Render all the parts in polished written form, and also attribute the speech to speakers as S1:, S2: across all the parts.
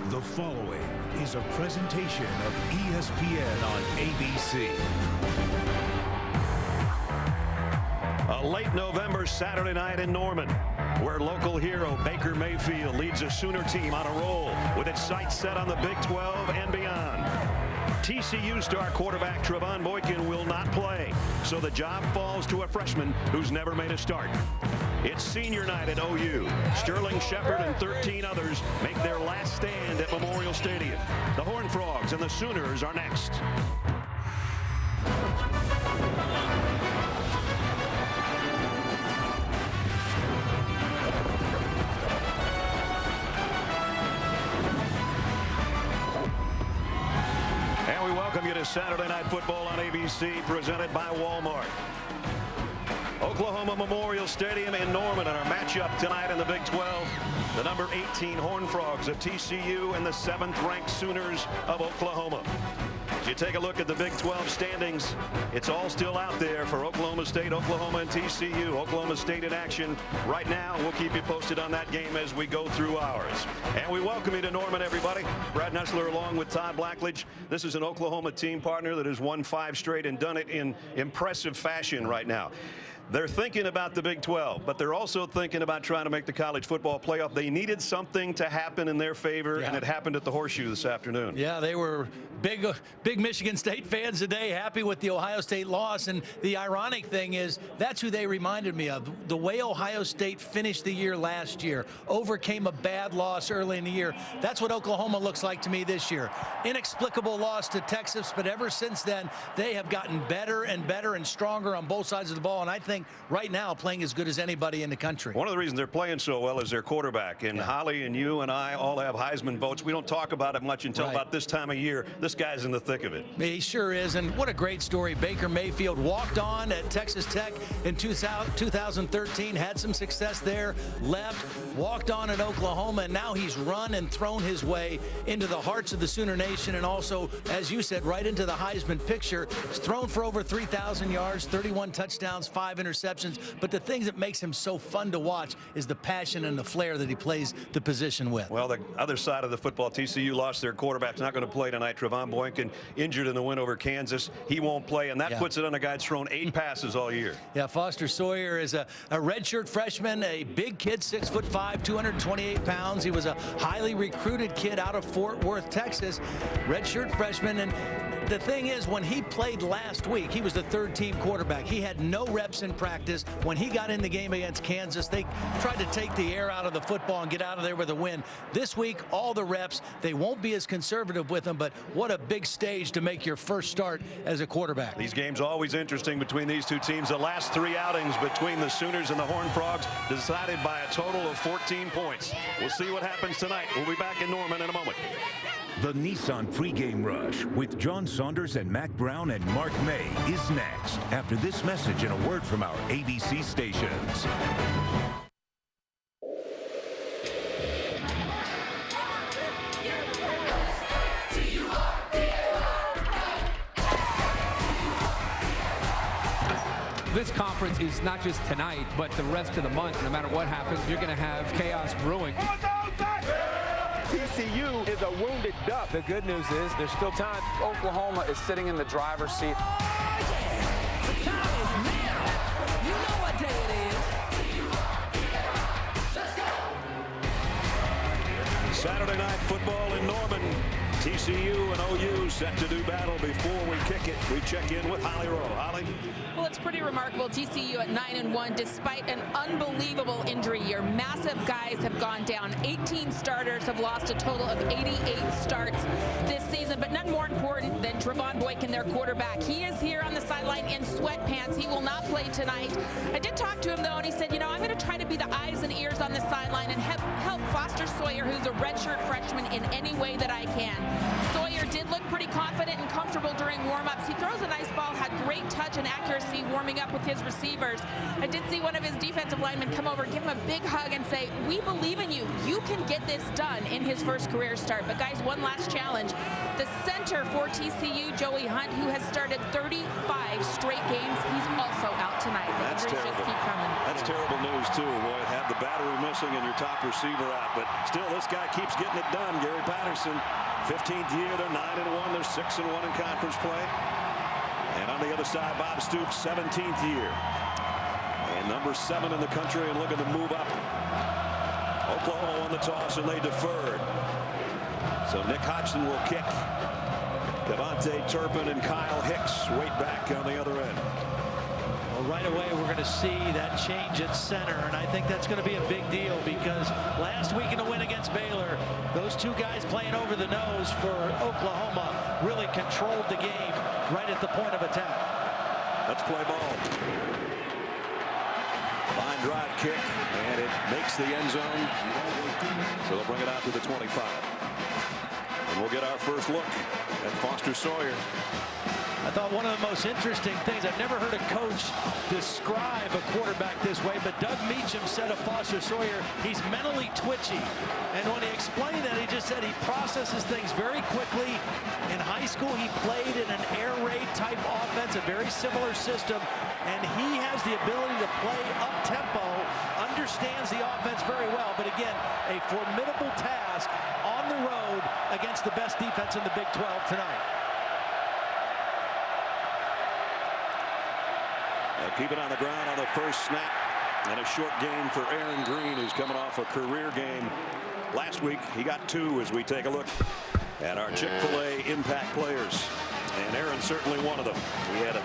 S1: The following is a presentation of ESPN on ABC.
S2: A late November Saturday night in Norman, where local hero Baker Mayfield leads a Sooner team on a roll with its sights set on the Big 12 and beyond. TCU star quarterback Trevone Boykin will not play, so the job falls to a freshman who's never made a start. It's senior night at OU. Sterling Shepard and 13 others make their last stand at Memorial Stadium. The Horned Frogs and the Sooners are next. And we welcome you to Saturday Night Football on ABC, presented by Walmart. Oklahoma Memorial Stadium in Norman, and our matchup tonight in the Big 12, the number 18 Horned Frogs of TCU and the 7th-ranked Sooners of Oklahoma. As you take a look at the Big 12 standings, it's all still out there for Oklahoma State, Oklahoma, and TCU. Oklahoma State in action right now. We'll keep you posted on that game as we go through ours. And we welcome you to Norman, everybody. Brad Nessler along with Todd Blackledge. This is an Oklahoma team partner that has won 5 straight and done it in impressive fashion right now. They're thinking about the Big 12, but they're also thinking about trying to make the college football playoff. They needed something to happen in their favor, and it happened at the Horseshoe this afternoon.
S3: Yeah, they were big Michigan State fans today, happy with the Ohio State loss. And the ironic thing is, that's who they reminded me of. The way Ohio State finished the year last year, overcame a bad loss early in the year. That's what Oklahoma looks like to me this year. Inexplicable loss to Texas, but ever since then, they have gotten better and better and stronger on both sides of the ball. And I think right now playing as good as anybody in the country.
S2: One of the reasons they're playing so well is their quarterback. And Holly and you and I all have Heisman votes. We don't talk about it much until about this time of year. This guy's in the thick of it.
S3: He sure is. And what a great story. Baker Mayfield walked on at Texas Tech in 2013, had some success there, left, walked on at Oklahoma, and now he's run and thrown his way into the hearts of the Sooner Nation, and also, as you said, right into the Heisman picture. He's thrown for over 3,000 yards, 31 touchdowns, 5 interceptions. But the thing that makes him so fun to watch is the passion and the flair that he plays the position with.
S2: Well, the other side of the football, TCU lost their quarterback. Not going to play tonight. Trevone Boykin injured in the win over Kansas. He won't play, and that puts it on a guy that's thrown 8 passes all year.
S3: Yeah, Foster Sawyer is a redshirt freshman, a big kid, 6'5", 228 pounds. He was a highly recruited kid out of Fort Worth, Texas. Redshirt freshman. And the thing is, when he played last week, he was the 3rd-team quarterback. He had no reps in practice. When he got in the game against Kansas, they tried to take the air out of the football and get out of there with a win. This week, all the reps. They won't be as conservative with him, but what a big stage to make your first start as a quarterback.
S2: These games always interesting between these two teams. The last 3 outings between the Sooners and the Horned Frogs decided by a total of 14 points. We'll see what happens tonight. We'll be back in Norman in a moment.
S1: The Nissan pregame rush with John Saunders and Mac Brown and Mark May is next after this message and a word from our ABC stations.
S4: This conference is not just tonight, but the rest of the month. No matter what happens, you're going to have chaos brewing.
S5: TCU is a wounded duck. The good news is there's still time. Oklahoma is sitting in the driver's seat.
S6: The time is now. You know what day it is.
S2: Saturday Night Football in Norman. TCU and OU set to do battle. Before we kick it, we check in with Holly Rowe. Holly?
S7: Well, it's pretty remarkable. TCU at 9-1, despite an unbelievable injury year. Massive guys have gone down. 18 starters have lost a total of 88 starts this season, but none more important than Trevone Boykin, their quarterback. He is here on the sideline in sweatpants. He will not play tonight. I did talk to him, though, and he said, you know, I'm going to try to be the eyes and ears on the sideline and help Foster Sawyer, who's a redshirt freshman, in any way that I can. Sawyer did look pretty confident and comfortable during warm-ups. He throws a nice ball, had great touch and accuracy University warming up with his receivers. I did see one of his defensive linemen come over, give him a big hug and say, we believe in you. You can get this done in his first career start. But guys, one last challenge. The center for TCU, Joey Hunt, who has started 35 straight games, he's also out tonight.
S2: That's terrible.
S7: Just keep coming.
S2: That's terrible news, too. Boy, have the battery missing and your top receiver out. But still, this guy keeps getting it done. Gary Patterson, 15th year, they're 9-1. They're 6-1 in conference play. And on the other side, Bob Stoops, 17th year. And number 7 in the country and looking to move up. Oklahoma won the toss and they deferred. So Nick Hodgson will kick. Devontae Turpin and Kyle Hicks wait back on the other end.
S3: Well, right away, we're going to see that change at center, and I think that's going to be a big deal because last week in a win against Baylor, those two guys playing over the nose for Oklahoma really controlled the game right at the point of attack.
S2: Let's play ball. Line drive kick, and it makes the end zone. So they'll bring it out to the 25. And we'll get our first look at Foster Sawyer.
S3: I thought one of the most interesting things, I've never heard a coach describe a quarterback this way, but Doug Meacham said of Foster Sawyer, he's mentally twitchy. And when he explained that, he just said he processes things very quickly. In high school, he played in an air raid type offense, a very similar system, and he has the ability to play up-tempo, understands the offense very well, but again, a formidable task on the road against the best defense in the Big 12 tonight.
S2: Keep it on the ground on the first snap, and a short gain for Aaron Green, who's coming off a career game last week. He got 2 as we take a look at our Chick-fil-A impact players, and Aaron certainly one of them. We had a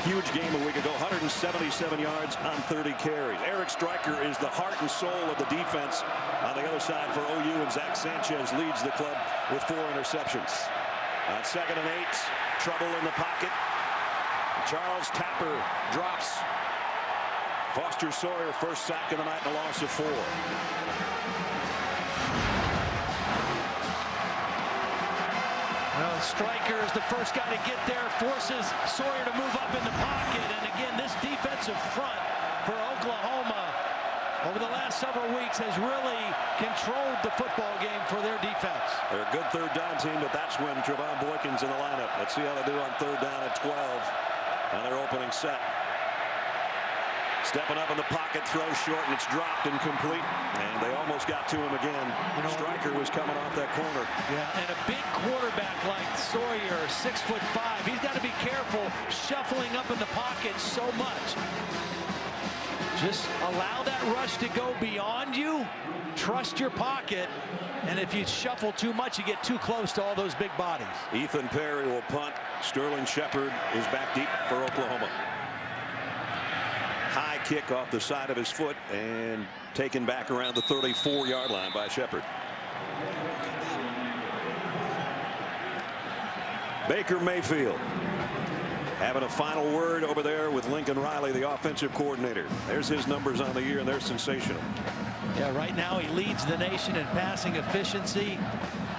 S2: huge game a week ago, 177 yards on 30 carries. Eric Stryker is the heart and soul of the defense on the other side for OU, and Zach Sanchez leads the club with 4 interceptions. On 2nd and 8, trouble in the pocket. Charles Tapper drops. Foster Sawyer, first sack of the night and a loss of 4.
S3: Well, Stryker is the first guy to get there, forces Sawyer to move up in the pocket. And again, this defensive front for Oklahoma over the last several weeks has really controlled the football game for their defense.
S2: They're a good third down team, but that's when Trevon Boykins in the lineup. Let's see how they do on third down at 12. On their opening set. Stepping up in the pocket, throw short, and it's dropped incomplete. And they almost got to him again. Stryker was coming off that corner.
S3: Yeah, and a big quarterback like Sawyer, 6'5", he's got to be careful shuffling up in the pocket so much. Just allow that rush to go beyond you. Trust your pocket. And if you shuffle too much, you get too close to all those big bodies.
S2: Ethan Perry will punt. Sterling Shepard is back deep for Oklahoma. High kick off the side of his foot and taken back around the 34-yard line by Shepard. Baker Mayfield having a final word over there with Lincoln Riley, the offensive coordinator. There's his numbers on the year, and they're sensational.
S3: Yeah, right now he leads the nation in passing efficiency,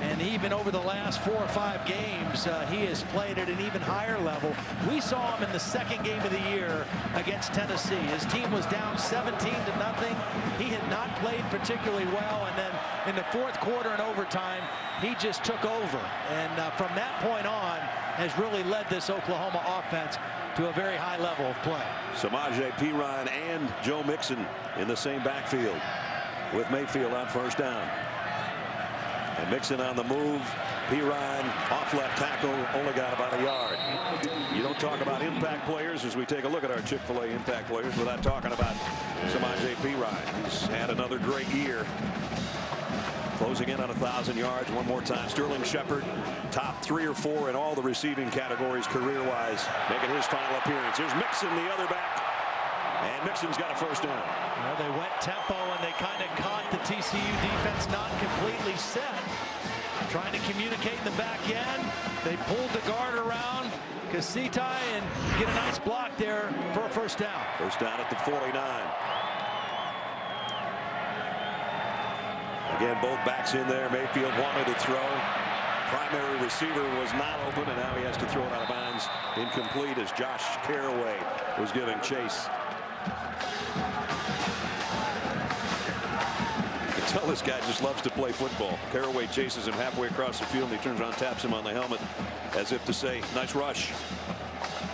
S3: and even over the last 4 or 5 games, he has played at an even higher level. We saw him in the second game of the year against Tennessee. His team was down 17-0. He had not played particularly well, and then in the 4th quarter and overtime, he just took over. And from that point on, has really led this Oklahoma offense to a very high level of play.
S2: Samaje Perine and Joe Mixon in the same backfield with Mayfield on first down. And Mixon on the move. Perine off left tackle, only got about a yard. You don't talk about impact players as we take a look at our Chick-fil-A impact players without talking about Samaje Perine. He's had another great year. Closing in on 1,000 yards one more time. Sterling Shepard, top 3 or 4 in all the receiving categories career-wise, making his final appearance. Here's Mixon, the other back. And Mixon's got a first down.
S3: Well, they went tempo, and they kind of caught the TCU defense not completely set. Trying to communicate in the back end. They pulled the guard around Kasitai and get a nice block there for a first down.
S2: First down at the 49. Again, both backs in there. Mayfield wanted to throw. Primary receiver was not open, and now he has to throw it out of bounds hands, incomplete as Josh Caraway was giving chase. You can tell this guy just loves to play football. Caraway chases him halfway across the field, and he turns around, taps him on the helmet as if to say, nice rush.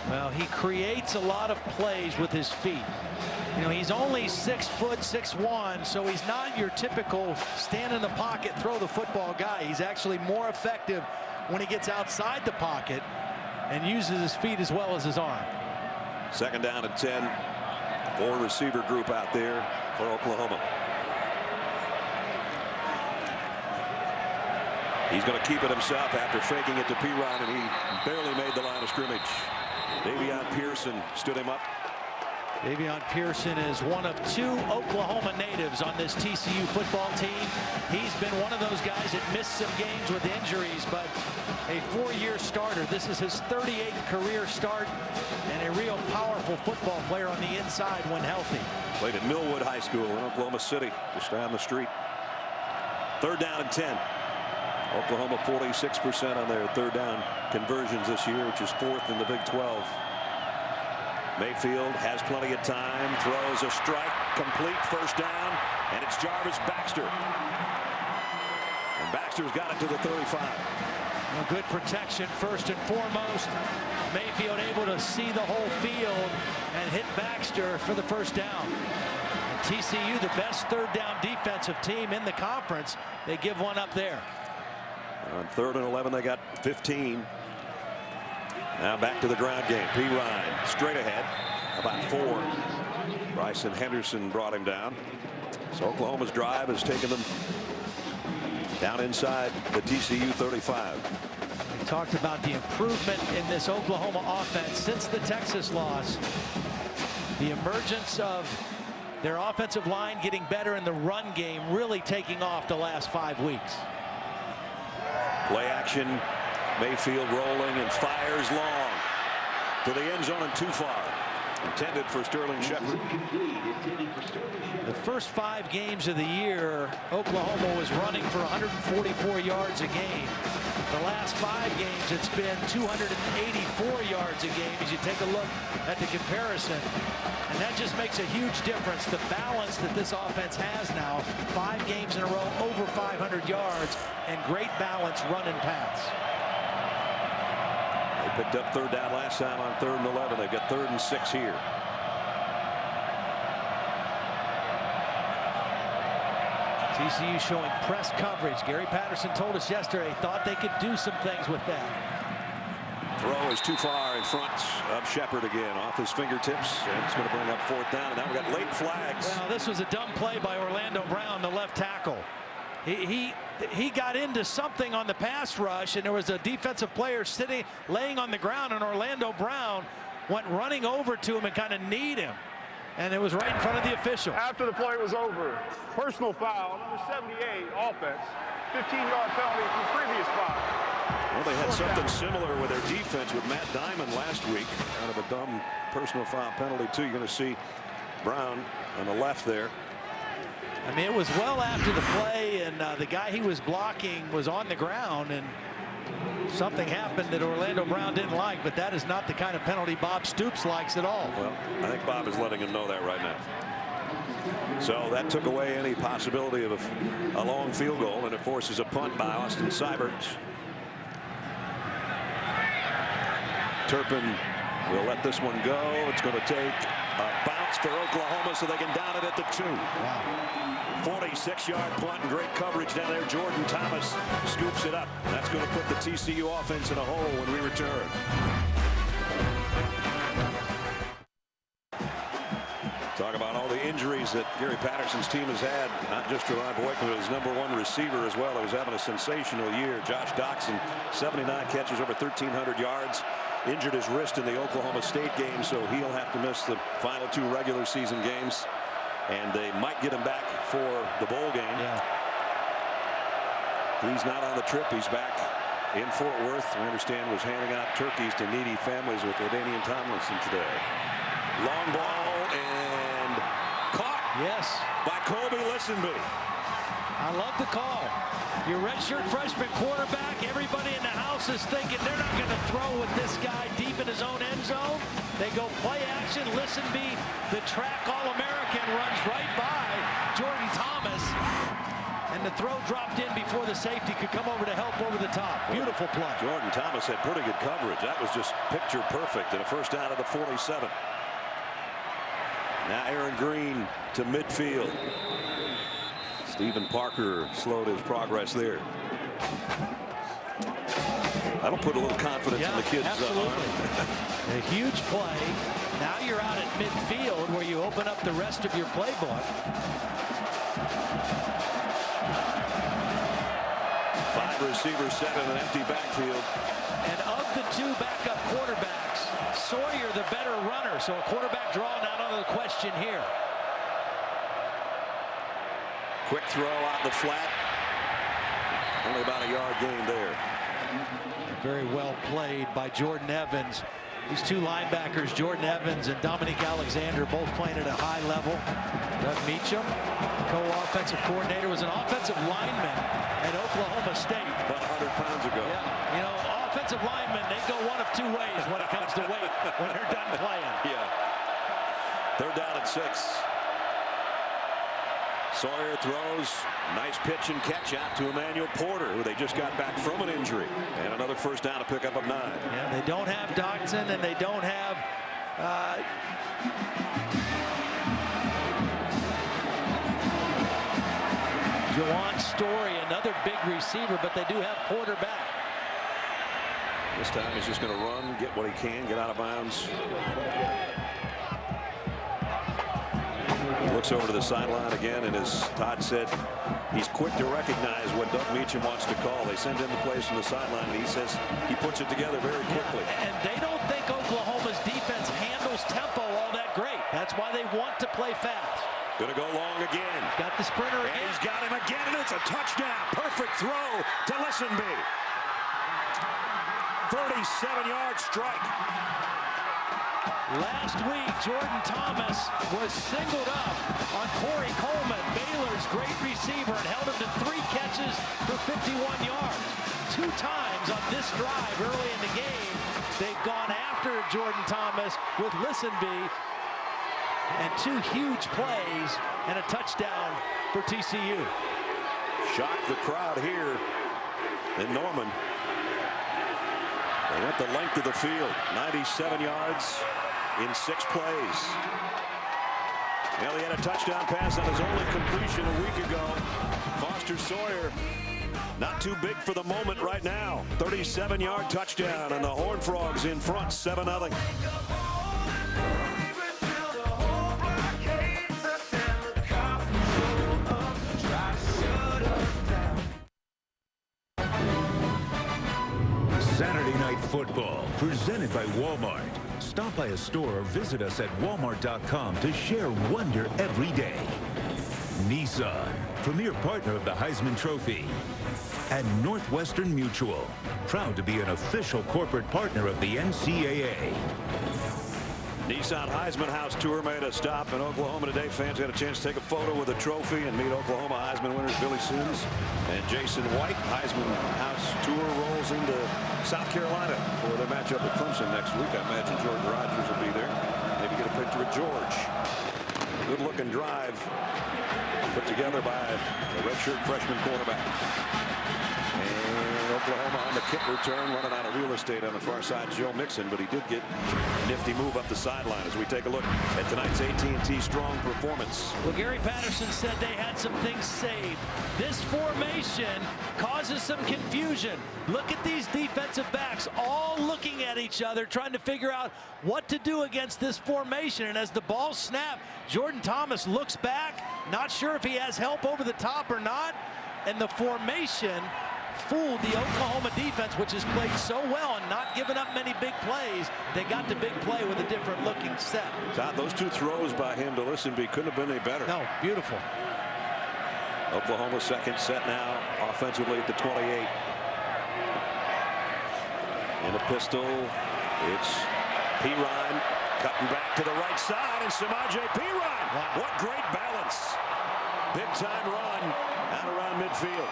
S3: Well, he creates a lot of plays with his feet. You know, he's only 6 foot 6'1", so he's not your typical stand in the pocket, throw the football guy. He's actually more effective when he gets outside the pocket and uses his feet as well as his arm.
S2: 2nd down and 10. 4 receiver group out there for Oklahoma. He's going to keep it himself after faking it to Perine, and he barely made the line of scrimmage. Davion Pearson stood him up.
S3: Davion Pearson is one of 2 Oklahoma natives on this TCU football team. He's been one of those guys that missed some games with injuries, but a 4-year starter. This is his 38th career start, and a real powerful football player on the inside when healthy.
S2: Played at Millwood High School in Oklahoma City, just down the street. 3rd down and 10. Oklahoma 46% on their 3rd down conversions this year, which is 4th in the Big 12. Mayfield has plenty of time, throws a strike, complete, 1st down, and it's Jarvis Baxter. And Baxter's got it to the 35.
S3: Well, good protection first and foremost. Mayfield able to see the whole field and hit Baxter for the 1st down. And TCU, the best 3rd down defensive team in the conference, they give one up there.
S2: On 3rd and 11, they got 15. Now back to the ground game. Perine straight ahead, about 4. Bryson Henderson brought him down. So Oklahoma's drive has taken them down inside the TCU 35.
S3: We talked about the improvement in this Oklahoma offense since the Texas loss. The emergence of their offensive line getting better in the run game, really taking off the last 5 weeks.
S2: Play action. Mayfield rolling and fires long to the end zone and too far. Intended for Sterling Shepard.
S3: The first 5 games of the year, Oklahoma was running for 144 yards a game. The last 5 games, it's been 284 yards a game as you take a look at the comparison. And that just makes a huge difference. The balance that this offense has now, 5 games in a row, over 500 yards, and great balance run and pass.
S2: They picked up 3rd down last time on 3rd and 11. They've got 3rd and 6 here.
S3: TCU showing press coverage. Gary Patterson told us yesterday thought they could do some things with that.
S2: Throw is too far in front of Shepard again, off his fingertips, and it's going to bring up 4th down. And now we got late flags.
S3: Well, this was a dumb play by Orlando Brown, the left tackle. He got into something on the pass rush, and there was a defensive player laying on the ground, and Orlando Brown went running over to him and kind of kneed him. And it was right in front of the official.
S8: After the play was over, personal foul, number 78, offense, 15-yard penalty from the previous foul.
S2: Well, they had something similar with their defense with Matt Diamond last week out of a dumb personal foul penalty, too. You're going to see Brown on the left there.
S3: I mean, it was well after the play, and the guy he was blocking was on the ground, and something happened that Orlando Brown didn't like, but that is not the kind of penalty Bob Stoops likes at all.
S2: Well, I think Bob is letting him know that right now. So that took away any possibility of a long field goal, and it forces a punt by Austin Seibert. Turpin will let this one go. It's going to take a bounce for Oklahoma so they can down it at the 2.
S3: Wow.
S2: 46-yard punt and great coverage down there. Jordan Thomas scoops it up. That's going to put the TCU offense in a hole when we return. Talk about all the injuries that Gary Patterson's team has had, not just Jerron Boykin, but his #1 receiver as well. He was having a sensational year. Josh Doxson, 79 catches, over 1,300 yards. Injured his wrist in the Oklahoma State game, so he'll have to miss the final 2 regular season games. And they might get him back for the bowl game.
S3: Yeah.
S2: He's not on the trip. He's back in Fort Worth. We understand was handing out turkeys to needy families with LaDainian Tomlinson today. Long ball and caught.
S3: Yes.
S2: By Colby Listenby.
S3: I love the call. Your redshirt freshman quarterback, everybody in the house is thinking they're not going to throw with this guy deep in his own end zone. They go play action. Listenby, the track All-American, runs right by Jordan Thomas. And the throw dropped in before the safety could come over to help over the top. Beautiful play.
S2: Jordan Thomas had pretty good coverage. That was just picture perfect, and a first down at the 47. Now Aaron Green to midfield. Stephen Parker slowed his progress there. That'll put a little confidence in the kids.
S3: Absolutely. A huge play. Now you're out at midfield where you open up the rest of your playbook.
S2: 5 receivers set in an empty backfield.
S3: And of the 2 backup quarterbacks, Sawyer the better runner. So a quarterback draw not out of the question here.
S2: Quick throw out the flat. Only about a yard gain there.
S3: Very well played by Jordan Evans. These 2 linebackers, Jordan Evans and Dominique Alexander, both playing at a high level. Doug Meacham, co-offensive coordinator, was an offensive lineman at Oklahoma State.
S2: About 100 pounds ago.
S3: Yeah, you know, offensive linemen, they go one of 2 ways when it comes to weight when they're done playing.
S2: Yeah. They're down at 6. Sawyer throws, nice pitch and catch out to Emmanuel Porter, who they just got back from an injury, and another first down to pick up of 9.
S3: Yeah, they don't have Dotson, and they don't have Jawan Story, another big receiver, but they do have Porter back.
S2: This time he's just going to run, get what he can, get out of bounds. Looks over to the sideline again, and as Todd said, he's quick to recognize what Doug Meacham wants to call. They send him the plays from the sideline, and he says he puts it together very quickly.
S3: Yeah, and they don't think Oklahoma's defense handles tempo all that great. That's why they want to play fast.
S2: Going to go long again.
S3: Got the sprinter again.
S2: And he's got him again, and it's a touchdown. Perfect throw to Listenby. 37-yard strike.
S3: Last week, Jordan Thomas was singled up on Corey Coleman, Baylor's great receiver, and held him to 3 catches for 51 yards. 2 times on this drive early in the game, they've gone after Jordan Thomas with Listenby, and 2 huge plays and a touchdown for TCU.
S2: Shocked the crowd here in Norman. They went the length of the field, 97 yards in 6 plays. Well, he had a touchdown pass on his only completion a week ago. Foster Sawyer, not too big for the moment right now. 37-yard touchdown, and the Horned Frogs in front, 7-0.
S1: Saturday Night Football, presented by Walmart. Stop by a store or visit us at walmart.com to share wonder every day. Nissan, premier partner of the Heisman Trophy. And Northwestern Mutual, proud to be an official corporate partner of the NCAA.
S2: Nissan Heisman House Tour made a stop in Oklahoma today. Fans got a chance to take a photo with the trophy and meet Oklahoma Heisman winners Billy Sims and Jason White. Heisman House Tour rolls into South Carolina for their matchup with Clemson next week. I imagine Jordan Rodgers will be there. Maybe get a picture with George. Good-looking drive put together by a redshirt freshman quarterback. And Oklahoma on the kick return, running out of real estate on the far side, Joe Mixon, but he did get a nifty move up the sideline as we take a look at tonight's AT&T Strong performance.
S3: Well, Gary Patterson said they had some things saved. This formation causes some confusion. Look at these defensive backs all looking at each other, trying to figure out what to do against this formation. And as the ball snapped, Jordan Thomas looks back, not sure if he has help over the top or not. And the formation fooled the Oklahoma defense, which has played so well and not given up many big plays. They got the big play with a different looking set.
S2: Todd, those 2 throws by him to Listenby couldn't have been any better.
S3: No, beautiful.
S2: Oklahoma second set now offensively at the 28. In a pistol, it's Perine cutting back to the right side, and Samaje Perine.
S3: Wow.
S2: What great balance. Big-time run out around midfield.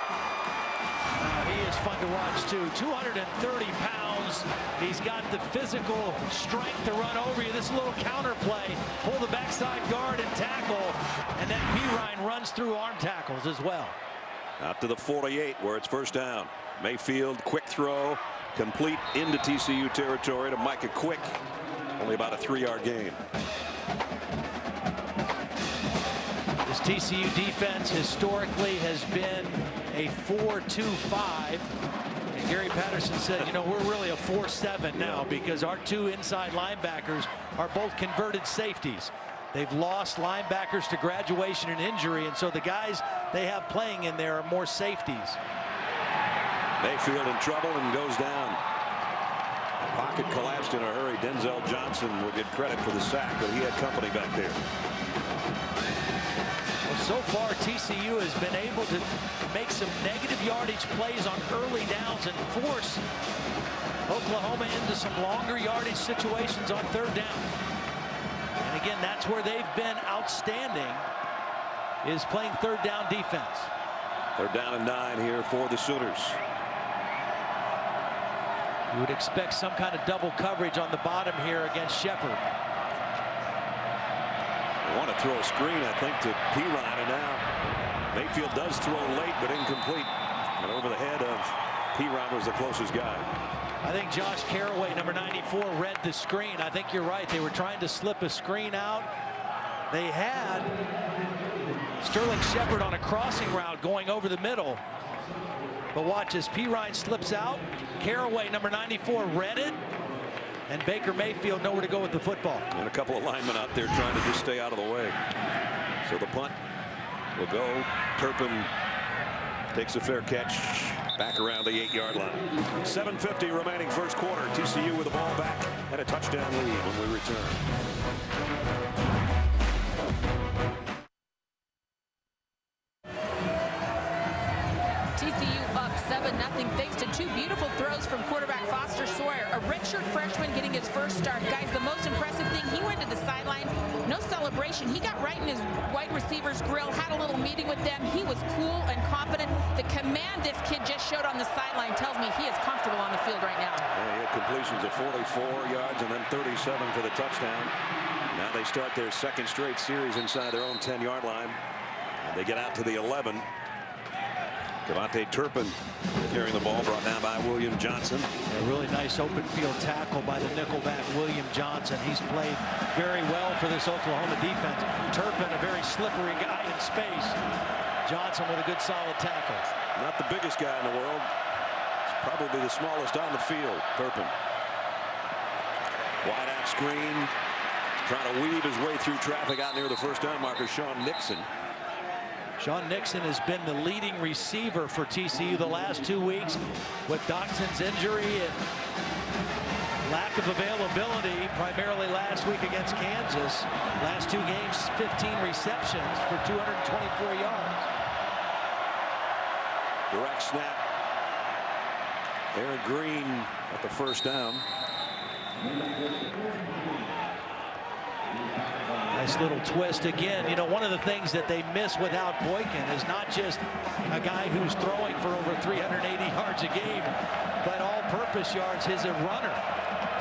S3: He is fun to watch, too. 230 pounds. He's got the physical strength to run over you. This little counter play, pull the backside guard and tackle. And then Perine runs through arm tackles as well.
S2: Out to the 48 where it's first down. Mayfield, quick throw, complete into TCU territory to Micah Quick. Only about a 3-yard gain.
S3: This TCU defense historically has been a 4-2-5. And Gary Patterson said, you know, we're really a 4-7 now because our 2 inside linebackers are both converted safeties. They've lost linebackers to graduation and injury, and so the guys they have playing in there are more safeties.
S2: Mayfield in trouble and goes down. Pocket collapsed in a hurry. Denzel Johnson will get credit for the sack, but he had company back there.
S3: So far, TCU has been able to make some negative yardage plays on early downs and force Oklahoma into some longer yardage situations on 3rd down. And again, that's where they've been outstanding, is playing 3rd down defense.
S2: 3rd down and 9 here for the Sooners.
S3: You would expect some kind of double coverage on the bottom here against Shepard.
S2: They want to throw a screen, I think, to Perine, and now Mayfield does throw late, but incomplete. And over the head of Perine was the closest guy.
S3: I think Josh Caraway, number 94, read the screen. I think you're right. They were trying to slip a screen out. They had Sterling Shepard on a crossing route going over the middle. But watch as Perine slips out. Caraway, number 94, read it. And Baker Mayfield nowhere to go with the football.
S2: And a couple of linemen out there trying to just stay out of the way. So the punt will go. Turpin takes a fair catch back around the 8-yard line. 7:50 remaining first quarter. TCU with the ball back and a touchdown lead when we return.
S7: TCU up 7-0 thanks to 2 beautiful throws from quarterback Foster Sawyer. A redshirt freshman getting his first start. Guys, the most impressive thing, he went to the sideline. No celebration. He got right in his wide receiver's grill, had a little meeting with them. He was cool and confident. The command this kid just showed on the sideline tells me he is comfortable on the field right now.
S2: Yeah, he had completions of 44 yards and then 37 for the touchdown. Now they start their 2nd straight series inside their own 10-yard line. And they get out to the 11. Devontae Turpin carrying the ball, brought down by William Johnson.
S3: A really nice open field tackle by the nickelback William Johnson. He's played very well for this Oklahoma defense. Turpin, a very slippery guy in space. Johnson with a good solid tackle.
S2: Not the biggest guy in the world. He's probably the smallest on the field, Turpin. Wide out screen. Trying to weave his way through traffic out near the first down marker, Sean Nixon.
S3: Sean Nixon has been the leading receiver for TCU the last 2 weeks. With Doxson's injury and lack of availability, primarily last week against Kansas. Last 2 games, 15 receptions for 224 yards.
S2: Direct snap. Aaron Green at the first down.
S3: Nice little twist again. You know, one of the things that they miss without Boykin is not just a guy who's throwing for over 380 yards a game, but all-purpose yards. He's a runner.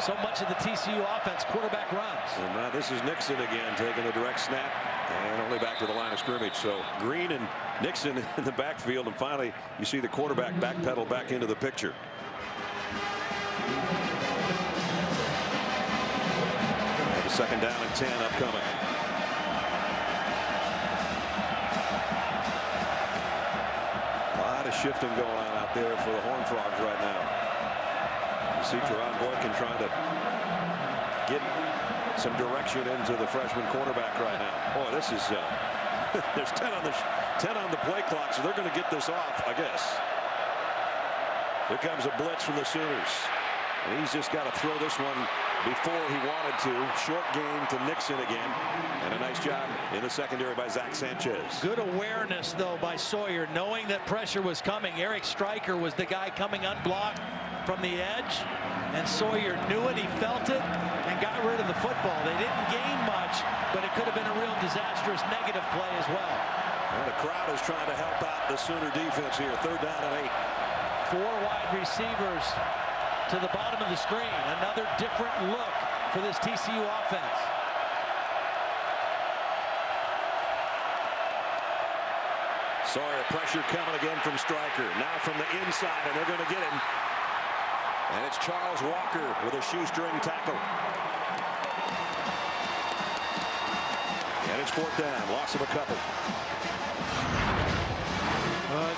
S3: So much of the TCU offense, quarterback runs.
S2: And now this is Nixon again taking the direct snap and only back to the line of scrimmage. So Green and Nixon in the backfield, and finally you see the quarterback backpedal back into the picture. The 2nd down and 10 upcoming. A lot of shifting going on out there for the Horned Frogs right now. You see Teron Boykin trying to get some direction into the freshman quarterback right now. Boy, this is there's 10 on the play clock, so they're going to get this off, I guess. Here comes a blitz from the Sooners. And he's just got to throw this one before he wanted to. Short game to Nixon again. And a nice job in the secondary by Zach Sanchez.
S3: Good awareness, though, by Sawyer, knowing that pressure was coming. Eric Stryker was the guy coming unblocked from the edge. And Sawyer knew it, he felt it, and got rid of the football. They didn't gain much, but it could have been a real disastrous negative play as well.
S2: And the crowd is trying to help out the Sooner defense here. 3rd down and 8.
S3: 4 wide receivers to the bottom of the screen. Another different look for this TCU offense.
S2: Sawyer, pressure coming again from Stryker. Now from the inside, and they're going to get him. And it's Charles Walker with a shoestring tackle. And it's 4th down, loss of a couple.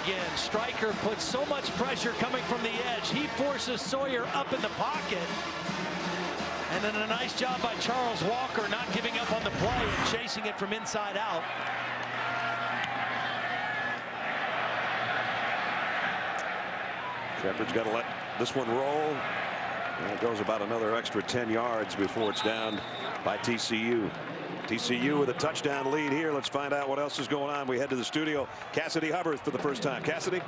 S3: Again, Stryker puts so much pressure coming from the edge. He forces Sawyer up in the pocket. And then a nice job by Charles Walker not giving up on the play and chasing it from inside out.
S2: Shepard's got to let this one roll. And it goes about another extra 10 yards before it's down by TCU. TCU with a touchdown lead here. Let's find out what else is going on. We head to the studio. Cassidy Hubbard for the first time. Cassidy?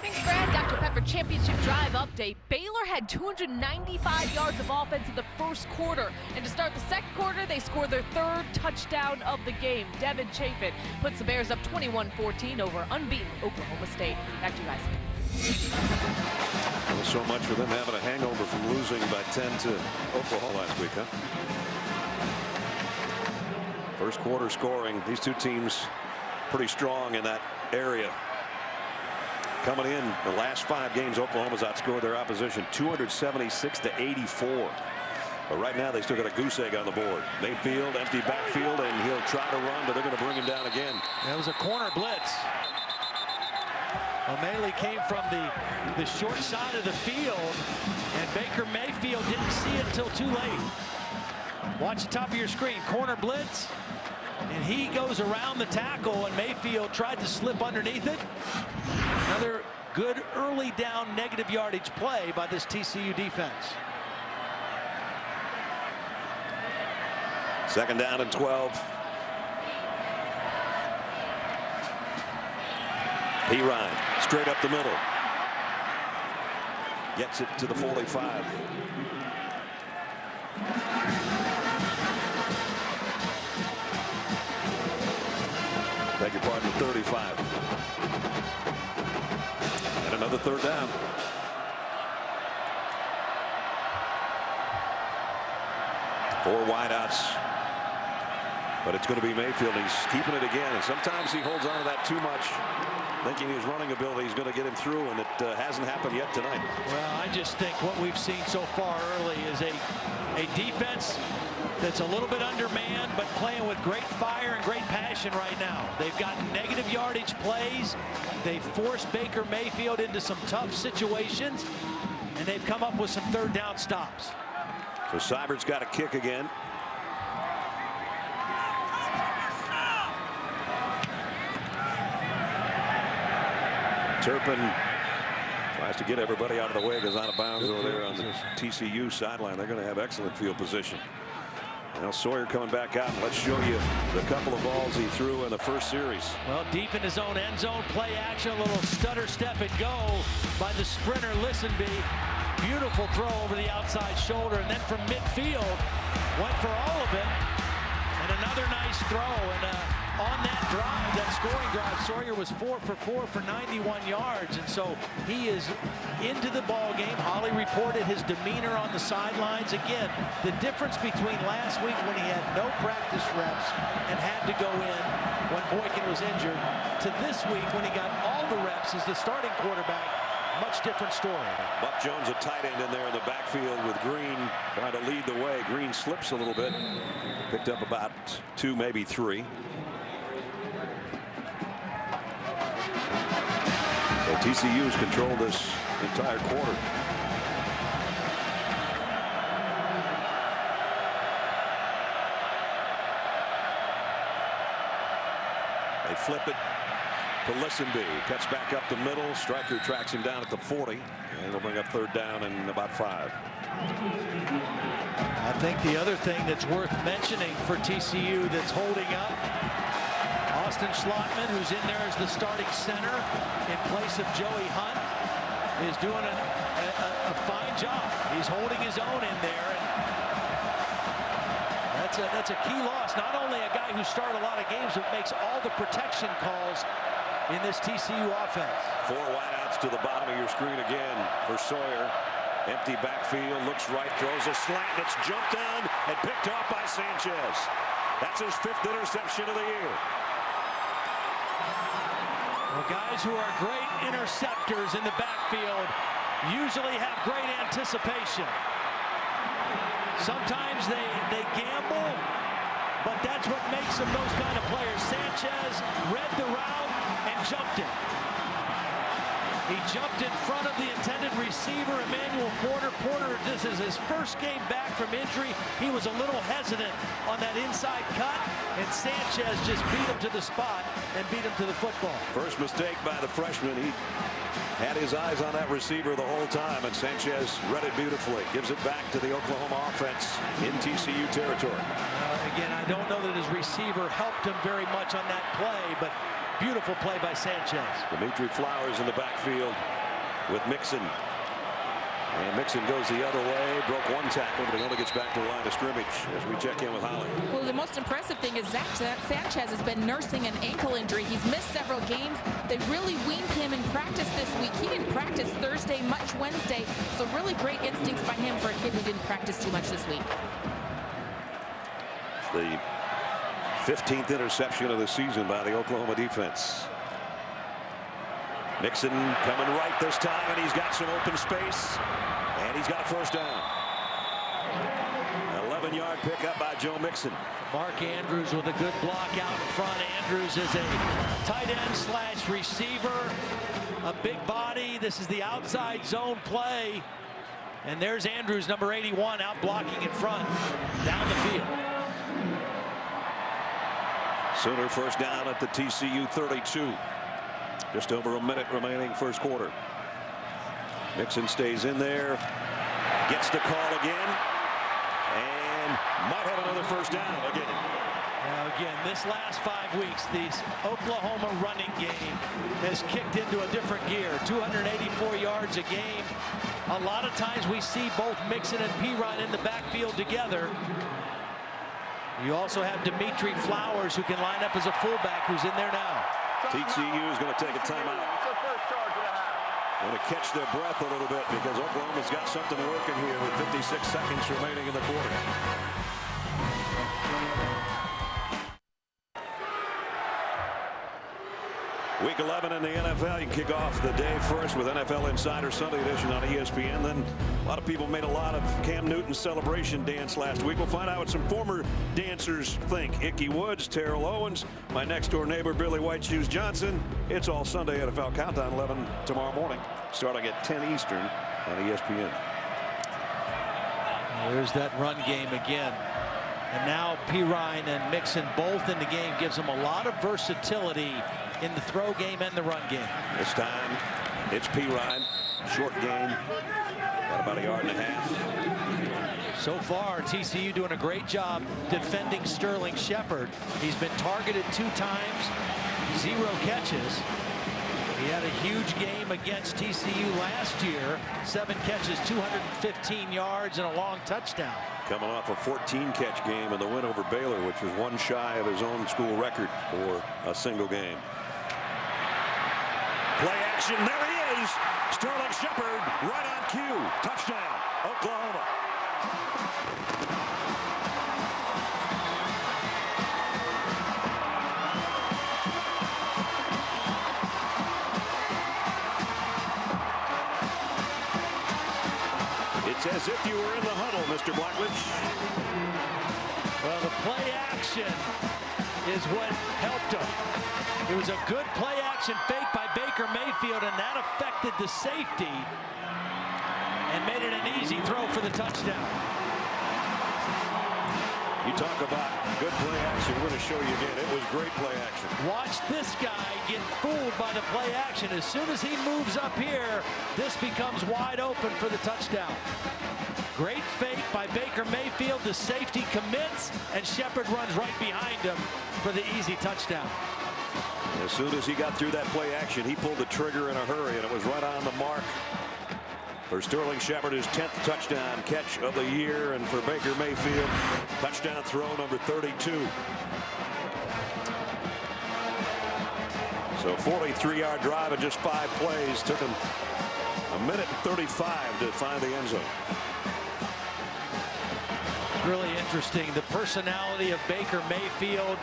S9: Thanks, Brad. Dr. Pepper Championship Drive update. Baylor had 295 yards of offense in the first quarter. And to start the second quarter, they scored their 3rd touchdown of the game. Devin Chafin puts the Bears up 21-14 over unbeaten Oklahoma State. Back to you guys.
S2: Well, so much for them having a hangover from losing by 10 to Oklahoma last week, huh? First quarter scoring. These two teams pretty strong in that area. Coming in the last 5 games, Oklahoma's outscored their opposition 276-84. But right now they still got a goose egg on the board. Mayfield, empty backfield, and he'll try to run, but they're going to bring him down again.
S3: That was a corner blitz. O'Malley came from the short side of the field, and Baker Mayfield didn't see it until too late. Watch the top of your screen. Corner blitz, and he goes around the tackle, and Mayfield tried to slip underneath it. Another good early down negative yardage play by this TCU defense.
S2: 2nd down and 12. Perine straight up the middle. Gets it to the 45. Beg your pardon, 35. And another 3rd down. Four wideouts. But it's going to be Mayfield. He's keeping it again. And sometimes he holds on to that too much, thinking his running ability is going to get him through, and it hasn't happened yet tonight.
S3: Well, I just think what we've seen so far early is a defense that's a little bit undermanned, but playing with great fire and great passion right now. They've got negative yardage plays. They've forced Baker Mayfield into some tough situations, and they've come up with some 3rd down stops.
S2: So Seibert's got a kick again. Turpin tries to get everybody out of the way, goes out of bounds over there on the TCU sideline. They're going to have excellent field position. Now Sawyer coming back out. Let's show you the couple of balls he threw in the first series.
S3: Well, deep in his own end zone, play action, a little stutter step and go by the sprinter Listenby. Beautiful throw over the outside shoulder, and then from midfield went for all of it. And another nice throw, and on that drive, that scoring drive, Sawyer was 4 for 4 for 91 yards, and so he is into the ball game. Holly reported his demeanor on the sidelines. Again, the difference between last week when he had no practice reps and had to go in when Boykin was injured to this week when he got all the reps as the starting quarterback. Much different story.
S2: Buck Jones, a tight end in there in the backfield with Green trying to lead the way. Green slips a little bit. Picked up about 2, maybe 3. So TCU's controlled this entire quarter. They flip it to Listenby. Cuts back up the middle. Stryker tracks him down at the 40. And they'll bring up 3rd down and about 5.
S3: I think the other thing that's worth mentioning for TCU that's holding up, Austin Schlottman, who's in there as the starting center in place of Joey Hunt, is doing a fine job. He's holding his own in there. And that's a key loss. Not only a guy who started a lot of games, but makes all the protection calls in this TCU offense.
S2: 4 wideouts to the bottom of your screen again for Sawyer. Empty backfield, looks right, throws a slant that's jumped down and picked off by Sanchez. That's his 5th interception of the year.
S3: Well, guys who are great interceptors in the backfield usually have great anticipation. Sometimes they gamble, but that's what makes them those kind of players. Sanchez read the route and jumped it. He jumped in front of the intended receiver, Emmanuel Porter. Porter, this is his first game back from injury. He was a little hesitant on that inside cut, and Sanchez just beat him to the spot and beat him to the football.
S2: First mistake by the freshman. He had his eyes on that receiver the whole time, and Sanchez read it beautifully. Gives it back to the Oklahoma offense in TCU territory.
S3: Again, I don't know that his receiver helped him very much on that play, but beautiful play by Sanchez.
S2: Dimitri Flowers in the backfield with Mixon. And Mixon goes the other way, broke 1 tackle, but he only gets back to the line of scrimmage as we check in with Holly.
S7: Well, the most impressive thing is Sanchez has been nursing an ankle injury. He's missed several games. They really weaned him in practice this week. He didn't practice Thursday, much Wednesday, so really great instincts by him for a kid who didn't practice too much this week.
S2: The 15th interception of the season by the Oklahoma defense. Mixon coming right this time, and he's got some open space, and he's got a first down. 11-yard pickup by Joe Mixon.
S3: Mark Andrews with a good block out in front. Andrews is a tight end slash receiver, a big body. This is the outside zone play, and there's Andrews, number 81, out blocking in front, down the field.
S2: Sooner first down at the TCU 32. Just over a minute remaining first quarter. Mixon stays in there, gets the call again, and might have another first down again.
S3: Now again, this last 5 weeks, this Oklahoma running game has kicked into a different gear. 284 yards a game. A lot of times we see both Mixon and Perine in the backfield together. You also have Dimitri Flowers, who can line up as a fullback, who's in there now.
S2: TCU is going to take a timeout. Going to catch their breath a little bit because Oklahoma's got something working here with 56 seconds remaining in the quarter. Week 11 in the NFL. You can kick off the day first with NFL Insider Sunday edition on ESPN. Then a lot of people made a lot of Cam Newton's celebration dance last week. We'll find out what some former dancers think. Ickey Woods, Terrell Owens, my next door neighbor Billy White Shoes Johnson. It's all Sunday NFL Countdown, 11 tomorrow morning, starting at 10 Eastern on ESPN.
S3: There's that run game again. And now Perine and Mixon both in the game gives them a lot of versatility in the throw game and the run game.
S2: This time it's Perine, short game, got about 1.5 yards.
S3: So far, TCU doing a great job defending Sterling Shepard. He's been targeted 2 times, 0 catches. He had a huge game against TCU last year. 7 catches, 215 yards, and a long touchdown.
S2: Coming off a 14-catch game in the win over Baylor, which was 1 shy of his own school record for a single game. Play action, there he is! Sterling Shepard right on cue. Touchdown, Oklahoma. It's as if you were in the huddle, Mr. Blackledge.
S3: Well, the play action is what helped him. It was a good play action fake by Baker Mayfield, and that affected the safety and made it an easy throw for the touchdown.
S2: You talk about good play action. We're going to show you again. It was great play action.
S3: Watch this guy get fooled by the play action. As soon as he moves up here, this becomes wide open for the touchdown. Great fake by Baker Mayfield. The safety commits, and Shepard runs right behind him for the easy touchdown.
S2: As soon as he got through that play action, he pulled the trigger in a hurry, and it was right on the mark For Sterling Shepard, his 10th touchdown catch of the year, and for Baker Mayfield, touchdown throw number 32. So 43-yard drive in just 5 plays. Took him a minute and 35 to find the end zone.
S3: Really interesting, the personality of Baker Mayfield.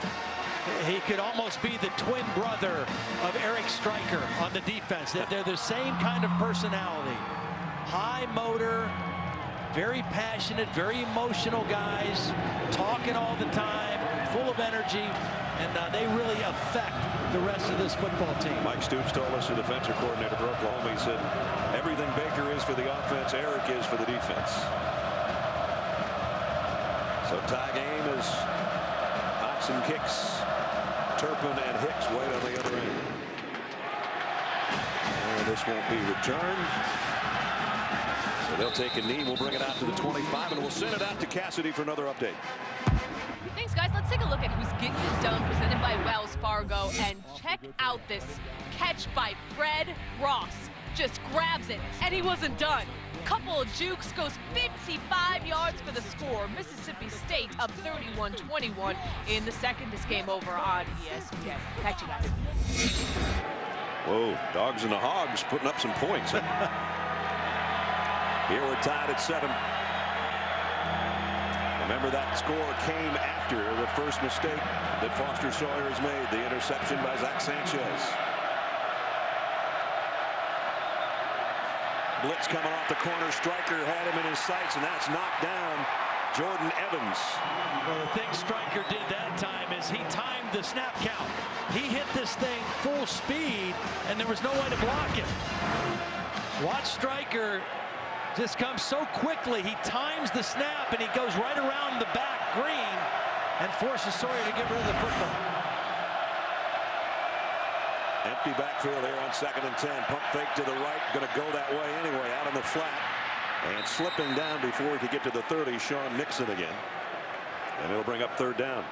S3: He could almost be the twin brother of Eric Stryker on the defense. They're the same kind of personality. High motor, very passionate, very emotional guys, talking all the time, full of energy, and they really affect the rest of this football team.
S2: Mike Stoops told us, the defensive coordinator for Oklahoma, he said, everything Baker is for the offense, Eric is for the defense. So tie game as Oxen kicks. Turpin and Hicks wait on the other end. And this won't be returned. So they'll take a knee. We'll bring it out to the 25, and we'll send it out to Cassidy for another update.
S9: Thanks, guys. Let's take a look at who's getting it done, presented by Wells Fargo. And check out this catch by Fred Ross. Just grabs it, and he wasn't done. Couple of jukes, goes 55 yards for the score. Mississippi State up 31-21 in the second. This game over on ESPN. Catch you guys.
S2: Whoa, Dogs and the Hogs putting up some points. Here we're tied at 7. Remember, that score came after the first mistake that Foster Sawyer has made, the interception by Zach Sanchez. Blitz coming off the corner. Stryker had him in his sights, and that's knocked down Jordan Evans.
S3: Well, the thing Stryker did that time is he timed the snap count. He hit this thing full speed, and there was no way to block him. Watch Stryker just come so quickly. He times the snap, and he goes right around the back green and forces Sawyer to get rid of the football.
S2: Empty backfield here on 2nd and 10. Pump fake to the right. Going to go that way anyway, out on the flat. And slipping down before he could get to the 30, Sean Nixon again. And it'll bring up 3rd down.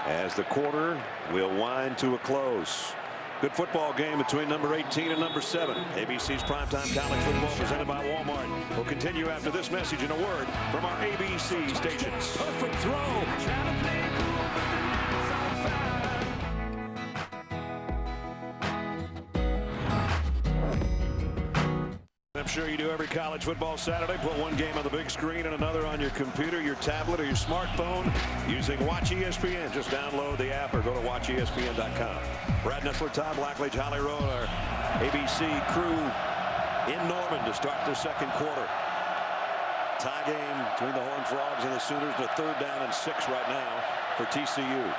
S2: As the quarter will wind to a close. Good football game between number 18 and number 7. ABC's Primetime College Football presented by Walmart. We'll continue after this message and a word from our ABC stations. Perfect throw. I'm sure you do every college football Saturday. Put one game on the big screen and another on your computer, your tablet, or your smartphone using Watch ESPN. Just download the app or go to watchespn.com. Brad Nessler, Todd Blackledge, Holly Rowe, our ABC crew in Norman to start the second quarter. Tie game between the Horned Frogs and the Sooners. The 3rd down and 6 right now for TCU.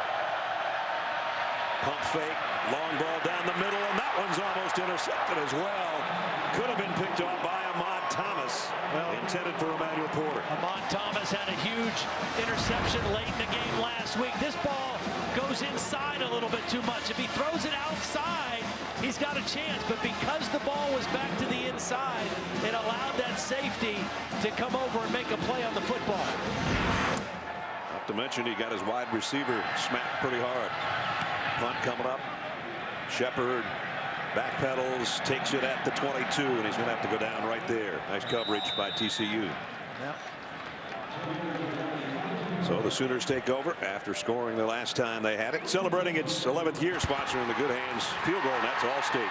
S2: Pump fake, long ball down the middle, and that one's almost intercepted as well. Could have been picked off by Ahmad Thomas, intended for Emmanuel Porter.
S3: Ahmad Thomas had a huge interception late in the game last week. This ball goes inside a little bit too much. If he throws it outside, he's got a chance. But because the ball was back to the inside, it allowed that safety to come over and make a play on the football.
S2: Not to mention he got his wide receiver smacked pretty hard. Punt coming up. Shepard backpedals, takes it at the 22, and he's going to have to go down right there. Nice coverage by TCU.
S3: Yep.
S2: So the Sooners take over after scoring the last time they had it. Celebrating its 11th year sponsoring the Good Hands Field Goal Nets. All-State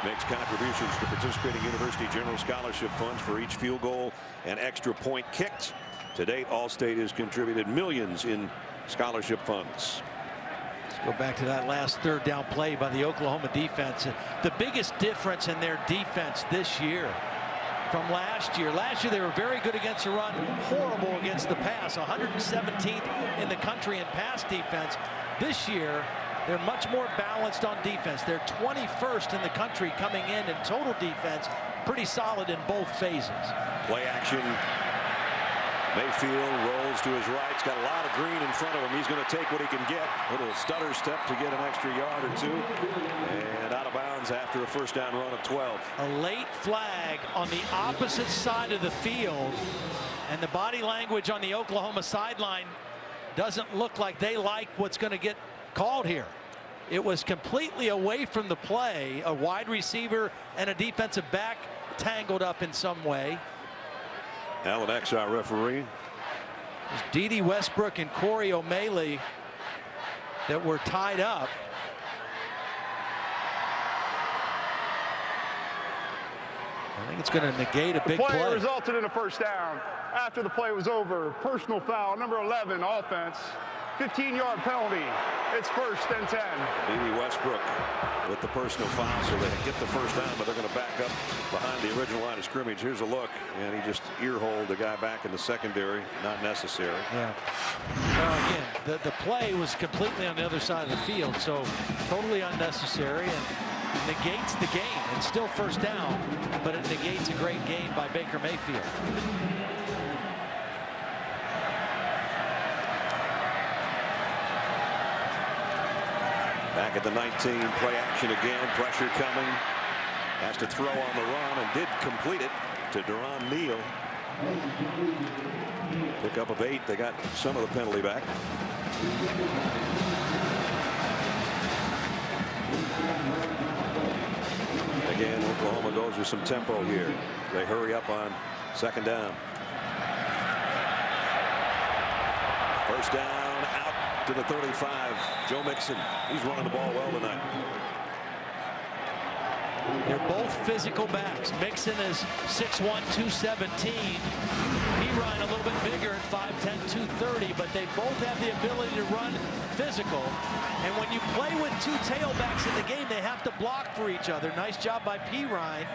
S2: makes contributions to participating university general scholarship funds for each field goal and extra point kicked. To date, All-State has contributed millions in scholarship funds.
S3: Go back to that last 3rd down play by the Oklahoma defense. The biggest difference in their defense this year from last year. Last year they were very good against the run, horrible against the pass, 117th in the country in pass defense. This year they're much more balanced on defense. They're 21st in the country coming in total defense. Pretty solid in both phases.
S2: Play action. Mayfield rolls to his right. He's got a lot of green in front of him. He's going to take what he can get. Little stutter step to get an extra yard or 2. And out of bounds after a 1st down run of 12.
S3: A late flag on the opposite side of the field. And the body language on the Oklahoma sideline doesn't look like they like what's going to get called here. It was completely away from the play. A wide receiver and a defensive back tangled up in some way.
S2: Alan X, our referee.
S3: It was Dede Westbrook and Corey O'Malley that were tied up. I think it's going to negate a big
S8: play.
S3: play.
S8: Resulted in a first down. After the play was over, personal foul, number 11, offense. 15-yard penalty. It's 1st and 10.
S2: Dede Westbrook with the personal foul, so they get the first down, but they're going to back up behind the original line of scrimmage. Here's a look, and he just ear-holed the guy back in the secondary. Not necessary.
S3: Yeah. Well, again, the play was completely on the other side of the field, so totally unnecessary and negates the game. It's still first down, but it negates a great gain by Baker Mayfield.
S2: Back at the 19, play action again, pressure coming. Has to throw on the run and did complete it to Deron Neal. Pick up of 8, they got some of the penalty back. Again, Oklahoma goes with some tempo here. They hurry up on 2nd down. First down, out to the 35. Joe Mixon, he's running the ball well tonight.
S3: They're both physical backs. Mixon is 6'1", 217. Perine a little bit bigger at 5'10", 230, but they both have the ability to run physical. And when you play with 2 tailbacks in the game, they have to block for each other. Nice job by Perine,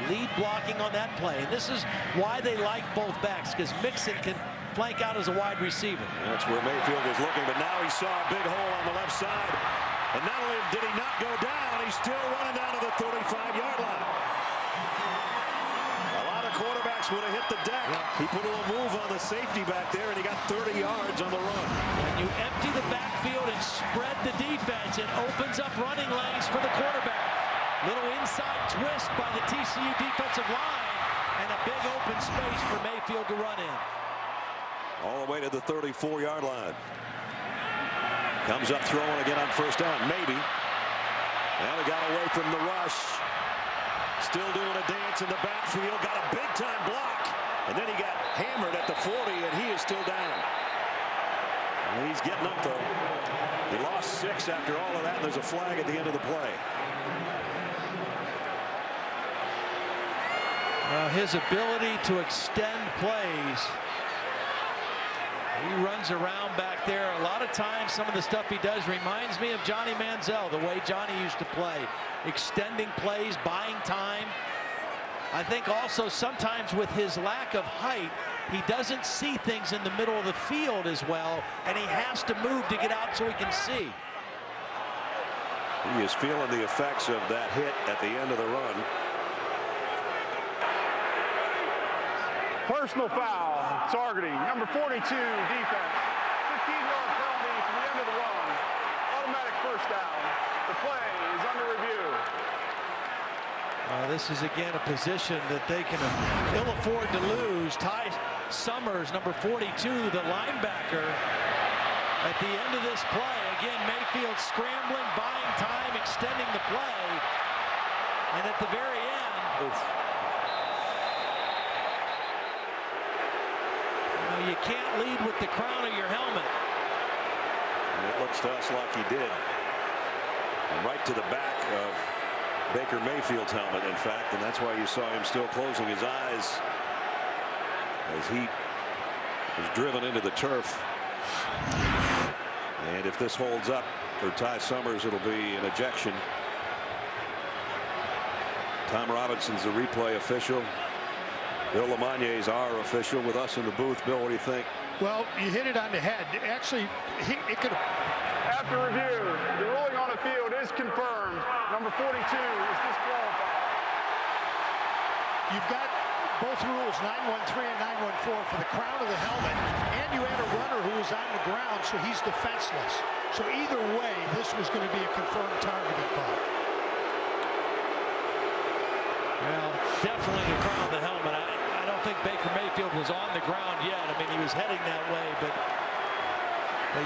S3: lead blocking on that play. And this is why they like both backs, because Mixon can flank out as a wide receiver.
S2: That's where Mayfield was looking, but now he saw a big hole on the left side. And not only did he not go down, he's still running down to the 35-yard line. A lot of quarterbacks would have hit the deck. He put a little move on the safety back there, and he got 30 yards on the run.
S3: When you empty the backfield and spread the defense, it opens up running lanes for the quarterback. Little inside twist by the TCU defensive line, and a big open space for Mayfield to run in.
S2: All the way to the 34-yard line. Comes up throwing again on first down. Maybe. And he got away from the rush. Still doing a dance in the backfield. Got a big-time block. And then he got hammered at the 40, and he is still down. And he's getting up, though. He lost 6 after all of that, and there's a flag at the end of the play.
S3: His ability to extend plays. He runs around back there. A lot of times, some of the stuff he does reminds me of Johnny Manziel, the way Johnny used to play. Extending plays, buying time. I think also sometimes with his lack of height, he doesn't see things in the middle of the field as well, and he has to move to get out so he can see.
S2: He is feeling the effects of that hit at the end of the run.
S8: Personal foul, targeting, number 42, defense. 15-yard penalty to the end of the run. Automatic first down. The play is under review.
S3: This is, again, a position that they can ill afford to lose. Ty Summers, number 42, the linebacker, at the end of this play. Again, Mayfield scrambling, buying time, extending the play. And at the very end, you can't lead with the crown of your helmet.
S2: And it looks to us like he did. And right to the back of Baker Mayfield's helmet, in fact, and that's why you saw him still closing his eyes as he was driven into the turf. And if this holds up for Ty Summers, it'll be an ejection. Tom Robinson's the replay official. Bill LeMonnier is our official with us in the booth. Bill, what do you think?
S10: Well, you hit it on the head. Actually, it could have.
S8: After review, the ruling on the field is confirmed. Number 42 is disqualified.
S10: You've got both rules, 913 and 914, for the crown of the helmet, and you had a runner who was on the ground, so he's defenseless. So either way, this was going to be a confirmed targeting call.
S3: Well, definitely the crown of the helmet. I don't think Baker Mayfield was on the ground yet. I mean, he was heading that way, but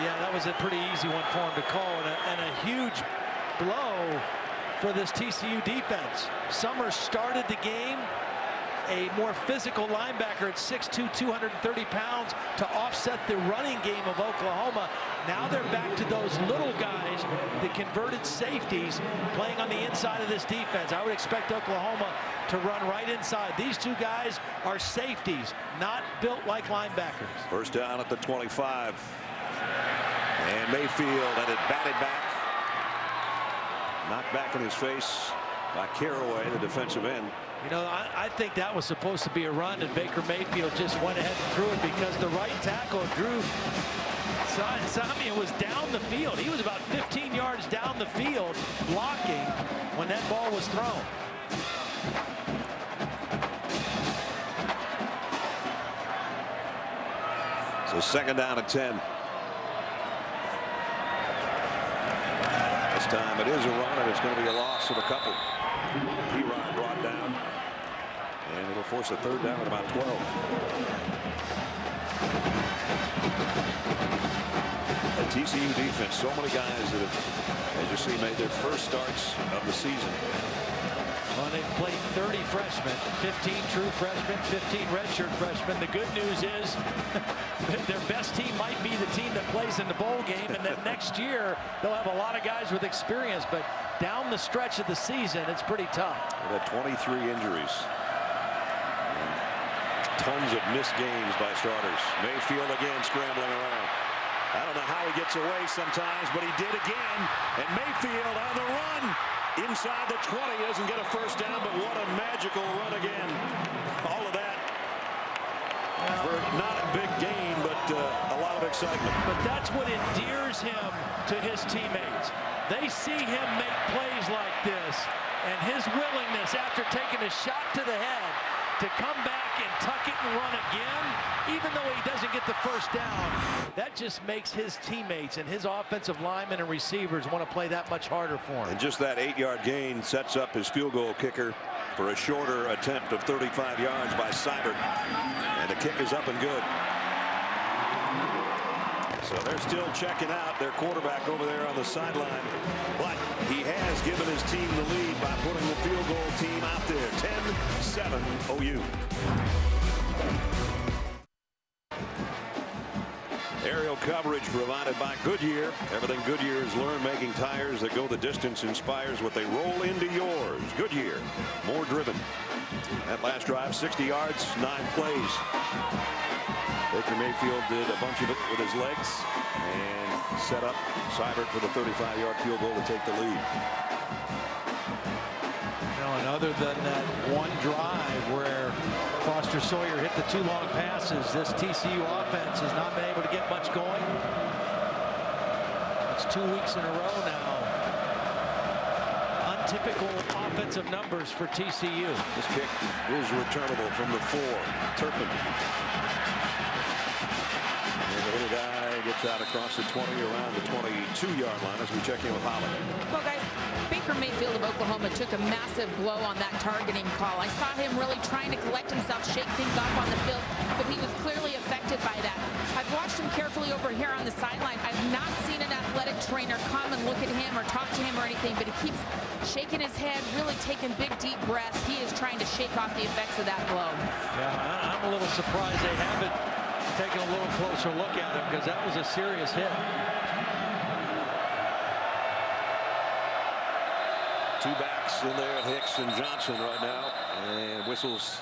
S3: yeah, that was a pretty easy one for him to call, and a huge blow for this TCU defense. Summers started the game a more physical linebacker at 6'2", 230 pounds to offset the running game of Oklahoma. Now they're back to those little guys, the converted safeties, playing on the inside of this defense. I would expect Oklahoma to run right inside. These two guys are safeties, not built like linebackers.
S2: First down at the 25. And Mayfield had it batted back. Knocked back in his face by Caraway, the defensive end.
S3: You know, I think that was supposed to be a run, and Baker Mayfield just went ahead and threw it because the right tackle, Drew Samia, was down the field. He was about 15 yards down the field blocking when that ball was thrown.
S2: So second down and 10. This time it is a run, and it's going to be a loss of a couple. P-Rod brought down, and it'll force a third down at about 12. The TCU defense, so many guys that have, as you see, made their first starts of the season.
S3: Well, they've played 30 freshmen, 15 true freshmen, 15 redshirt freshmen. The good news is their best team might be the team that plays in the bowl game, and then next year they'll have a lot of guys with experience. But down the stretch of the season, it's pretty tough.
S2: They've had 23 injuries. Tons of missed games by starters. Mayfield again scrambling around. I don't know how he gets away sometimes, but he did again. And Mayfield on the run. Inside the 20, doesn't get a first down, but what a magical run again. All of that for not a big gain, but a lot of excitement.
S3: But that's what endears him to his teammates. They see him make plays like this, and his willingness after taking a shot to the head to come back and tuck it and run again, even though he doesn't get the first down, that just makes his teammates and his offensive linemen and receivers want to play that much harder for him.
S2: And just that 8-yard gain sets up his field goal kicker for a shorter attempt of 35 yards by Seibert. And the kick is up and good. So they're still checking out their quarterback over there on the sideline. But he has given his team the lead by putting the field goal team out there. 10-7 OU. Aerial coverage provided by Goodyear. Everything Goodyear has learned making tires that go the distance inspires what they roll into yours. Goodyear, more driven. That last drive, 60 yards, 9 plays. Baker Mayfield did a bunch of it with his legs and set up Seibert for the 35-yard field goal to take the lead.
S3: And other than that one drive where Foster Sawyer hit the 2 long passes, this TCU offense has not been able to get much going. It's 2 weeks in a row now. Untypical offensive numbers for TCU.
S2: This kick is returnable from the 4. Turpin. And the little guy gets out across the 20 around the 22-yard line as we check in with Holland.
S7: Well, guys, Baker Mayfield of Oklahoma took a massive blow on that targeting call. I saw him really trying to collect himself, shake things off on the field, but he was clearly affected by that. I've watched him carefully over here on the sideline. I've not seen an athletic trainer come and look at him or talk to him or anything, but he keeps shaking his head, really taking big, deep breaths. He is trying to shake off the effects of that blow.
S3: Yeah, I'm a little surprised they haven't taken a little closer look at him because that was a serious hit.
S2: 2 backs in there, Hicks and Johnson right now, and whistles.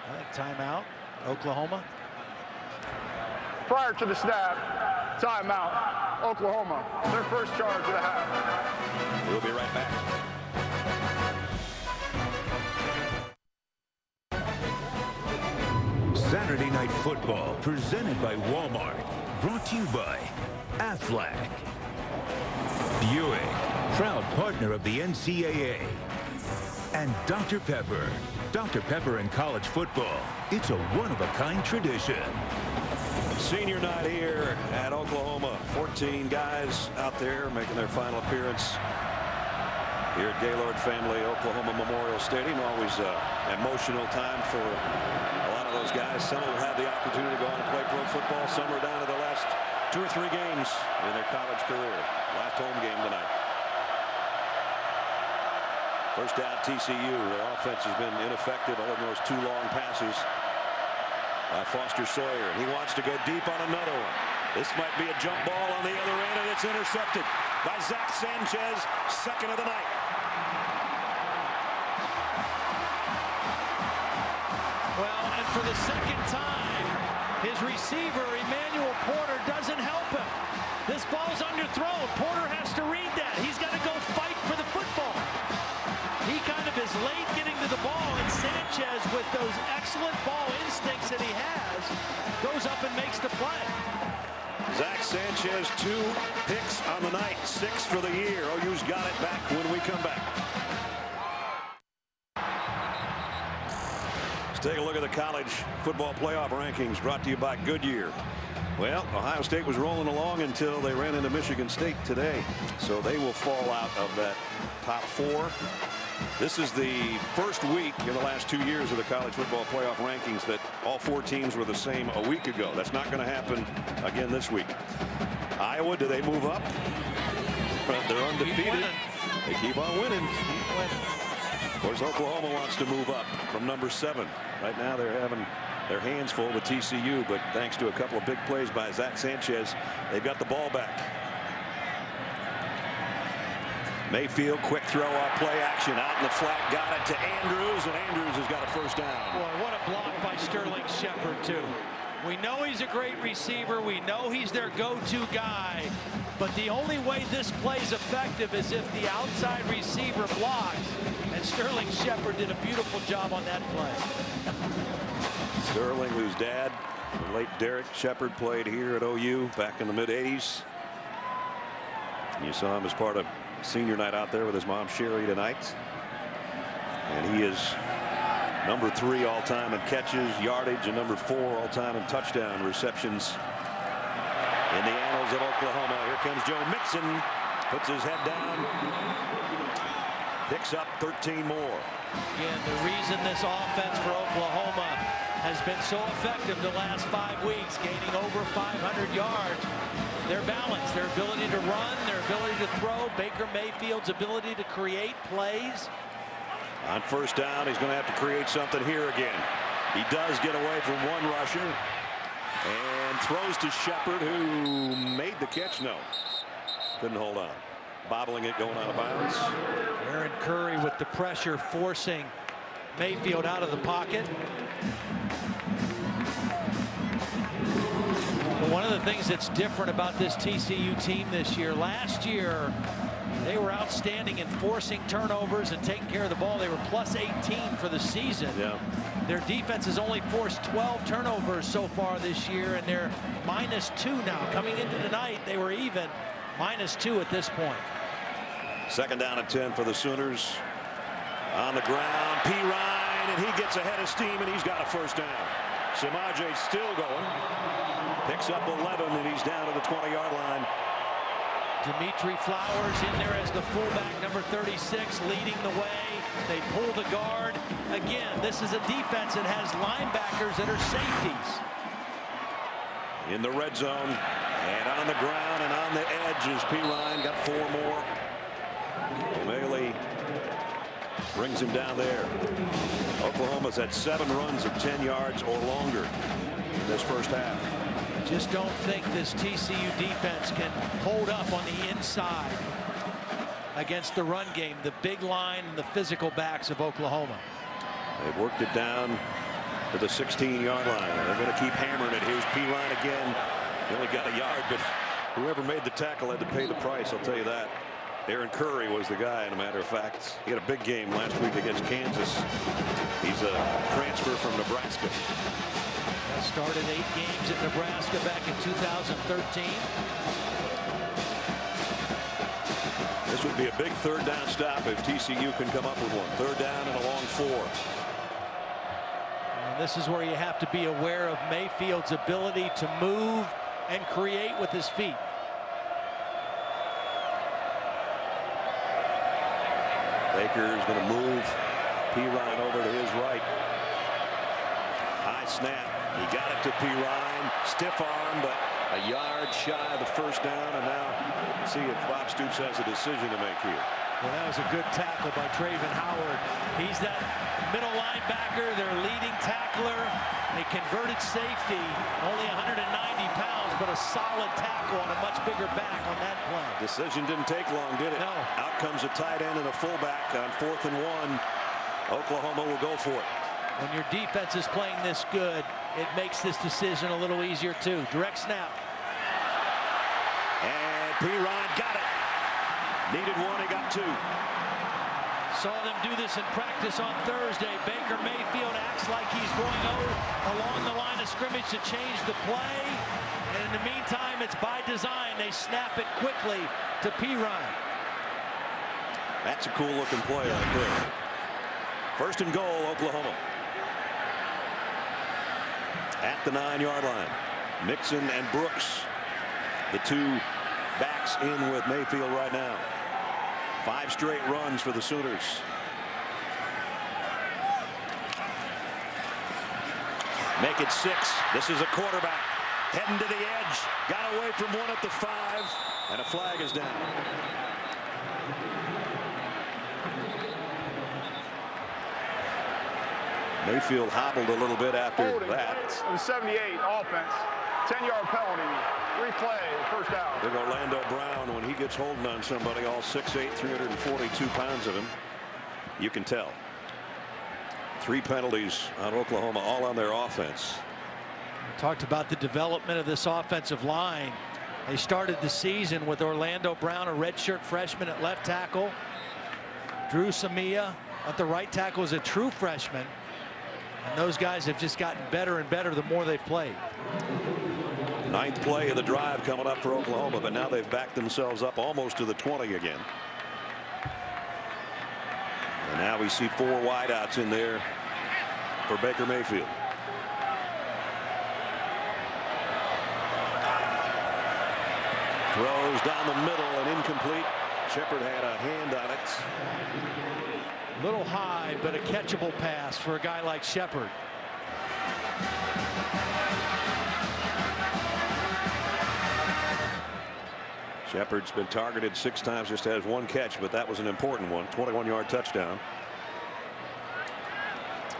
S3: I think timeout, Oklahoma.
S8: Prior to the snap, timeout, Oklahoma. Their first charge of the half.
S2: We'll be right back.
S1: Saturday Night Football presented by Walmart. Brought to you by Aflac. Buick, proud partner of the NCAA. And Dr. Pepper. Dr. Pepper in college football. It's a one-of-a-kind tradition.
S2: Senior night here at Oklahoma. 14 guys out there making their final appearance here at Gaylord Family Oklahoma Memorial Stadium. Always an emotional time for a lot of those guys. Some will have the opportunity to go on and play pro football. Some are down to the last 2 or 3 games in their college career. Last home game tonight. First down TCU. Their offense has been ineffective other than those 2 long passes by Foster Sawyer. And he wants to go deep on another one. This might be a jump ball on the other end, and it's intercepted by Zach Sanchez, second of the night.
S3: Well, and for the second time, his receiver, Emmanuel Porter, doesn't help him. This ball's underthrown. Porter has to read that. He's got to go fight for the football. He kind of is late getting to the ball, and Sanchez, with those excellent ball instincts that he has, goes up and makes the play.
S2: Zach Sanchez, 2 picks on the night, 6 for the year. OU's got it back when we come back. Let's take a look at the college football playoff rankings brought to you by Goodyear. Well, Ohio State was rolling along until they ran into Michigan State today. So they will fall out of that top 4. This is the first week in the last 2 years of the college football playoff rankings that all 4 teams were the same a week ago. That's not going to happen again this week. Iowa, do they move up? They're undefeated. They keep on winning. Of course, Oklahoma wants to move up from number 7. Right now they're having their hands full with TCU, but thanks to a couple of big plays by Zach Sanchez, they've got the ball back. Mayfield, quick throw off play action out in the flat, got it to Andrews, and Andrews has got a first down.
S3: Boy, what a block by Sterling Shepard, too. We know he's a great receiver. We know he's their go-to guy. But the only way this play's effective is if the outside receiver blocks. And Sterling Shepard did a beautiful job on that play.
S2: Sterling, whose dad, the late Derek Shepard, played here at OU back in the mid-'80s. You saw him as part of senior night out there with his mom Sherry tonight. And he is number 3 all-time in catches, yardage, and number 4 all-time in touchdown receptions in the annals of Oklahoma. Here comes Joe Mixon, puts his head down, picks up 13 more.
S3: Again, the reason this offense for Oklahoma has been so effective the last 5 weeks, gaining over 500 yards, their balance, their ability to run, their ability to throw, Baker Mayfield's ability to create plays.
S2: On first down, he's going to have to create something here again. He does get away from one rusher and throws to Shepard, who made the catch. No, couldn't hold on. Bobbling it, going out of bounds.
S3: Aaron Curry with the pressure, forcing Mayfield out of the pocket. But one of the things that's different about this TCU team this year, last year they were outstanding in forcing turnovers and taking care of the ball. They were plus 18 for the season.
S2: Yeah.
S3: Their defense has only forced 12 turnovers so far this year, and they're -2 now. Coming into tonight, they were even, -2 at this point.
S2: Second down and 10 for the Sooners. On the ground, Perine, and he gets ahead of steam, and he's got a first down. Samaje's still going. Picks up 11, and he's down to the 20-yard line.
S3: Dimitri Flowers in there as the fullback, number 36, leading the way. They pull the guard. Again, this is a defense that has linebackers that are safeties.
S2: In the red zone, and on the ground and on the edge is Perine. Got 4 more. O'Malley brings him down there. Oklahoma's had 7 runs of 10 yards or longer in this first half.
S3: Just don't think this TCU defense can hold up on the inside against the run game, the big line and the physical backs of Oklahoma.
S2: They've worked it down to the 16-yard line. They're going to keep hammering it. Here's Perine again. He only got a yard, but whoever made the tackle had to pay the price, I'll tell you that. Aaron Curry was the guy, as a matter of fact. He had a big game last week against Kansas. He's a transfer from Nebraska.
S3: Started 8 games at Nebraska back in 2013.
S2: This would be a big third down stop if TCU can come up with one. Third down and a long 4.
S3: And this is where you have to be aware of Mayfield's ability to move and create with his feet.
S2: Baker's going to move Perine over to his right. High snap. He got it to Perine. Stiff arm, but a yard shy of the first down. And now let's see if Bob Stoops has a decision to make here.
S3: Well, that was a good tackle by Travon Howard. He's that middle linebacker, their leading tackler, a converted safety, only 190 pounds, but a solid tackle on a much bigger back on that play.
S2: Decision didn't take long, did it?
S3: No.
S2: Out comes a tight end and a fullback on 4th and 1. Oklahoma will go for it.
S3: When your defense is playing this good, it makes this decision a little easier too. Direct snap.
S2: And Perine got it. Needed one, he got 2.
S3: Saw them do this in practice on Thursday. Baker Mayfield acts like he's going along the line of scrimmage to change the play. And in the meantime, it's by design. They snap it quickly to Perine.
S2: That's a cool looking play right there. 1st and goal, Oklahoma. At the 9-yard line. Mixon and Brooks, the 2 backs in with Mayfield right now. 5 straight runs for the Sooners. Make it 6. This is a quarterback heading to the edge. Got away from one at the 5, and a flag is down. Mayfield hobbled a little bit after that.
S8: It was 78 offense. 10-yard penalty. Replay. 1st down.
S2: Big Orlando Brown, when he gets holding on somebody, all 6'8", 342 pounds of him, you can tell. 3 penalties on Oklahoma, all on their offense.
S3: We talked about the development of this offensive line. They started the season with Orlando Brown, a redshirt freshman at left tackle. Drew Samia at the right tackle is a true freshman. And those guys have just gotten better and better the more they've played.
S2: 9th play of the drive coming up for Oklahoma, but now they've backed themselves up almost to the 20 again. And now we see 4 wideouts in there for Baker Mayfield. Throws down the middle and incomplete. Shepard had a hand on it.
S3: Little high, but a catchable pass for a guy like Shepard.
S2: Shepard's been targeted 6 times, just has 1 catch, but that was an important one. 21-yard touchdown.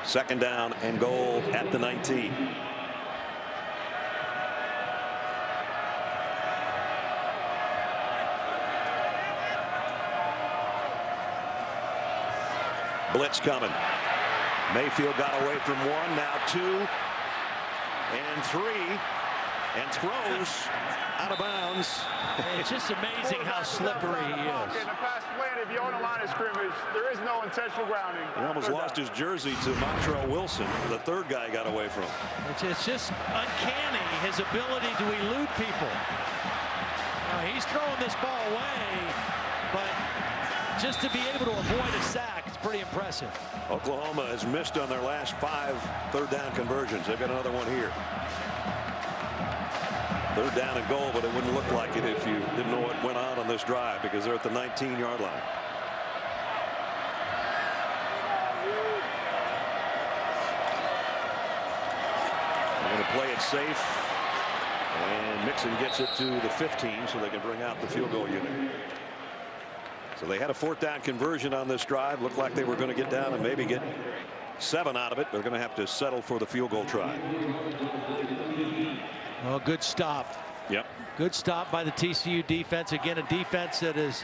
S2: 2nd down and goal at the 19. Blitz coming. Mayfield got away from 1, now 2 and 3, and throws out of bounds.
S3: It's just amazing how slippery he is.
S8: In the pass plan, if you're on the line of scrimmage, there is no intentional grounding.
S2: He almost lost his jersey to Montrell Wilson. The 3rd guy got away from him.
S3: It's just uncanny, his ability to elude people. Now, he's throwing this ball away, but just to be able to avoid a sack, it's pretty impressive.
S2: Oklahoma has missed on their last 5 3rd down conversions. They've got another one here. 3rd down and goal, but it wouldn't look like it if you didn't know what went on this drive, because they're at the 19-yard line. They're going to play it safe, and Mixon gets it to the 15 so they can bring out the field goal unit. So they had a 4th down conversion on this drive. Looked like they were going to get down and maybe get 7 out of it. They're going to have to settle for the field goal try.
S3: Well, good stop.
S2: Yep.
S3: Good stop by the TCU defense. Again, a defense that has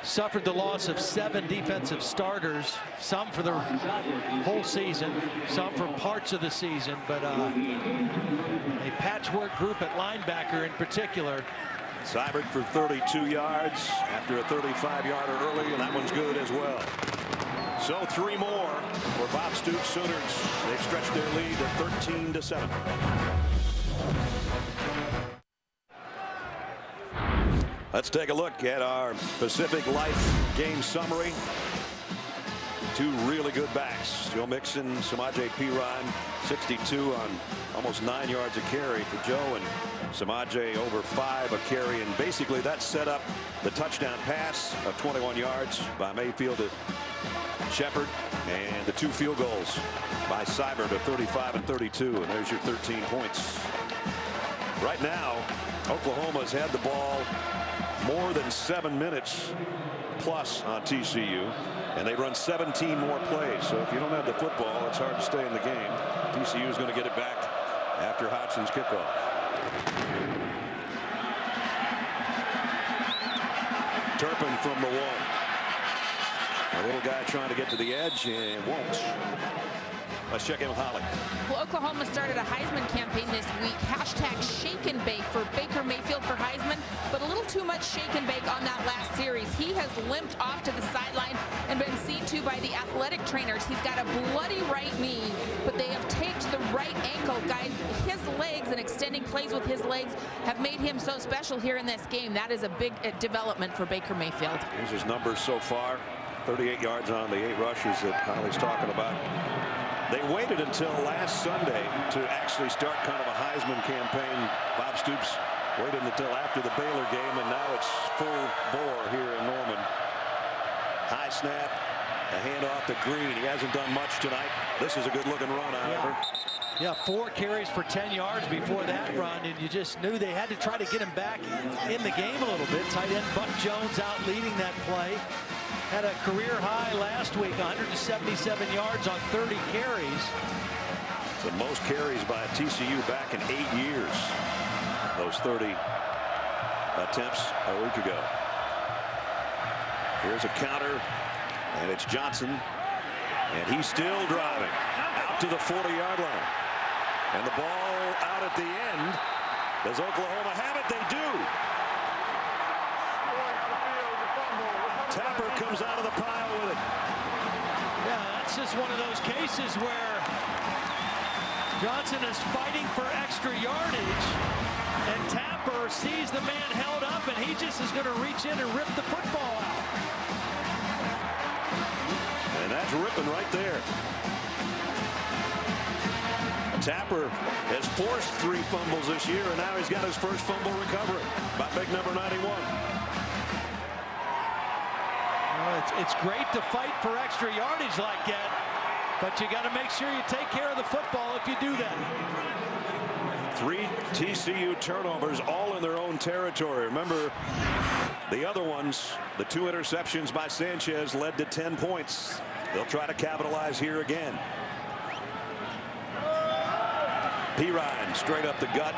S3: suffered the loss of 7 defensive starters, some for the whole season, some for parts of the season, but a patchwork group at linebacker in particular.
S2: Seibert for 32 yards after a 35-yarder early, and that one's good as well. So 3 more for Bob Stoops Sooners. They've stretched their lead to 13-7. Let's take a look at our Pacific Life game summary. 2 really good backs. Joe Mixon, Samaje Perine, 62 on almost 9 yards a carry for Joe, and Samaje over 5 a carry, and basically that set up the touchdown pass of 21 yards by Mayfield to Shepard, and the 2 field goals by Seibert of 35 and 32, and there's your 13 points. Right now, Oklahoma's had the ball more than 7 minutes plus on TCU, and they run 17 more plays. So if you don't have the football, it's hard to stay in the game. TCU is going to get it back after Hodgson's kickoff. Turpin from the wall. A little guy trying to get to the edge and won't. Let's check in with Holly.
S7: Well, Oklahoma started a Heisman campaign this week. Hashtag shake and bake for Baker Mayfield for Heisman, but a little too much shake and bake on that last series. He has limped off to the sideline and been seen to by the athletic trainers. He's got a bloody right knee, but they have taped the right ankle. Guys, his legs and extending plays with his legs have made him so special here in this game. That is a big development for Baker Mayfield.
S2: Here's his numbers so far. 38 yards on the 8 rushes that Holly's talking about. They waited until last Sunday to actually start kind of a Heisman campaign. Bob Stoops waited until after the Baylor game, and now it's full bore here in Norman. High snap, a handoff to Green. He hasn't done much tonight. This is a good-looking run, however.
S3: Yeah, 4 carries for 10 yards before that run, and you just knew they had to try to get him back in the game a little bit. Tight end Buck Jones out leading that play. Had a career high last week, 177 yards on 30 carries.
S2: It's the most carries by TCU back in 8 years. Those 30 attempts a week ago. Here's a counter, and it's Johnson, and he's still driving out to the 40-yard line. And the ball out at the end. Does Oklahoma have it? They do. Tapper comes out of the pile with it.
S3: Yeah, that's just one of those cases where Johnson is fighting for extra yardage, and Tapper sees the man held up, and he just is going to reach in and rip the football out.
S2: And that's ripping right there. Tapper has forced 3 fumbles this year, and now he's got his first fumble recovery by big number 91.
S3: It's great to fight for extra yardage like that, but you got to make sure you take care of the football if you do that.
S2: 3 TCU turnovers, all in their own territory. Remember, the other ones, the 2 interceptions by Sanchez led to 10 points. They'll try to capitalize here again. Perine straight up the gut,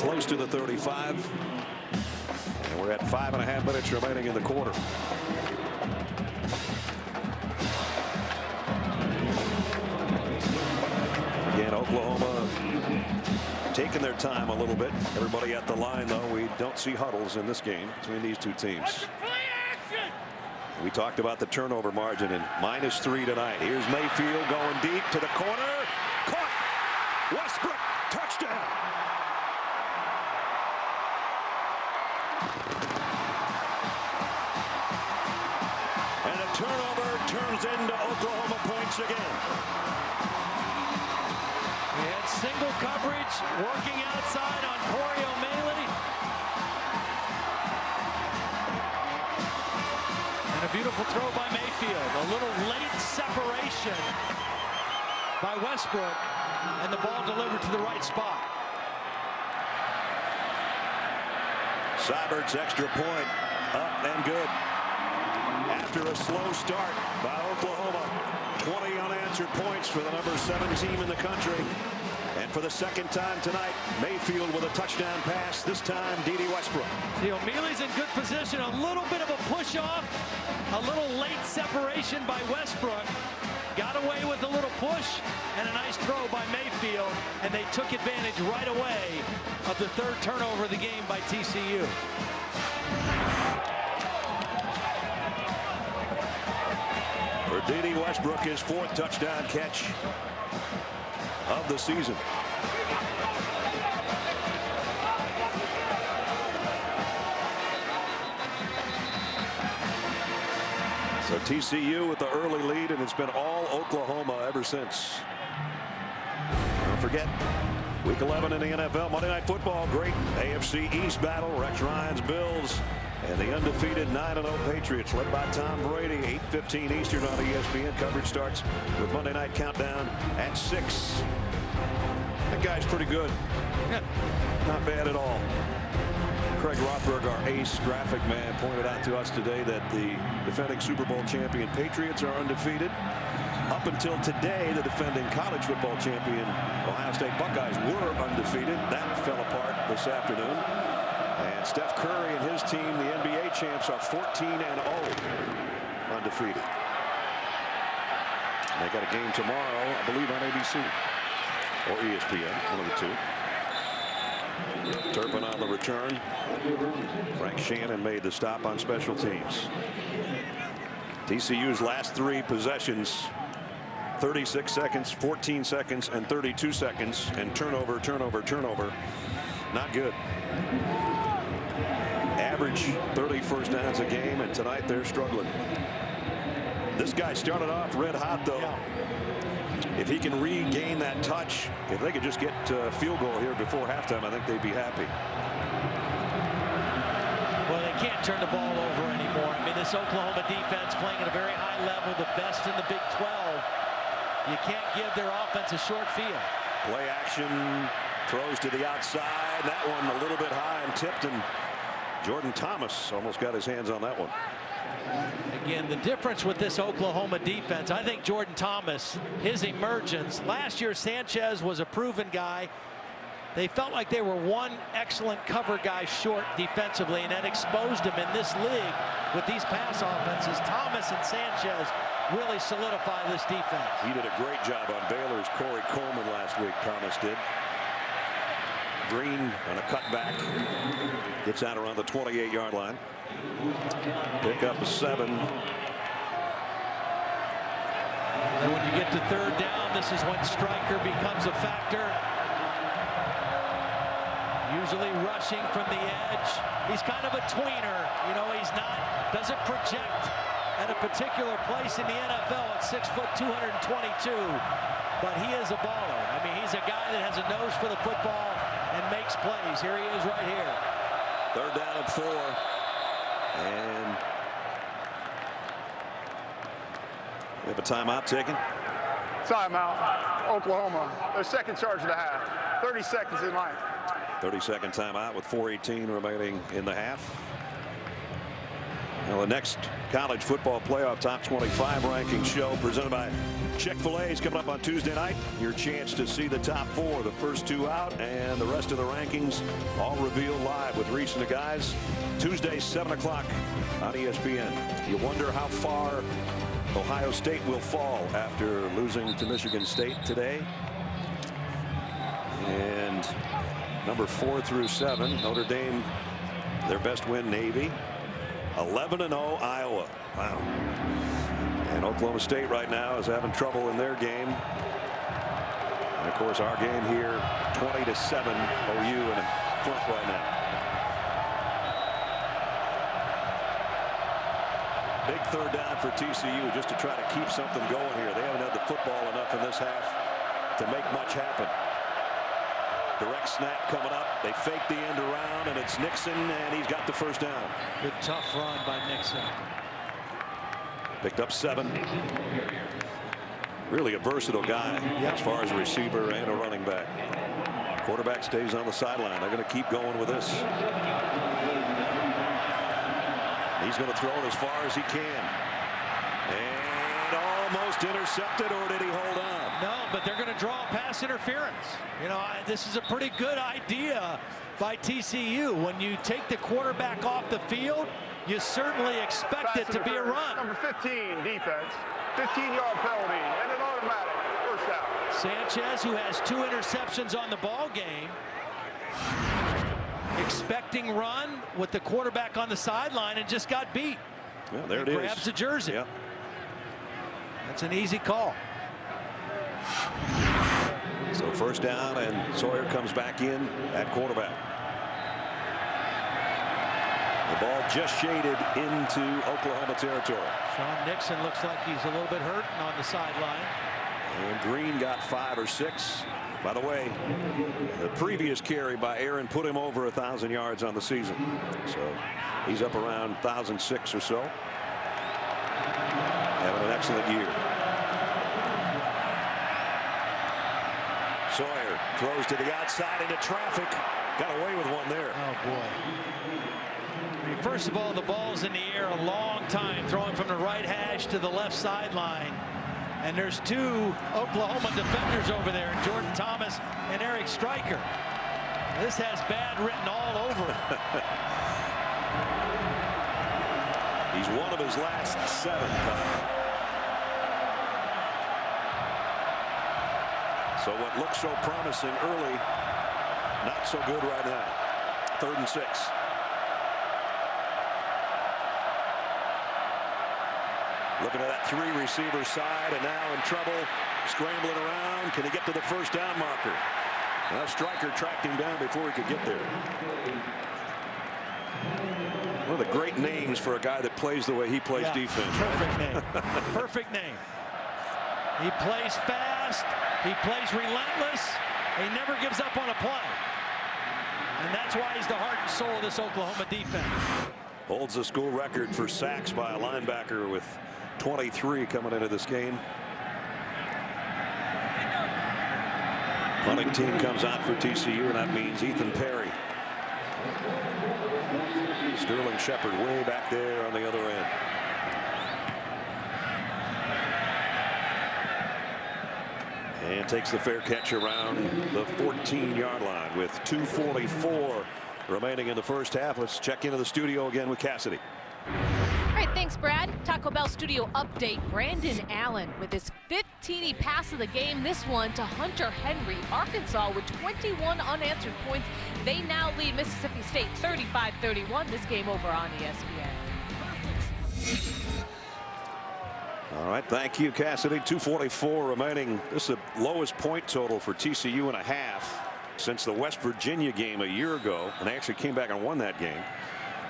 S2: close to the 35. And we're at 5.5 minutes remaining in the quarter. Again, Oklahoma taking their time a little bit. Everybody at the line, though. We don't see huddles in this game between these 2 teams. We talked about the turnover margin, and -3 tonight. Here's Mayfield going deep to the corner. Caught. Westbrook, touchdown. And a turnover turns into Oklahoma points again.
S3: We had single coverage working outside on Corey O'Malley. And a beautiful throw by Mayfield. A little late separation by Westbrook, and the ball delivered to the right spot.
S2: Seibert's extra point up and good. After a slow start by Oklahoma, 20 unanswered points for the number 7 team in the country. And for the second time tonight, Mayfield with a touchdown pass, this time Dede Westbrook.
S3: See, O'Malley's in good position. A little bit of a push off, a little late separation by Westbrook. Got away with a little push and a nice throw by Mayfield, and they took advantage right away of the 3rd turnover of the game by TCU.
S2: For Dede Westbrook, his 4th touchdown catch of the season. So TCU with the early lead, and it's been all Oklahoma ever since. Don't forget, Week 11 in the NFL, Monday Night Football, great AFC East battle. Rex Ryan's Bills and the undefeated 9-0 Patriots, led by Tom Brady. 8:15 Eastern on ESPN. Coverage starts with Monday Night Countdown at 6. That guy's pretty good. Not bad at all. Craig Rothberg, our ace graphic man, pointed out to us today that the defending Super Bowl champion Patriots are undefeated. Up until today, the defending college football champion Ohio State Buckeyes were undefeated. That fell apart this afternoon. And Steph Curry and his team, the NBA champs, are 14-0 undefeated. They got a game tomorrow, I believe, on ABC or ESPN, one of the two. Turpin on the return. Frank Shannon made the stop on special teams. TCU's last 3 possessions, 36 seconds, 14 seconds, and 32 seconds, and turnover, turnover, turnover. Not good. Average 30 first downs a game, and tonight they're struggling. This guy started off red hot, though. If he can regain that touch, if they could just get a field goal here before halftime, I think they'd be happy.
S3: Well, they can't turn the ball over anymore. I mean, this Oklahoma defense playing at a very high level, the best in the Big 12. You can't give their offense a short field.
S2: Play action, throws to the outside. That one a little bit high and tipped, and Jordan Thomas almost got his hands on that one.
S3: Again, the difference with this Oklahoma defense, I think Jordan Thomas, his emergence. Last year, Sanchez was a proven guy. They felt like they were one excellent cover guy short defensively, and that exposed them in this league with these pass offenses. Thomas and Sanchez really solidify this defense.
S2: He did a great job on Baylor's Corey Coleman last week, Thomas did. Green on a cutback. Gets out around the 28-yard line. Pick up a 7.
S3: And when you get to third down, this is when Stryker becomes a factor. Usually rushing from the edge. He's kind of a tweener. You know, doesn't project at a particular place in the NFL at 6 foot 222. But he is a baller. I mean, he's a guy that has a nose for the football and makes plays. Here he is right here.
S2: Third down and 4. And we have a timeout taken.
S8: Timeout, Oklahoma. Their second charge of the half. 30 seconds in line.
S2: 30-second timeout with 4:18 remaining in the half. Now the next college football playoff top 25 ranking show presented by Chick-fil-A is coming up on Tuesday night. Your chance to see the top 4, the first 2 out, and the rest of the rankings all revealed live with Reese and the guys. Tuesday, 7 o'clock on ESPN. You wonder how far Ohio State will fall after losing to Michigan State today. And number 4 through 7, Notre Dame, their best win, Navy. 11-0 Iowa. Wow. And Oklahoma State right now is having trouble in their game. And of course our game here, 20-7 OU in front right now. Big third down for TCU just to try to keep something going here. They haven't had the football enough in this half to make much happen. Direct snap coming up. They fake the end around, and it's Nixon, and he's got the first down.
S3: Good tough run by Nixon.
S2: Picked up 7. Really a versatile guy as far as a receiver and a running back. Quarterback stays on the sideline. They're going to keep going with this. He's going to throw it as far as he can. And almost intercepted, or did he hold on?
S3: No, but they're going to draw pass interference. You know, this is a pretty good idea by TCU. When you take the quarterback off the field, you certainly expect it to be a run.
S8: Number 15, defense. 15-yard penalty and an automatic first down.
S3: Sanchez, who has 2 interceptions on the ball game, expecting run with the quarterback on the sideline and just got beat.
S2: Well, there it is.
S3: Grabs the jersey.
S2: Yep.
S3: That's an easy call.
S2: So first down, and Sawyer comes back in at quarterback. The ball just shaded into Oklahoma territory.
S3: Sean Nixon looks like he's a little bit hurt on the sideline.
S2: And Green got 5 or 6. By the way, the previous carry by Aaron put him over 1,000 yards on the season. So he's up around 1,006 or so. Having an excellent year. Sawyer throws to the outside into traffic. Got away with one there.
S3: Oh, boy. I mean, first of all, the ball's in the air a long time, throwing from the right hash to the left sideline. And there's two Oklahoma defenders over there, Jordan Thomas and Eric Stryker. This has bad written all over it.
S2: He's one of his last 7. So what looks so promising early, not so good right now. 3rd and 6. Looking at that 3-receiver side, and now in trouble, scrambling around. Can he get to the first down marker? Well, Stryker tracked him down before he could get there. One of the great names for a guy that plays the way he plays defense.
S3: Perfect name. Perfect name. He plays fast. He plays relentless. He never gives up on a play. And that's why he's the heart and soul of this Oklahoma defense.
S2: Holds the school record for sacks by a linebacker with 23 coming into this game. Punting team comes out for TCU, and that means Ethan Perry. Sterling Shepard way back there on the other end. And takes the fair catch around the 14-yard line with 2:44 remaining in the first half. Let's check into the studio again with Cassidy.
S9: All right, thanks, Brad. Taco Bell studio update. Brandon Allen with his 15th TD pass of the game. This one to Hunter Henry. Arkansas with 21 unanswered points. They now lead Mississippi State 35-31. This game over on ESPN.
S2: All right, thank you, Cassidy. 2:44 remaining. This is the lowest point total for TCU in a half since the West Virginia game a year ago, and they actually came back and won that game.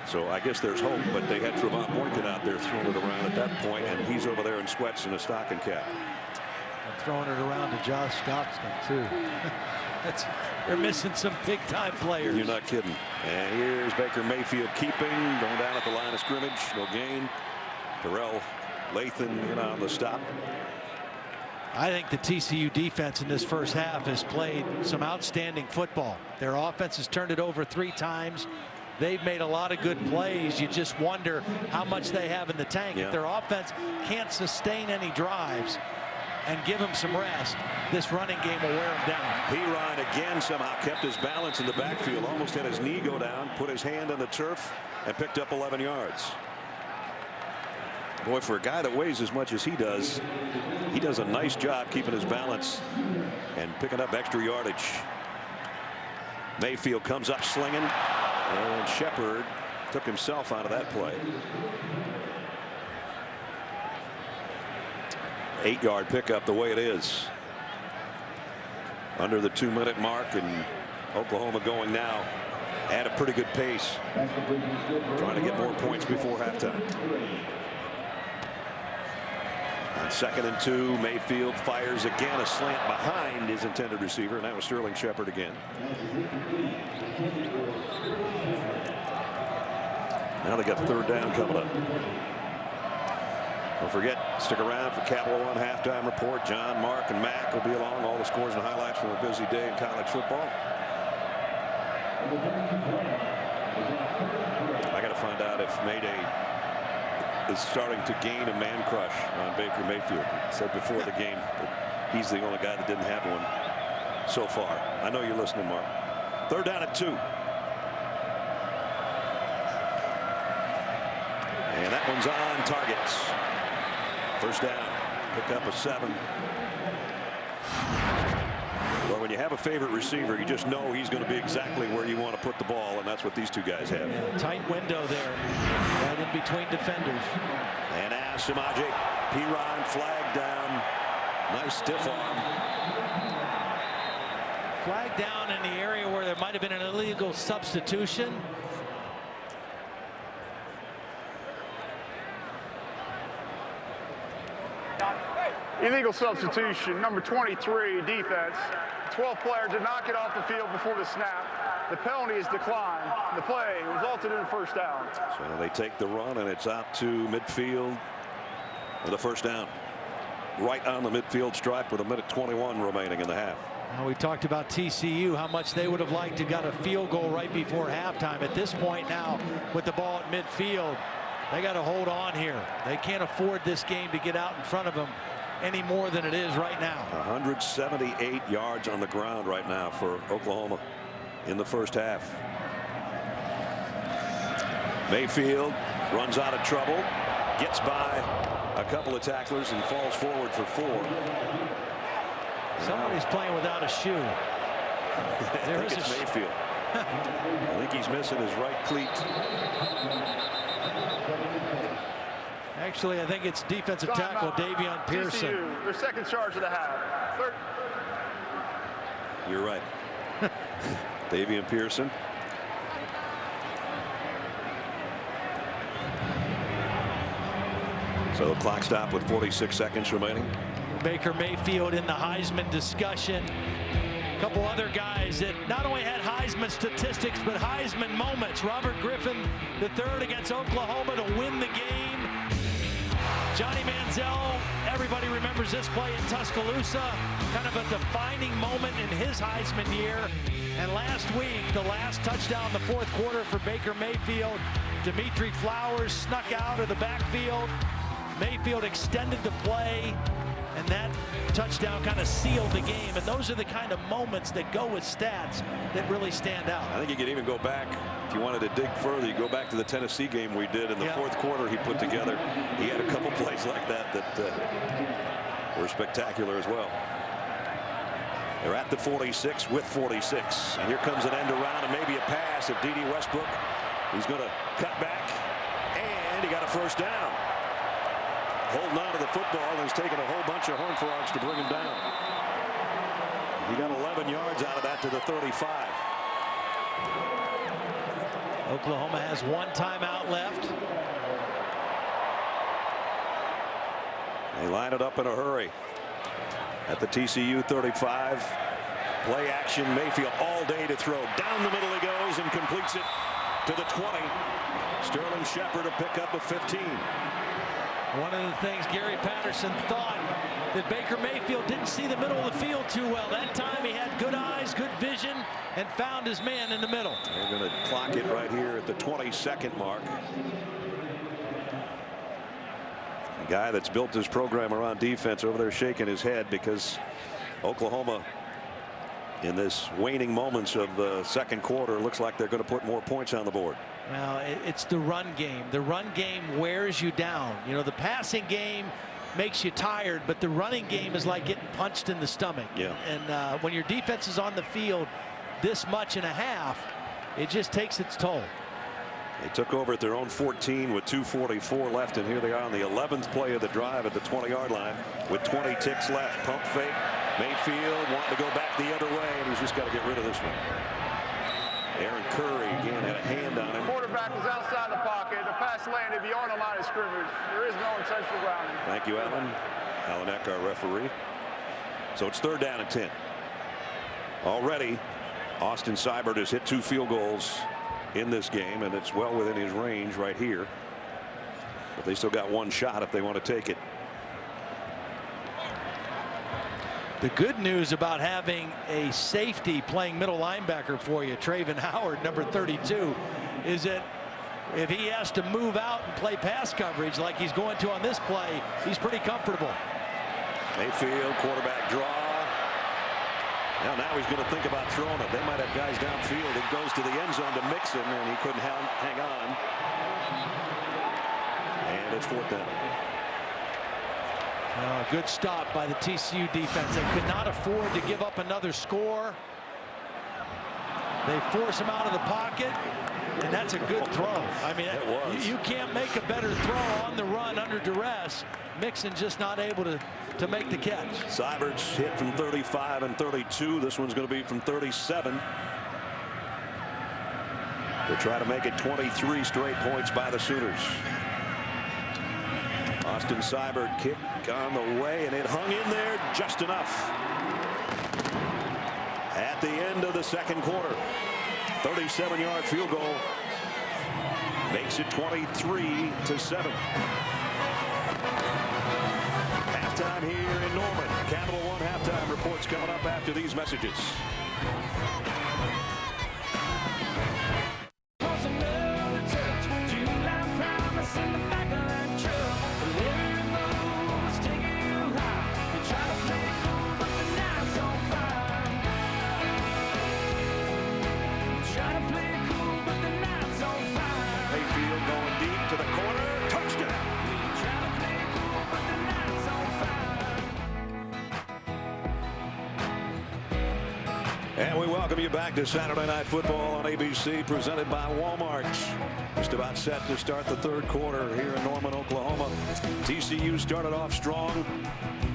S2: So I guess there's hope, but they had Trevon Boykin out there throwing it around at that point, and he's over there in sweats and a stocking cap.
S3: And throwing it around to Josh Stockton, too. They're missing some big-time players.
S2: You're not kidding. And here's Baker Mayfield keeping, going down at the line of scrimmage. No gain. Terrell Lathan in on the stop.
S3: I think the TCU defense in this first half has played some outstanding football. Their offense has turned it over 3 times. They've made a lot of good plays. You just wonder how much they have in the tank.
S2: Yeah.
S3: If their offense can't sustain any drives and give them some rest, this running game will wear them down.
S2: Perine again somehow kept his balance in the backfield. Almost had his knee go down, put his hand on the turf, and picked up 11 yards. Boy, for a guy that weighs as much as he does a nice job keeping his balance and picking up extra yardage. Mayfield comes up slinging, and Shepard took himself out of that play. 8-yard pickup the way it is. Under the 2-minute mark, and Oklahoma going now at a pretty good pace, trying to get more points before halftime. On 2nd and 2, Mayfield fires again, a slant behind his intended receiver, and that was Sterling Shepard again. Now they got 3rd down coming up. Don't forget, stick around for Capital One halftime report. John, Mark, and Mac will be along. All the scores and highlights from a busy day in college football. I got to find out if Mayday is starting to gain a man crush on Baker Mayfield. I said before the game that he's the only guy that didn't have one so far. I know you're listening, Mark. 3rd down at 2. And that one's on target. 1st down. Pick up a 7. Well, when you have a favorite receiver, you just know he's going to be exactly where you want to put the ball, and that's what these two guys have.
S3: Yeah, tight window there, right in between defenders.
S2: And now Samaje Perine flag down. Nice stiff arm.
S3: Flag down in the area where there might have been an illegal substitution.
S8: Illegal substitution, number 23, defense. 12 player did not get off the field before the snap. The penalty is declined. The play resulted in a 1st down.
S2: So they take the run, and it's out to midfield with a 1st down. Right on the midfield stripe with 1:21 remaining in the half.
S3: We talked about TCU, how much they would have liked to got a field goal right before halftime. At this point now, with the ball at midfield, they got to hold on here. They can't afford this game to get out in front of them any more than it is right now.
S2: 178 yards on the ground right now for Oklahoma in the first half. Mayfield runs out of trouble, gets by a couple of tacklers and falls forward for 4.
S3: Somebody's playing without a shoe.
S2: I think it's Mayfield. I think he's missing his right cleat.
S3: Actually, I think it's defensive tackle Davion Pearson.
S8: TCU, their second charge of the half.
S2: You're right. Davion Pearson. So the clock stop with 46 seconds remaining.
S3: Baker Mayfield in the Heisman discussion. A couple other guys that not only had Heisman statistics, but Heisman moments. Robert Griffin III against Oklahoma to win the game. Johnny Manziel, everybody remembers this play in Tuscaloosa, kind of a defining moment in his Heisman year. And last week, the last touchdown in the fourth quarter for Baker Mayfield. Dimitri Flowers snuck out of the backfield. Mayfield extended the play, and that touchdown kind of sealed the game. And those are the kind of moments that go with stats that really stand out.
S2: I think you could even go back, if you wanted to dig further, you go back to the Tennessee game we did in the fourth quarter he put together. He had a couple plays like that were spectacular as well. They're at the 46 with 46. And here comes an end around and maybe a pass of D.D. Westbrook. He's going to cut back, and he got a first down. Holding on to the football, and he's taken a whole bunch of Horned Frogs to bring him down. He got 11 yards out of that to the 35.
S3: Oklahoma has one timeout left.
S2: They line it up in a hurry at the TCU 35. Play action. Mayfield all day to throw. Down the middle he goes and completes it to the 20. Sterling Shepard to pick up a 15.
S3: One of the things Gary Patterson thought that Baker Mayfield didn't see the middle of the field too well. That time he had good eyes, good vision, and found his man in the middle.
S2: They're going to clock it right here at the 22nd mark. A guy that's built his program around defense over there shaking his head because Oklahoma, in this waning moments of the second quarter, looks like they're going to put more points on the board.
S3: Well, it's the run game. The run game wears you down. You know, the passing game makes you tired, but the running game is like getting punched in the stomach.
S2: Yeah.
S3: And when your defense is on the field this much and a half, it just takes its toll.
S2: They took over at their own 14 with 2:44 left, and here they are on the 11th play of the drive at the 20-yard line with 20 ticks left. Pump fake. Mayfield wanting to go back the other way, and he's just got to get rid of this one. Aaron Curry again had a hand on him.
S8: Quarterback was outside the pocket. The pass landed beyond the line of scrimmage. There is no intentional grounding.
S2: Thank you, Alan. Alan Eck, our referee. So it's 3rd down and 10. Already, Austin Seibert has hit 2 field goals in this game, and it's well within his range right here. But they still got one shot if they want to take it.
S3: The good news about having a safety playing middle linebacker for you, Traven Howard, number 32, is that if he has to move out and play pass coverage like he's going to on this play, he's pretty comfortable.
S2: Mayfield, quarterback draw. Now he's going to think about throwing it. They might have guys downfield. It goes to the end zone to Mixon, and he couldn't hang on. And it's 4th down.
S3: Good stop by the TCU defense. They could not afford to give up another score. They force him out of the pocket, and that's a good throw. I mean, you can't make a better throw on the run under duress. Mixon just not able to make the catch.
S2: Seibert's hit from 35 and 32. This one's going to be from 37. They try to make it 23 straight points by the Sooners. Austin Seibert kick on the way, and it hung in there just enough. At the end of the second quarter, 37-yard field goal makes it 23-7. Halftime here in Norman. Capital One halftime report. reports coming up after these messages. And we welcome you back to Saturday Night Football on ABC, presented by Walmart. Just about set to start the third quarter here in Norman, Oklahoma. TCU started off strong.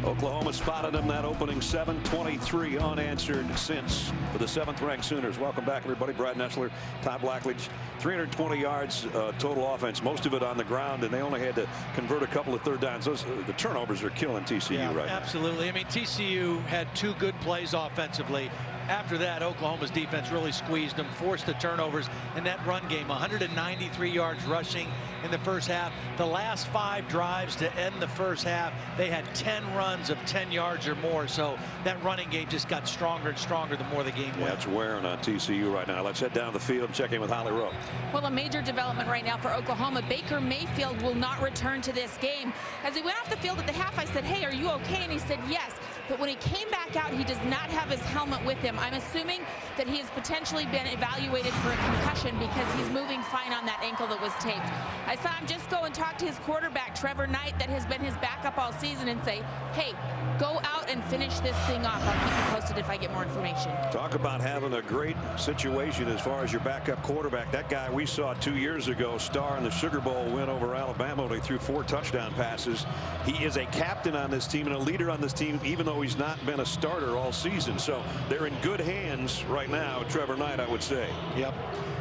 S2: Oklahoma spotted them that opening 7-23 unanswered since for the 7th-ranked Sooners. Welcome back, everybody. Brad Nessler, Todd Blackledge, 320 yards total offense, most of it on the ground, and they only had to convert a couple of third downs. The turnovers are killing TCU right now.
S3: Absolutely. I mean, TCU had 2 good plays offensively. After that, Oklahoma's defense really squeezed them, forced the turnovers in that run game. 193 yards rushing in the first half. The last 5 drives to end the first half, they had 10 runs of 10 yards or more. So that running game just got stronger and stronger the more the game went.
S2: That's wearing on TCU right now. Let's head down the field and check in with Holly Rowe.
S7: Well, a major development right now for Oklahoma. Baker Mayfield will not return to this game. As he went off the field at the half, I said, "Hey, are you okay?" And he said, "Yes." But when he came back out, he does not have his helmet with him. I'm assuming that he has potentially been evaluated for a concussion because he's moving fine on that ankle that was taped. I saw him just go and talk to his quarterback, Trevor Knight, that has been his backup all season, and say, "Hey, go out and finish this thing off. I'll keep you posted if I get more information."
S2: Talk about having a great situation as far as your backup quarterback. That guy we saw 2 years ago star in the Sugar Bowl win over Alabama when he threw 4 touchdown passes. He is a captain on this team and a leader on this team, even though he's not been a starter all season. So they're in good hands right now. Trevor Knight, I would say.
S3: Yep.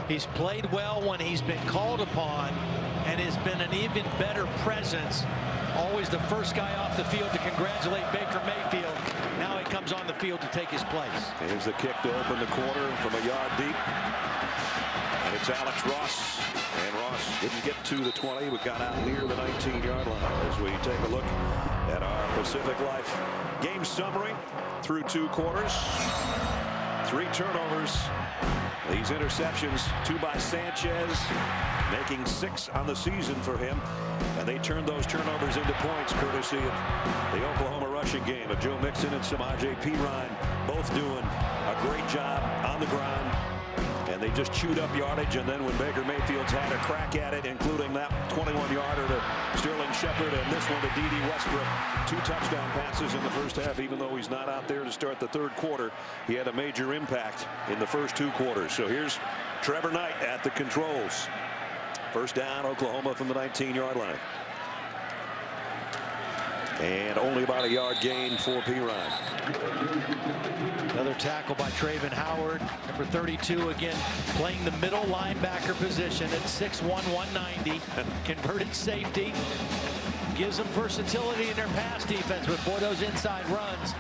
S3: He's played well when he's been called upon and has been an even better presence. Always the first guy off the field to congratulate Baker Mayfield. Now he comes on the field to take his place.
S2: Here's the kick to open the corner from a yard deep. And it's Alex Ross. And Ross didn't get to the 20, but got out near the 19-yard line. As we take a look at our Pacific Life game summary through 2 quarters. 3 turnovers. These interceptions, 2 by Sanchez, making 6 on the season for him. And they turned those turnovers into points courtesy of the Oklahoma rushing game of Joe Mixon and Samaje Perine, both doing a great job on the ground. And they just chewed up yardage, and then when Baker Mayfield's had a crack at it, including that 21-yarder to Sterling Shepard and this one to D.D. Westbrook, 2 touchdown passes in the first half. Even though he's not out there to start the third quarter, he had a major impact in the first 2 quarters. So here's Trevor Knight at the controls. First down, Oklahoma from the 19-yard line. And only about a yard gain for Perine.
S3: Another tackle by Travin Howard, number 32, again playing the middle linebacker position at 6'1", 190. Converted safety. Gives them versatility in their pass defense, but boy, those inside runs,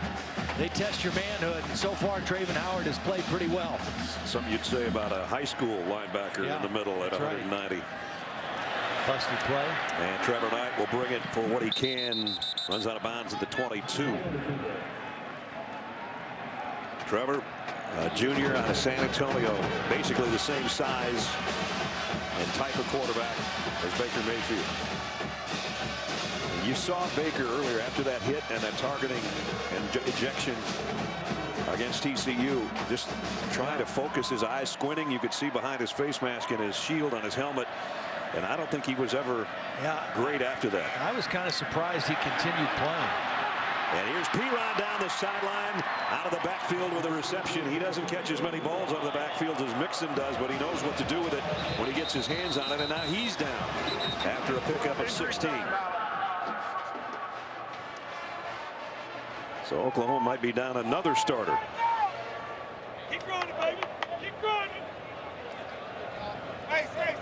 S3: they test your manhood. And so far, Travin Howard has played pretty well.
S2: Something you'd say about a high school linebacker in the middle at 190.
S3: Right. Busted play.
S2: And Trevor Knight will bring it for what he can. Runs out of bounds at the 22. Trevor, junior out of San Antonio, basically the same size and type of quarterback as Baker Mayfield. You saw Baker earlier after that hit and that targeting and ejection against TCU, just trying to focus, his eyes squinting. You could see behind his face mask and his shield on his helmet. And I don't think he was ever great after that.
S3: I was kind of surprised he continued playing.
S2: And here's Perine down the sideline, out of the backfield with a reception. He doesn't catch as many balls out of the backfield as Mixon does, but he knows what to do with it when he gets his hands on it. And now he's down after a pickup of 16. So Oklahoma might be down another starter.
S11: Keep growing it, baby. Keep growing it. Hey, stay.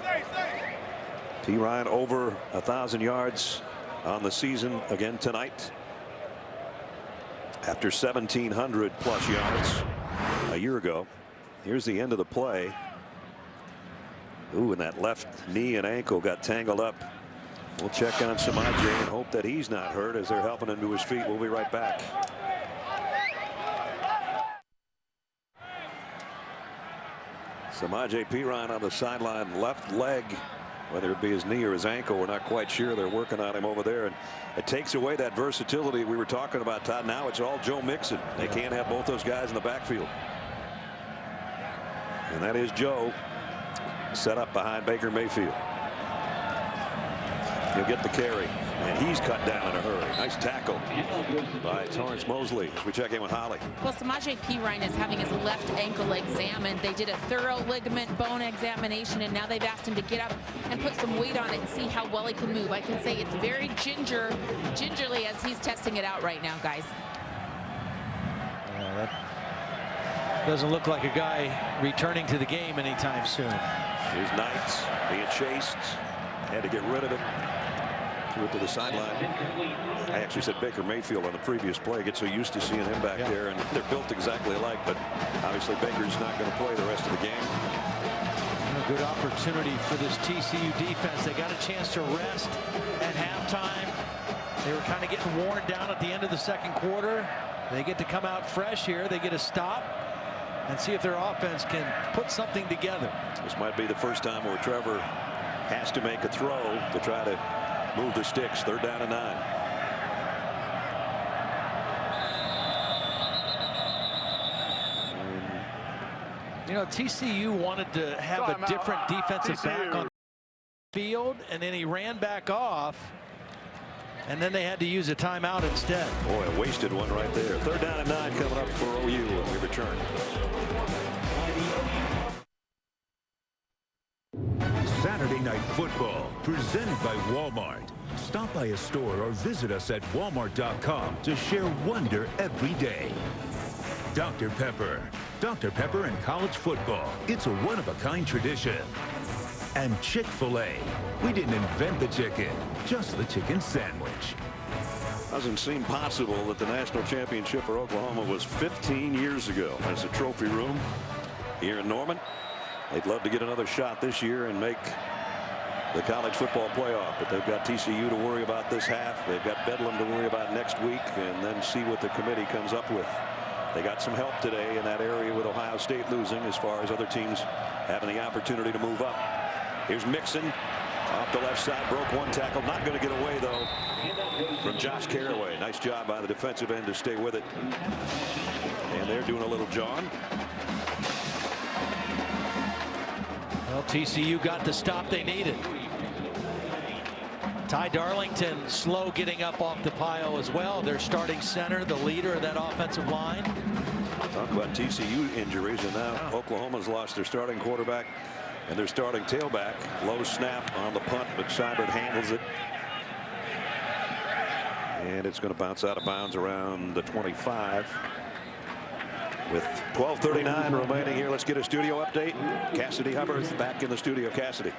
S2: Perine over 1,000 yards on the season again tonight. After 1,700 plus yards a year ago. Here's the end of the play. Ooh, and that left knee and ankle got tangled up. We'll check on Samaje and hope that he's not hurt as they're helping him to his feet. We'll be right back. Samaje Perine on the sideline, left leg, whether it be his knee or his ankle, we're not quite sure. They're working on him over there, and it takes away that versatility we were talking about, Todd. Now it's all Joe Mixon. They can't have both those guys in the backfield. And that is Joe set up behind Baker Mayfield. He'll get the carry, and he's cut down in a hurry. Nice tackle by Torrance Mosley as we check in with Holly.
S7: Well, Samaje Perine is having his left ankle examined. They did a thorough ligament bone examination, and now they've asked him to get up and put some weight on it and see how well he can move. I can say it's very gingerly as he's testing it out right now, guys.
S3: Yeah, that doesn't look like a guy returning to the game anytime soon.
S2: Here's Knights being chased. Had to get rid of it. Threw it to the sideline. I actually said Baker Mayfield on the previous play. Get so used to seeing him back there, and they're built exactly alike, but obviously Baker's not going to play the rest of the game.
S3: A good opportunity for this TCU defense. They got a chance to rest at halftime. They were kind of getting worn down at the end of the second quarter. They get to come out fresh here. They get a stop and see if their offense can put something together.
S2: This might be the first time where Trevor has to make a throw to try to move the sticks. 3rd down and 9.
S3: You know, TCU wanted to have a different defensive back on the field, and then he ran back off, and then they had to use a timeout instead.
S2: Boy, a wasted one right there. 3rd down and 9 coming up for OU when we return.
S1: Saturday Night Football, presented by Walmart. Stop by a store or visit us at walmart.com to share wonder every day. Dr. Pepper. Dr. Pepper and college football. It's a one-of-a-kind tradition. And Chick-fil-A. We didn't invent the chicken, just the chicken sandwich.
S2: Doesn't seem possible that the national championship for Oklahoma was 15 years ago. There's a trophy room here in Norman. They'd love to get another shot this year and make the college football playoff, but they've got TCU to worry about this half. They've got Bedlam to worry about next week, and then see what the committee comes up with. They got some help today in that area with Ohio State losing, as far as other teams having the opportunity to move up. Here's Mixon off the left side, broke one tackle, not going to get away though from Josh Carraway. Nice job by the defensive end to stay with it, and they're doing a little John.
S3: Well, TCU got the stop they needed. Ty Darlington slow getting up off the pile as well. Their starting center, the leader of that offensive line.
S2: Talk about TCU injuries, and now Oklahoma's lost their starting quarterback and their starting tailback. Low snap on the punt, but Seibert handles it. And it's going to bounce out of bounds around the 25. With 12:39 remaining here, let's get a studio update. Cassidy Hubbard back in the studio. Cassidy.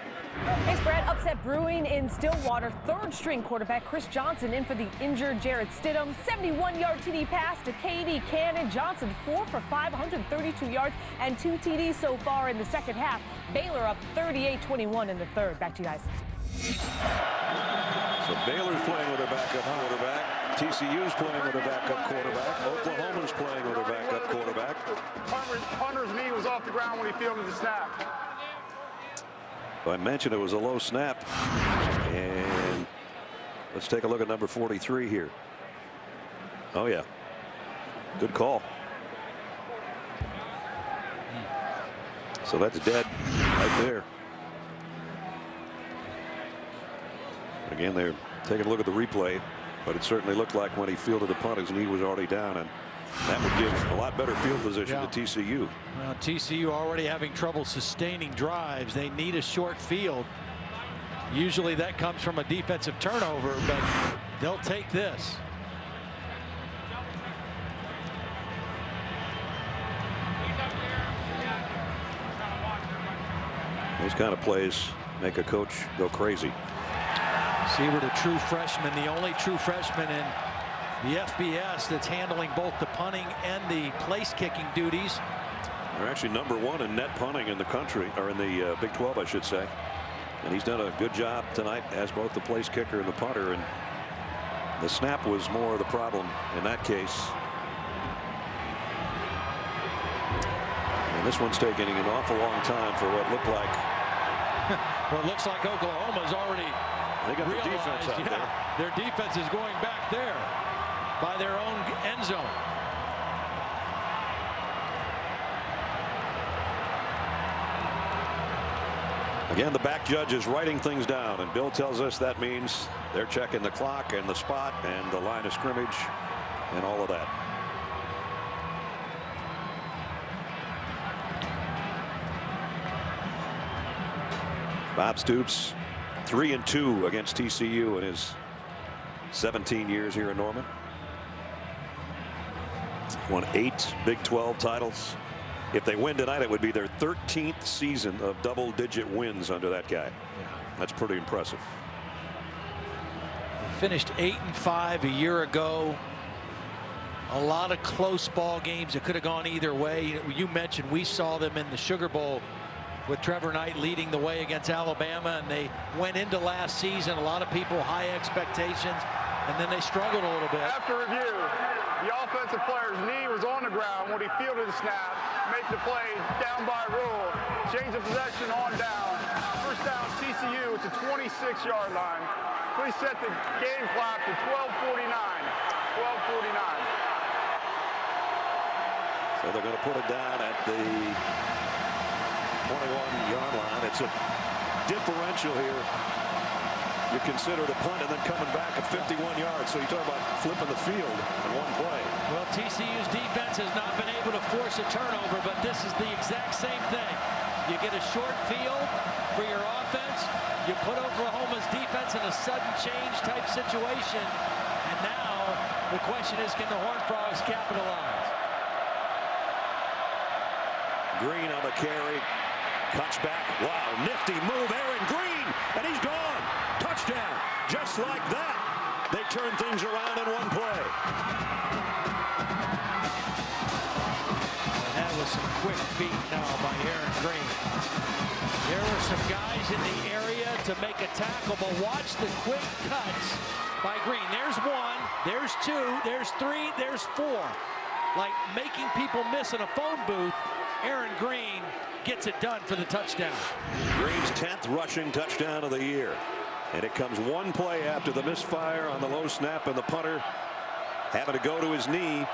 S12: Hey, Brad, upset brewing in Stillwater. 3rd-string quarterback Chris Johnson in for the injured Jarrett Stidham. 71-yard TD pass to KD Cannon. Johnson 4 for 5, 132 yards and 2 TDs so far in the second half. Baylor up 38-21 in the 3rd. Back to you guys.
S2: So Baylor's playing with a backup quarterback. TCU's playing with a backup quarterback. Oklahoma's playing with a backup quarterback.
S8: Hunter's knee was off the ground when he fielded the snap.
S2: I mentioned it was a low snap. And let's take a look at number 43 here. Oh, yeah. Good call. So that's dead right there. Again, they're taking a look at the replay, but it certainly looked like when he fielded the punt, his knee was already down, and that would give a lot better field position to TCU.
S3: Well, TCU already having trouble sustaining drives. They need a short field. Usually that comes from a defensive turnover, but they'll take this.
S2: These kind of plays make a coach go crazy.
S3: Seibert, a true freshman, the only true freshman in the FBS that's handling both the punting and the place kicking duties.
S2: They're actually #1 in net punting in the country, or in the Big 12, I should say. And he's done a good job tonight as both the place kicker and the punter. And the snap was more of the problem in that case. And this one's taking an awful long time for what looked like.
S3: Well, it looks like Oklahoma's already
S2: They got
S3: realized,
S2: the defense out there.
S3: Their defense is going back there by their own end zone.
S2: Again, the back judge is writing things down, and Bill tells us that means they're checking the clock and the spot and the line of scrimmage and all of that. Bob Stoops 3-2 against TCU in his 17 years here in Norman. Won 8 Big 12 titles. If they win tonight, it would be their 13th season of double-digit wins under that guy. That's pretty impressive.
S3: Finished 8-5 a year ago. A lot of close ball games that could have gone either way. You mentioned we saw them in the Sugar Bowl with Trevor Knight leading the way against Alabama, and they went into last season, a lot of people high expectations, and then they struggled a little bit.
S8: After review, the offensive player's knee was on the ground when he fielded the snap. Make the play down by rule. Change of possession on down. First down TCU at the 26-yard line. Please set the game clock to 12:49. 12:49.
S2: So they're going to put it down at the 21-yard line. It's a differential here. You consider the punt and then coming back at 51 yards. So you talk about flipping the field in one play.
S3: Well, TCU's defense has not been able to force a turnover, but this is the exact same thing. You get a short field for your offense. You put Oklahoma's defense in a sudden change type situation. And now the question is, can the Horned Frogs capitalize?
S2: Green on the carry. Cuts back. Wow, nifty move. Aaron Green, and he's gone. Touchdown. Just like that, they turn things around in one play.
S3: And that was some quick feet now by Aaron Green. There were some guys in the area to make a tackle, but watch the quick cuts by Green. There's one, there's two, there's three, there's four. Like making people miss in a phone booth. Aaron Green gets it done for the touchdown.
S2: Green's 10th rushing touchdown of the year. And it comes one play after the misfire on the low snap, and the punter having to go to his knee.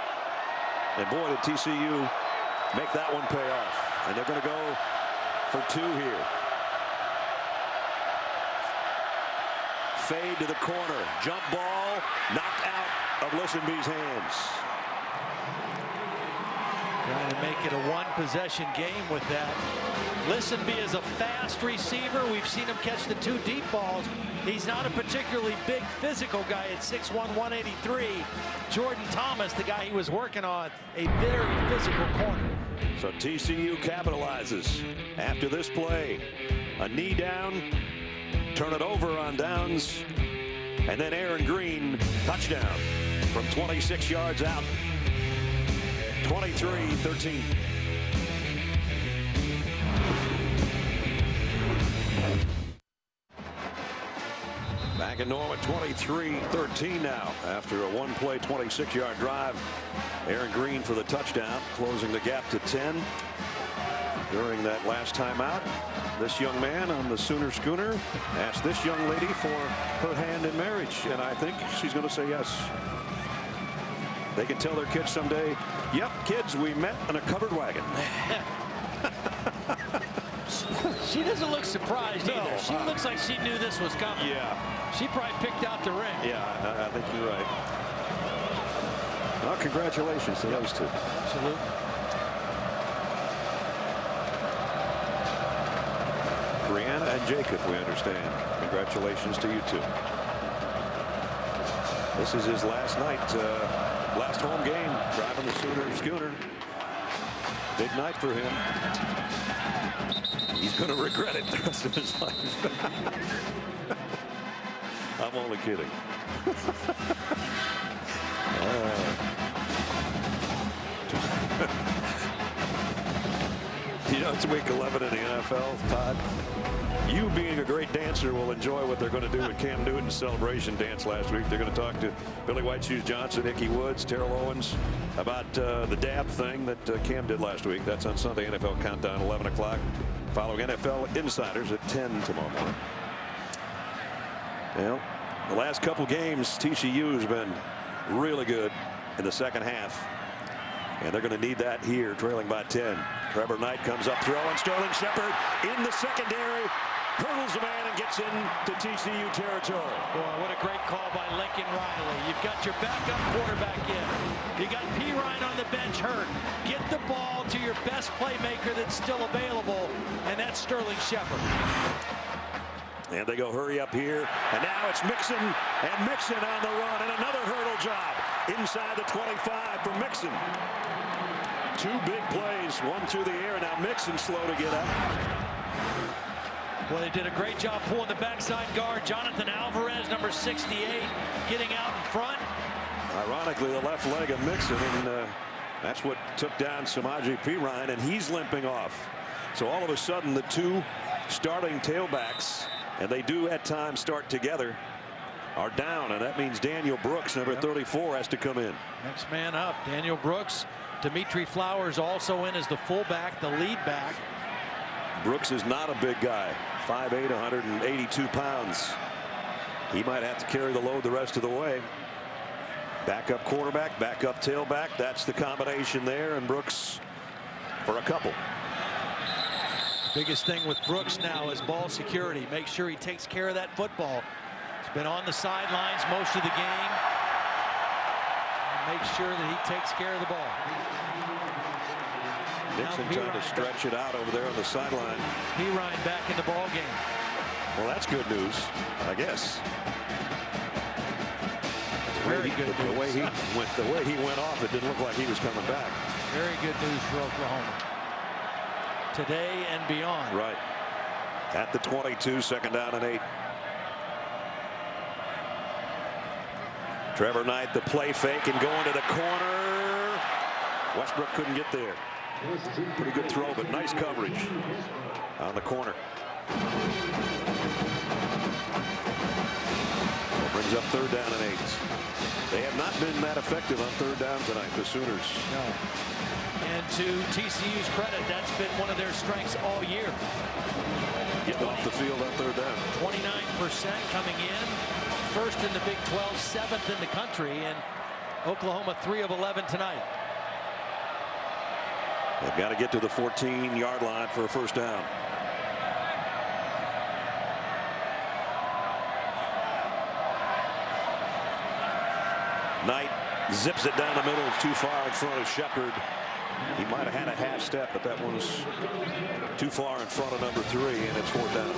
S2: And boy, did TCU make that one pay off. And they're going to go for 2 here. Fade to the corner. Jump ball knocked out of Listenby's hands.
S3: Trying to make it a one-possession game with that. Listenby is a fast receiver. We've seen him catch the 2 deep balls. He's not a particularly big physical guy at 6'1", 183. Jordan Thomas, the guy he was working on, a very physical corner.
S2: So TCU capitalizes after this play. A knee down, turn it over on downs, and then Aaron Green, touchdown from 26 yards out. 23-13. Back in Norman, 23-13 now after a one-play 26-yard drive. Aaron Green for the touchdown, closing the gap to 10. During that last timeout, this young man on the Sooner Schooner asked this young lady for her hand in marriage, and I think she's going to say yes. They can tell their kids someday, yep, kids, we met in a covered wagon.
S3: She doesn't look surprised either. She looks like she knew this was coming.
S2: Yeah.
S3: She probably picked out the ring.
S2: Yeah, I think you're right. Well, congratulations to those two.
S3: Absolutely.
S2: Brianna and Jacob, we understand. Congratulations to you two. This is his last night, last home game, driving the Sooner Schooner. Big night for him. He's going to regret it the rest of his life. I'm only kidding. know, it's week 11 in the NFL, Todd. You being a great dancer will enjoy what they're going to do with Cam Newton's celebration dance last week. They're going to talk to Billy White Shoes Johnson, Ickey Woods, Terrell Owens about the dab thing that Cam did last week. That's on Sunday, NFL Countdown, 11 o'clock. Following NFL Insiders at 10 tomorrow morning. Well, the last couple games, TCU has been really good in the second half. And they're going to need that here, trailing by 10. Trevor Knight comes up throwing. Sterling Shepard in the secondary. Hurdles a man and gets into TCU territory.
S3: Boy, what a great call by Lincoln Riley. You've got your backup quarterback in. You got Perine on the bench hurt. Get the ball to your best playmaker that's still available, and that's Sterling Shepard.
S2: And they go hurry up here. And now it's Mixon. And Mixon on the run. And another hurdle job inside the 25 for Mixon. Two big plays, one through the air. Now Mixon slow to get up.
S3: Well, they did a great job pulling the backside guard. Jonathan Alvarez, number 68, getting out in front.
S2: Ironically, the left leg of Mixon, and that's what took down Samaje Perine, and he's limping off. So all of a sudden, the two starting tailbacks, and they do at times start together, are down, and that means Daniel Brooks, number 34, has to come in.
S3: Next man up, Daniel Brooks. Dimitri Flowers also in as the fullback, the lead back.
S2: Brooks is not a big guy, 5'8", 182 pounds. He might have to carry the load the rest of the way. Backup quarterback, backup tailback. That's the combination there, and Brooks for a couple.
S3: Biggest thing with Brooks now is ball security. Make sure he takes care of that football. He's been on the sidelines most of the game. Make sure that he takes care of the ball.
S2: Nixon trying to stretch it out over there on the sideline.
S3: Perine back in the ball game.
S2: Well, that's good news, I guess.
S3: Very good news.
S2: The way he went off, it didn't look like he was coming back.
S3: Very good news for Oklahoma today and beyond.
S2: Right. At the 22, second down and 8. Trevor Knight, the play fake and going to the corner. Westbrook couldn't get there. Pretty good throw, but nice coverage on the corner. Well, brings up third down and 8. They have not been that effective on third down tonight, the Sooners.
S3: No. And to TCU's credit, that's been one of their strengths all year.
S2: Getting off the field on third down.
S3: 29% coming in. First in the Big 12, 7th in the country, and Oklahoma 3 of 11 tonight.
S2: They've got to get to the 14-yard line for a first down. Knight zips it down the middle, too far in front of Shepard. He might have had a half step, but that one was too far in front of number 3, and it's fourth down.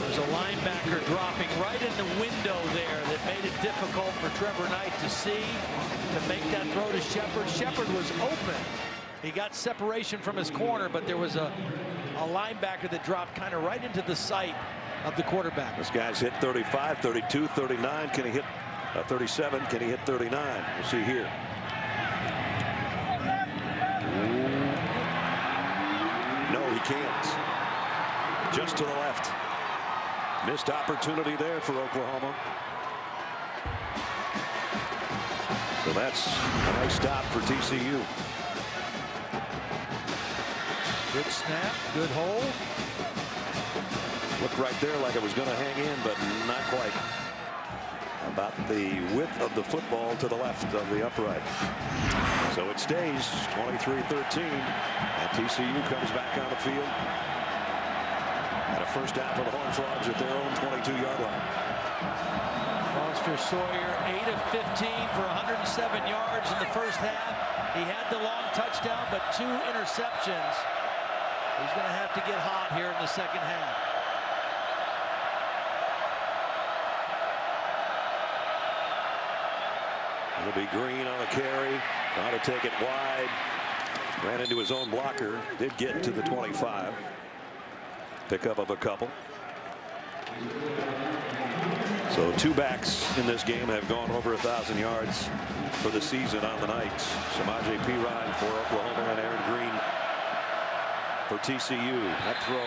S3: There's a linebacker dropping right in the window there that made it difficult for Trevor Knight to see, to make that throw to Shepard. Shepard was open. He got separation from his corner, but there was a linebacker that dropped kind of right into the sight of the quarterback.
S2: This guy's hit 35, 32, 39. Can he hit 37? Can he hit 39? We'll see here. No, he can't. Just to the left. Missed opportunity there for Oklahoma. So that's a nice stop for TCU.
S3: Good snap, good hold.
S2: Looked right there like it was going to hang in, but not quite. About the width of the football to the left of the upright. So it stays 23-13, and TCU comes back on the field. And a first down for the Horned Frogs at their own 22-yard line.
S3: Foster Sawyer, 8 of 15 for 107 yards in the first half. He had the long touchdown, but 2 interceptions. He's going to have to get hot here in the second half.
S2: It'll be Green on the carry, trying to take it wide. Ran into his own blocker, did get to the 25. Pickup of a couple. So 2 backs in this game have gone over 1,000 yards for the season on the night. Samaje Perine for Oklahoma and Aaron Green for TCU. That throw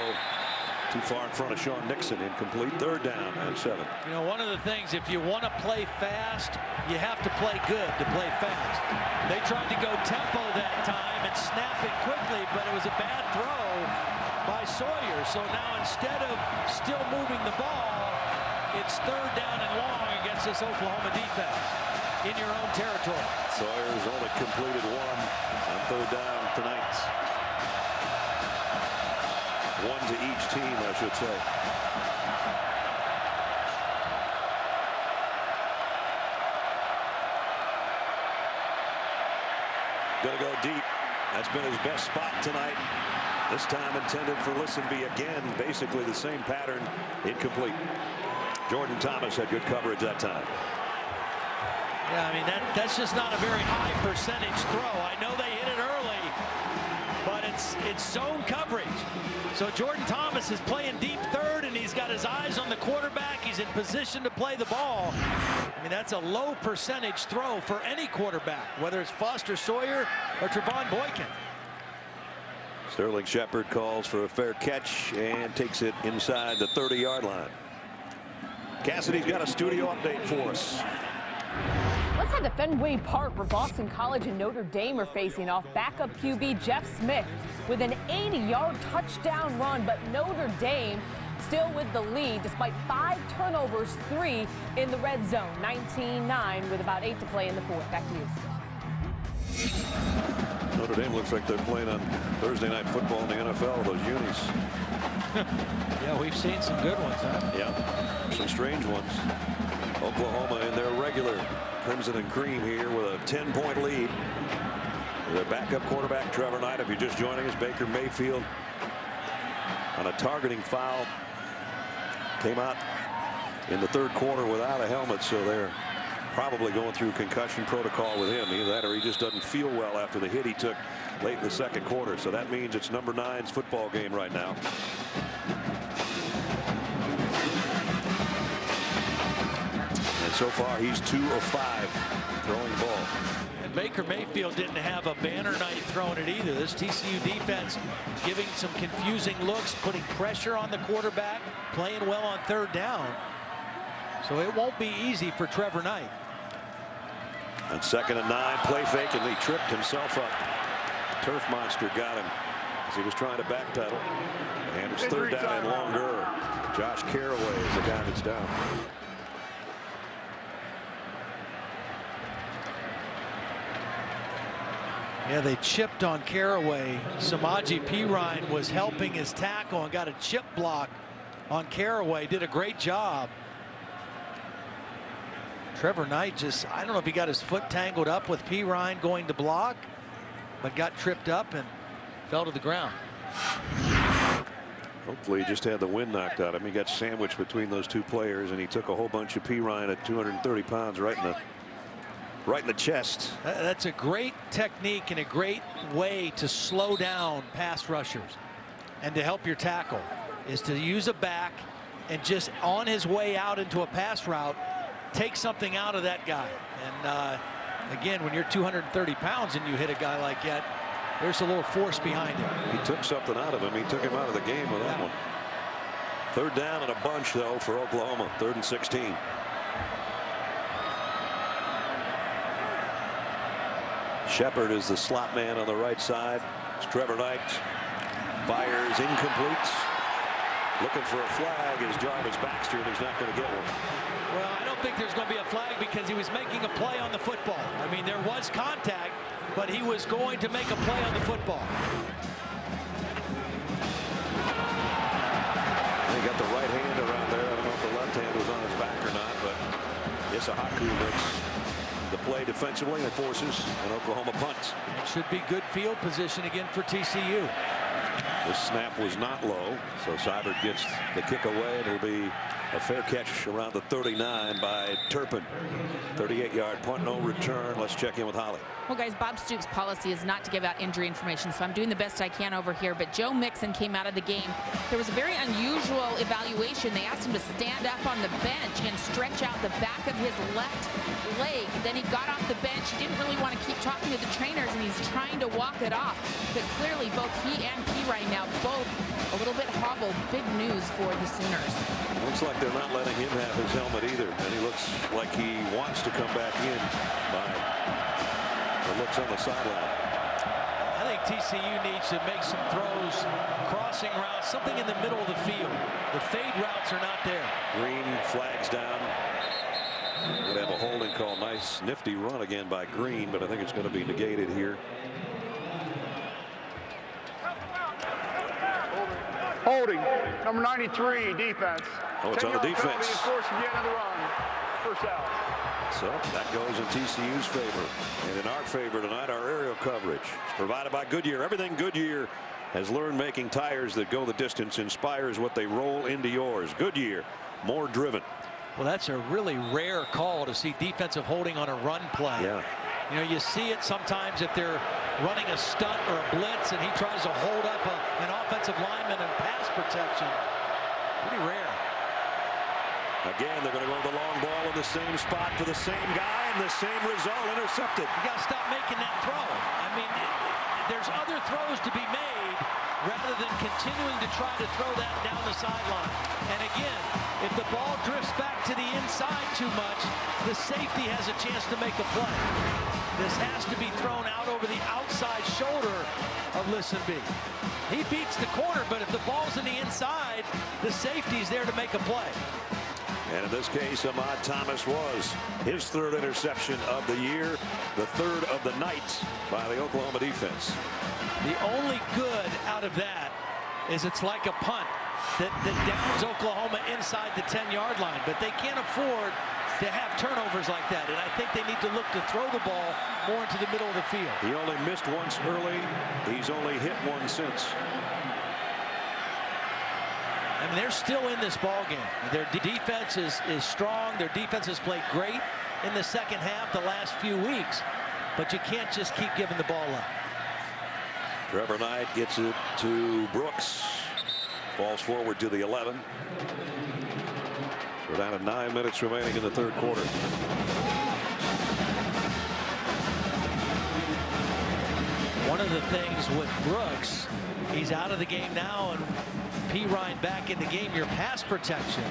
S2: too far in front of Sean Nixon. Incomplete. Third down and 7.
S3: You know, one of the things, if you want to play fast, you have to play good to play fast. They tried to go tempo that time and snap it quickly, but it was a bad throw by Sawyer. So now instead of still moving the ball, it's third down and long against this Oklahoma defense in your own territory.
S2: Sawyer's only completed 1 on third down tonight. 1 to each team, I should say. Gonna go deep. That's been his best spot tonight. This time intended for Lisenby again. Basically the same pattern. Incomplete. Jordan Thomas had good coverage that time.
S3: Yeah, I mean, that's just not a very high percentage throw. I know they hit it early, but it's zone coverage. So Jordan Thomas is playing deep third, and he's got his eyes on the quarterback. He's in position to play the ball. I mean, that's a low percentage throw for any quarterback, whether it's Foster Sawyer or Trevon Boykin.
S2: Sterling Shepard calls for a fair catch and takes it inside the 30-yard line. Cassidy's got a studio update for us.
S12: Let's head to Fenway Park, where Boston College and Notre Dame are facing off. Backup QB Jeff Smith with an 80-yard touchdown run, but Notre Dame still with the lead despite 5 turnovers, 3 in the red zone. 19-9 with about 8 to play in the fourth. Back to you.
S2: Notre Dame looks like they're playing on Thursday Night Football in the NFL, those unis.
S3: Yeah, we've seen some good ones, huh?
S2: Yeah, some strange ones. Oklahoma in their regular crimson and cream here with a 10-point lead. Their backup quarterback, Trevor Knight, if you're just joining us, Baker Mayfield on a targeting foul. Came out in the third quarter without a helmet, so they're probably going through concussion protocol with him. Either that or he just doesn't feel well after the hit he took late in the second quarter. So that means it's number 9's football game right now. And so far he's 2 of 5 throwing the ball.
S3: And Baker Mayfield didn't have a banner night throwing it either. This TCU defense giving some confusing looks, putting pressure on the quarterback, playing well on third down. So it won't be easy for Trevor Knight.
S2: On 2nd and 9, play fake, and he tripped himself up. Turf Monster got him as he was trying to backpedal. And it's third down and longer. Josh Caraway is the guy that's down.
S3: Yeah, they chipped on Caraway. Samaje Perine was helping his tackle and got a chip block on Caraway. Did a great job. Trevor Knight just, I don't know if he got his foot tangled up with Perine going to block, but got tripped up and fell to the ground.
S2: Hopefully he just had the wind knocked out of him. He got sandwiched between those two players, and he took a whole bunch of Perine at 230 pounds right in the chest.
S3: That's a great technique and a great way to slow down pass rushers and to help your tackle, is to use a back and just on his way out into a pass route, take something out of that guy. And again, when you're 230 pounds and you hit a guy like that, there's a little force behind it.
S2: He took something out of him. He took him out of the game with that one. Third down and a bunch, though, for Oklahoma. 3rd and 16. Shepard is the slot man on the right side. It's Trevor Knight. Fires incomplete. Looking for a flag is Jarvis Baxter, and he's not going to get one.
S3: Well, I don't think there's going to be a flag because he was making a play on the football. I mean, there was contact, but he was going to make a play on the football.
S2: He got the right hand around there. I don't know if the left hand was on his back or not, but Isahaku makes the play defensively and forces an Oklahoma punt.
S3: It should be good field position again for TCU.
S2: This snap was not low, so Seibert gets the kick away. It'll be a fair catch around the 39 by Turpin. 38-yard punt, no return. Let's check in with Holly.
S7: Well, guys, Bob Stoops' policy is not to give out injury information, so I'm doing the best I can over here. But Joe Mixon came out of the game. There was a very unusual evaluation. They asked him to stand up on the bench and stretch out the back of his left leg. Then he got off the bench. He didn't really want to keep talking to the trainers and he's trying to walk it off. But clearly both he and Perine now both a little bit hobbled. Big news for the Sooners.
S13: Looks like they're not letting him have his helmet either. And he looks like he wants to come back in by the looks on the sideline.
S3: I think TCU needs to make some throws, crossing routes, something in the middle of the field. The fade routes are not there.
S13: Green flags down. Would have a holding call. Nice nifty run again by Green, but I think it's going to be negated here.
S8: Holding, number 93, defense.
S13: Oh, it's on the defense.
S8: Forced again on the run. First out.
S13: So that goes in TCU's favor. And in our favor tonight, our aerial coverage is provided by Goodyear. Everything Goodyear has learned making tires that go the distance inspires what they roll into yours. Goodyear, more driven.
S3: Well, that's a really rare call to see defensive holding on a run play.
S13: Yeah.
S3: You know, you see it sometimes if they're running a stunt or a blitz and he tries to hold up an offensive lineman in pass protection. Pretty rare.
S13: Again, they're going to go with the long ball in the same spot for the same guy, and the same result, intercepted.
S3: You got to stop making that throw. I mean, there's other throws to be made rather than continuing to try to throw that down the sideline. And again, if the ball drifts back to the inside too much, the safety has a chance to make a play. This has to be thrown out over the outside shoulder of Lisenby. He beats the corner, but if the ball's in the inside, the safety's there to make a play.
S13: And in this case, Ahmad Thomas was his third interception of the year, the third of the night by the Oklahoma defense.
S3: The only good out of that is it's like a punt that downs Oklahoma inside the 10-yard line, but they can't afford to have turnovers like that, and I think they need to look to throw the ball more into the middle of the field.
S13: He only missed once early. He's only hit one since.
S3: I mean, they're still in this ball game. Their defense is strong. Their defense has played great in the second half the last few weeks, but you can't just keep giving the ball up.
S13: Trevor Knight gets it to Brooks. Falls forward to the 11. We're down to 9 minutes remaining in the third quarter.
S3: One of the things with Brooks, he's out of the game now, and Perine back in the game. Your pass protection.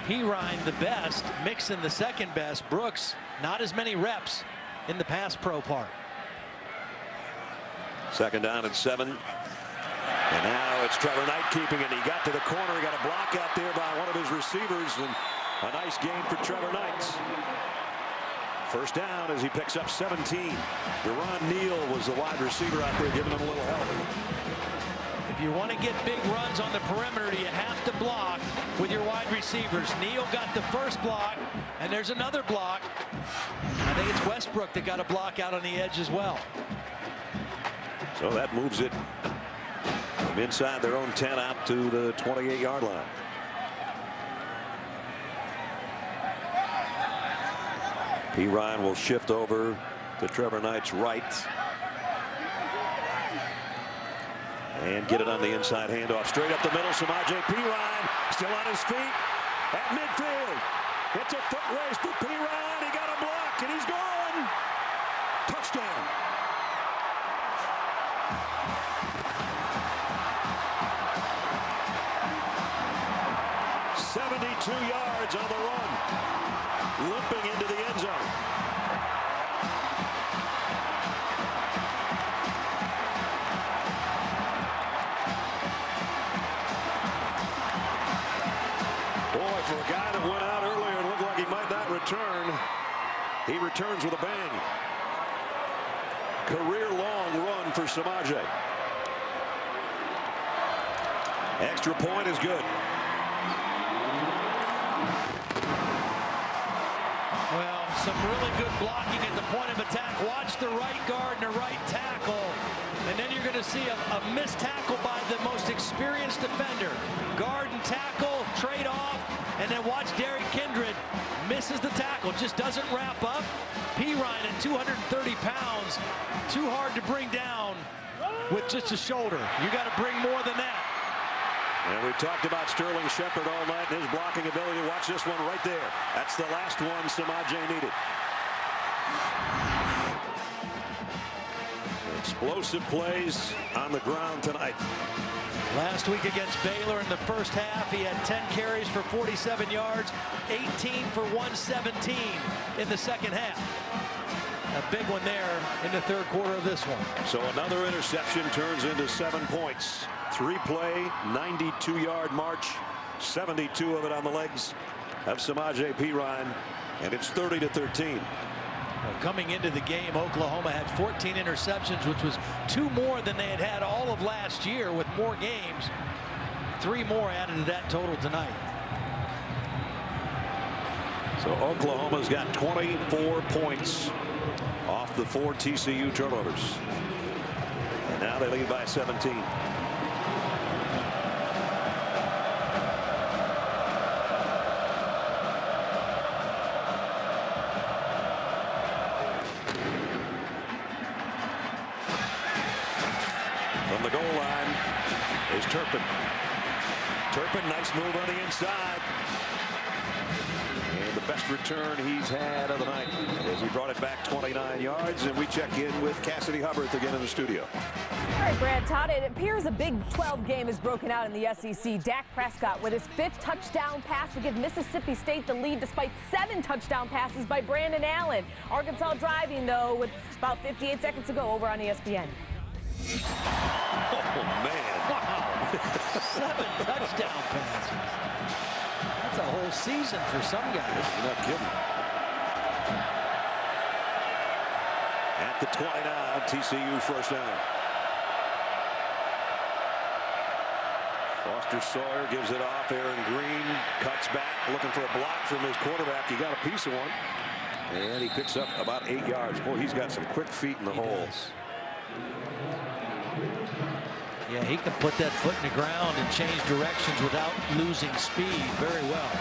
S3: Perine the best, Mixon the second best. Brooks not as many reps in the pass pro part.
S13: Second down and 7. And now it's Trevor Knight keeping it. He got to the corner. He got a block out there by one of his receivers. And a nice gain for Trevor Knight. First down as he picks up 17. Deron Neal was the wide receiver out there giving him a little help.
S3: If you want to get big runs on the perimeter, you have to block with your wide receivers. Neal got the first block, and there's another block. I think it's Westbrook that got a block out on the edge as well.
S13: So that moves it from inside their own 10 out to the 28-yard line. Perine will shift over to Trevor Knight's right. And get it on the inside handoff. Straight up the middle. Samaje Perine still on his feet at midfield. It's a foot race for Perine. He got a block and he's gone. Touchdown. .72 yards on the run. Limping into the end zone. Boy, for a guy that went out earlier and looked like he might not return, he returns with a bang. Career-long run for Samaje. Extra point is good.
S3: Well, some really good blocking at the point of attack. Watch the right guard and the right tackle. And then you're going to see a missed tackle by the most experienced defender. Guard and tackle, trade off, and then watch Derrick Kindred misses the tackle. Just doesn't wrap up. Perine at 230 pounds. Too hard to bring down with just a shoulder. You got to bring more than that.
S13: And we talked about Sterling Shepard all night and his blocking ability. Watch this one right there. That's the last one Samaje needed. explosive plays on the ground tonight.
S3: Last week against Baylor in the first half, he had 10 carries for 47 yards, 18 for 117 in the second half. A big one there in the third quarter of this one.
S13: So another interception turns into 7 points. 3-play, 92-yard march, 72 of it on the legs of Samaje Perine, and it's 30-13.
S3: Well, coming into the game, Oklahoma had 14 interceptions, which was 2 more than they had had all of last year with more games. 3 more added to that total tonight.
S13: So Oklahoma's got 24 points off the 4 TCU turnovers. And now they lead by 17. From the goal line is Turpin. Turpin, nice move on the inside. And the best return he's had of the night as he brought it back 29 yards. And we check in with Cassidy Hubbard again in the studio.
S12: All right, Brad, Todd, it appears a Big 12 game is broken out in the SEC. Dak Prescott with his 5th touchdown pass to give Mississippi State the lead despite 7 touchdown passes by Brandon Allen. Arkansas driving, though, with about 58 seconds to go over on ESPN.
S13: Oh, man.
S3: Wow. 7 touchdown passes. That's a whole season for some guys.
S13: You're not kidding. At the 29, TCU first down. Foster Sawyer gives it off. Aaron Green cuts back, looking for a block from his quarterback. He got a piece of one. And he picks up about 8 yards. Boy, he's got some quick feet in the holes.
S3: Yeah, he can put that foot in the ground and change directions without losing speed very well.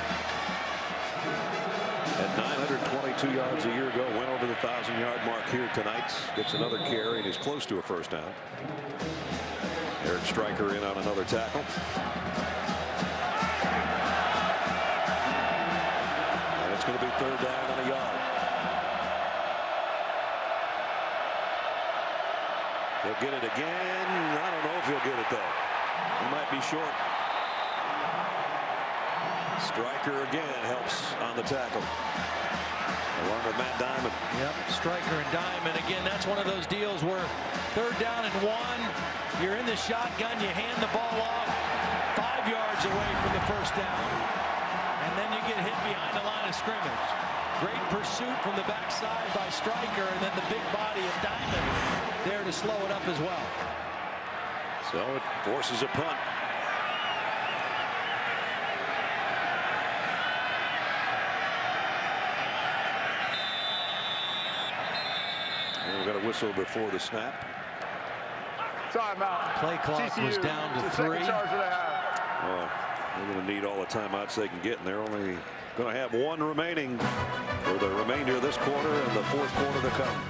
S13: At 922 yards a year ago, went over the 1,000-yard mark here tonight. Gets another carry and is close to a first down. Eric Stryker in on another tackle. And it's going to be 3rd down and a yard. He'll get it again. I don't know if he'll get it, though. He might be short. Stryker again helps on the tackle, along with Matt Diamond.
S3: Yep, Stryker and Diamond. Again, that's one of those deals where 3rd down and 1, you're in the shotgun, you hand the ball off 5 yards away from the first down, and then you get hit behind the line of scrimmage. Great pursuit from the backside by Stryker, and then the big body of Diamond there to slow it up as well.
S13: So it forces a punt. And we've got a whistle before the snap.
S8: Timeout.
S3: Play clock
S8: TCU,
S3: was down to
S8: the
S3: 3.
S8: second charge of the half.
S13: Well, they're going to need all the timeouts they can get, and they're only going to have 1 remaining for the remainder of this quarter and the 4th quarter to come.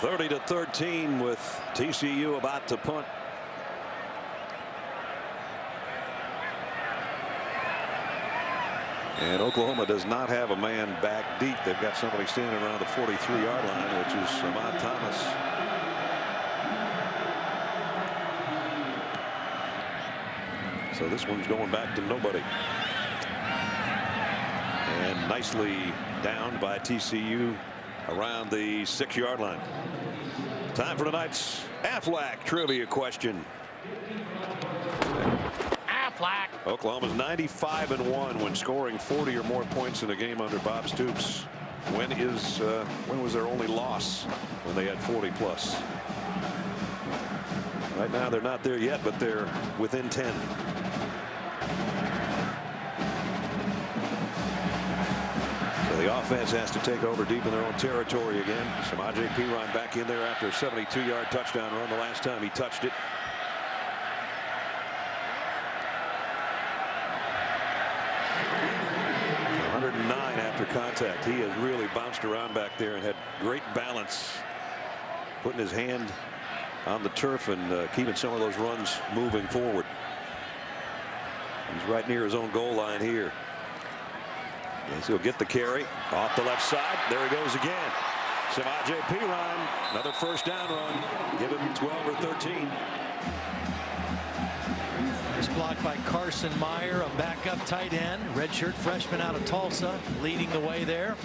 S13: (30-13) with TCU about to punt. And Oklahoma does not have a man back deep. They've got somebody standing around the 43-yard line, which is Ahmad Thomas. So this one's going back to nobody. And nicely down by TCU around the 6-yard line. Time for tonight's Aflac trivia question.
S6: Aflac.
S13: Oklahoma's 95-1 when scoring 40 or more points in a game under Bob Stoops. When was their only loss? When they had 40 plus. Right now they're not there yet, but they're within 10. So the offense has to take over deep in their own territory again. Samaje Perine back in there after a 72-yard touchdown run the last time he touched it. After contact, he has really bounced around back there and had great balance, putting his hand on the turf and keeping some of those runs moving forward. He's right near his own goal line here. Yes, he'll get the carry off the left side. There he goes again. Samaje Perine, another first down run. Give him 12 or 13.
S3: It's blocked by Carson Meyer, a backup tight end, redshirt freshman out of Tulsa, leading the way there.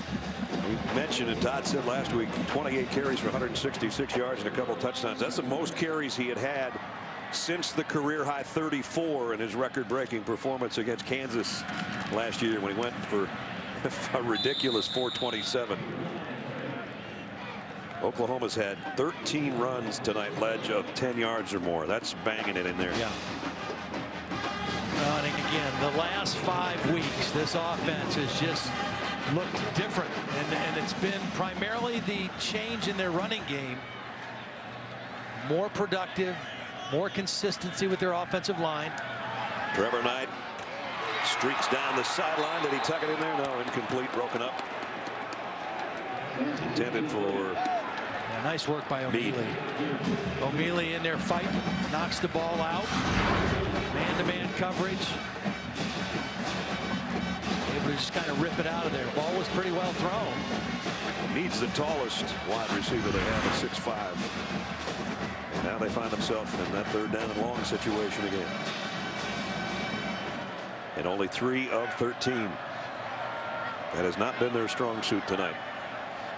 S13: We mentioned, and Todd said last week, 28 carries for 166 yards and a couple touchdowns. That's the most carries he had since the career high 34 in his record-breaking performance against Kansas last year when he went for a ridiculous 427. Oklahoma's had 13 runs tonight, Ledge, of 10 yards or more. That's banging it in there.
S3: Yeah. And again, the last 5 weeks, this offense has just looked different, and it's been primarily the change in their running game. More productive, more consistency with their offensive line.
S13: Trevor Knight streaks down the sideline. Did he tuck it in there? No, incomplete, broken up. Intended for
S3: nice work by O'Mealy. O'Mealy in there fighting, knocks the ball out. Man-to-man coverage. Able to just kind of rip it out of there. Ball was pretty well thrown.
S13: Needs the tallest wide receiver they have at 6'5". And now they find themselves in that third down and long situation again. And only 3 of 13. That has not been their strong suit tonight.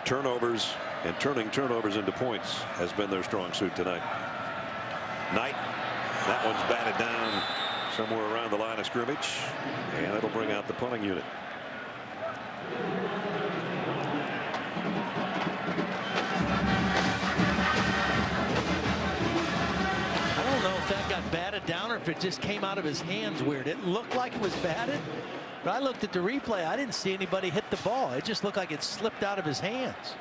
S13: Turnovers and turning turnovers into points has been their strong suit tonight. Knight, that one's batted down somewhere around the line of scrimmage, and it'll bring out the punting unit.
S3: I don't know if that got batted down or if it just came out of his hands weird. It looked like it was batted, but I looked at the replay. I didn't see anybody hit the ball. It just looked like it slipped out of his hands.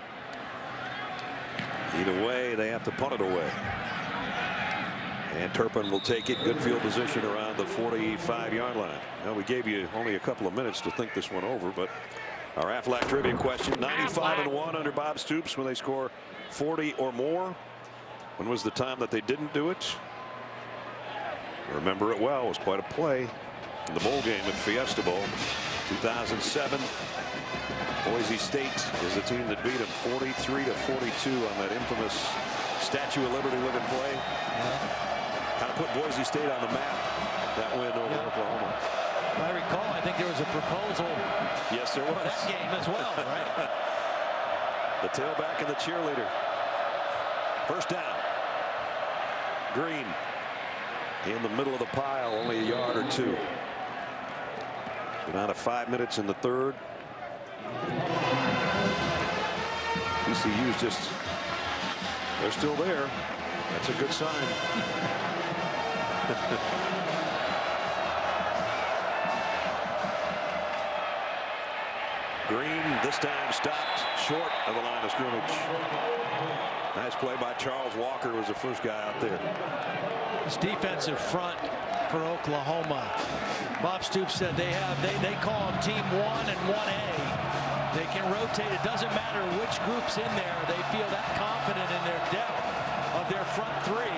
S13: Either way, they have to punt it away. And Turpin will take it. Good field position around the 45-yard line. Now, we gave you only a couple of minutes to think this one over, but our Aflac trivia question, 95-1 under Bob Stoops when they score 40 or more. When was the time that they didn't do it? Remember it well. It was quite a play in the bowl game at Fiesta Bowl 2007. Boise State is the team that beat them 43-42 on that infamous Statue of Liberty looking play. Kind of put Boise State on the map, that win over Oklahoma.
S3: If I recall, I think there was a proposal.
S13: Yes, there was.
S3: That game as well, right?
S13: The tailback and the cheerleader. First down. Green in the middle of the pile, only a yard or two. We're down to 5 minutes in the third. TCU's just, they're still there. That's a good sign. Green this time stopped short of the line of scrimmage. Nice play by Charles Walker, was the first guy out there.
S3: This defensive front for Oklahoma. Bob Stoops said they call them Team 1 and 1A. They can rotate. It doesn't matter which group's in there. They feel that confident in their depth of their front three.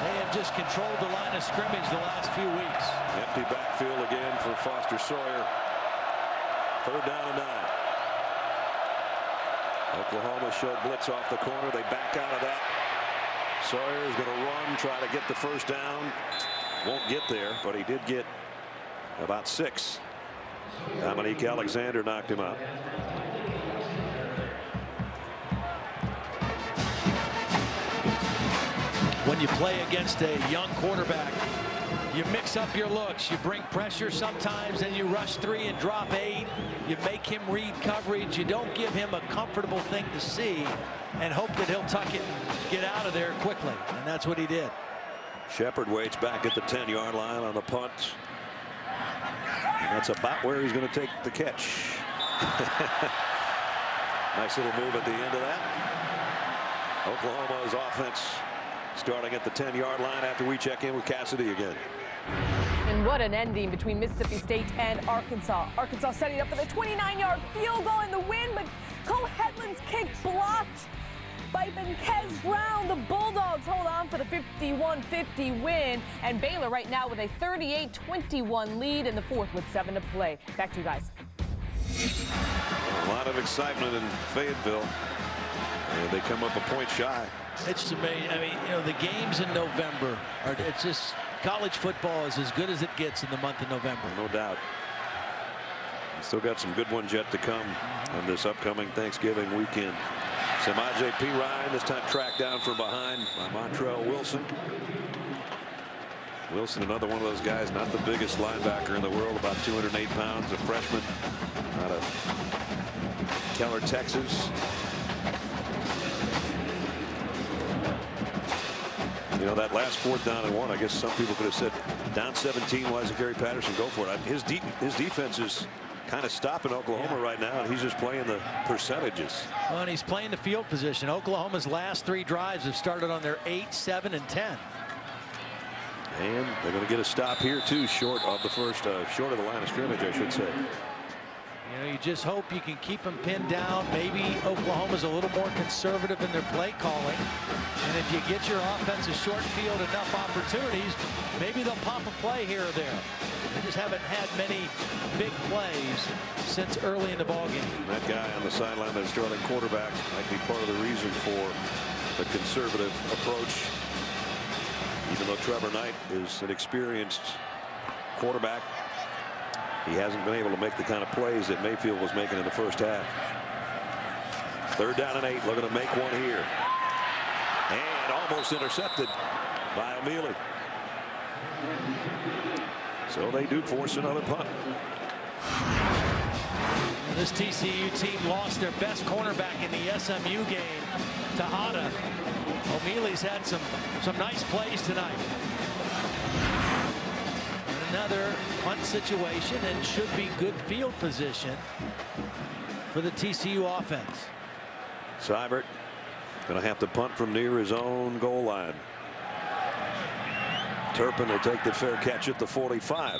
S3: They have just controlled the line of scrimmage the last few weeks.
S13: Empty backfield again for Foster Sawyer. Third down and 9. Oklahoma showed blitz off the corner. They back out of that. Sawyer is going to run, try to get the first down. Won't get there, but he did get about 6. Dominique Alexander knocked him out.
S3: When you play against a young quarterback, you mix up your looks. You bring pressure sometimes, and you rush 3 and drop 8. You make him read coverage. You don't give him a comfortable thing to see and hope that he'll tuck it and get out of there quickly. And that's what he did.
S13: Shepard waits back at the 10-yard line on the punt. And that's about where he's going to take the catch. Nice little move at the end of that. Oklahoma's offense starting at the 10-yard line after we check in with Cassidy again.
S12: And what an ending between Mississippi State and Arkansas. Arkansas setting up for the 29-yard field goal in the win, but Cole Hetland's kick blocked Bipe and Kez Brown. The Bulldogs hold on for the 51-50 win. And Baylor right now with a 38-21 lead in the fourth with 7 to play. Back to you guys.
S13: A lot of excitement in Fayetteville. And they come up a point shy.
S3: It's amazing. I mean, you know, the games in November it's just college football is as good as it gets in the month of November.
S13: No doubt. Still got some good ones yet to come on this upcoming Thanksgiving weekend. Samaje Perine this time tracked down from behind by Montrell Wilson. Wilson, another one of those guys, not the biggest linebacker in the world, about 208 pounds, a freshman out of Keller, Texas. You know, that last 4th down and 1, I guess some people could have said down 17, why doesn't Gary Patterson go for it? His defense is kind of stopping Oklahoma right now, and he's just playing the percentages.
S3: Well, and he's playing the field position. Oklahoma's last 3 drives have started on their 8, 7, and 10.
S13: And they're going to get a stop here too, short of the short of the line of scrimmage, I should say.
S3: You know, you just hope you can keep them pinned down. Maybe Oklahoma's a little more conservative in their play calling. And if you get your offense a short field enough opportunities, maybe they'll pop a play here or there. They just haven't had many big plays since early in the ballgame.
S13: That guy on the sideline, their starting quarterback, might be part of the reason for the conservative approach. Even though Trevor Knight is an experienced quarterback, he hasn't been able to make the kind of plays that Mayfield was making in the first half. 3rd down and 8, looking to make one here. And almost intercepted by O'Mealy. So they do force another punt.
S3: This TCU team lost their best cornerback in the SMU game, Tejada. O'Mealy's had some nice plays tonight. And another punt situation, and should be good field position for the TCU offense.
S13: Seibert going to have to punt from near his own goal line. Turpin will take the fair catch at the 45.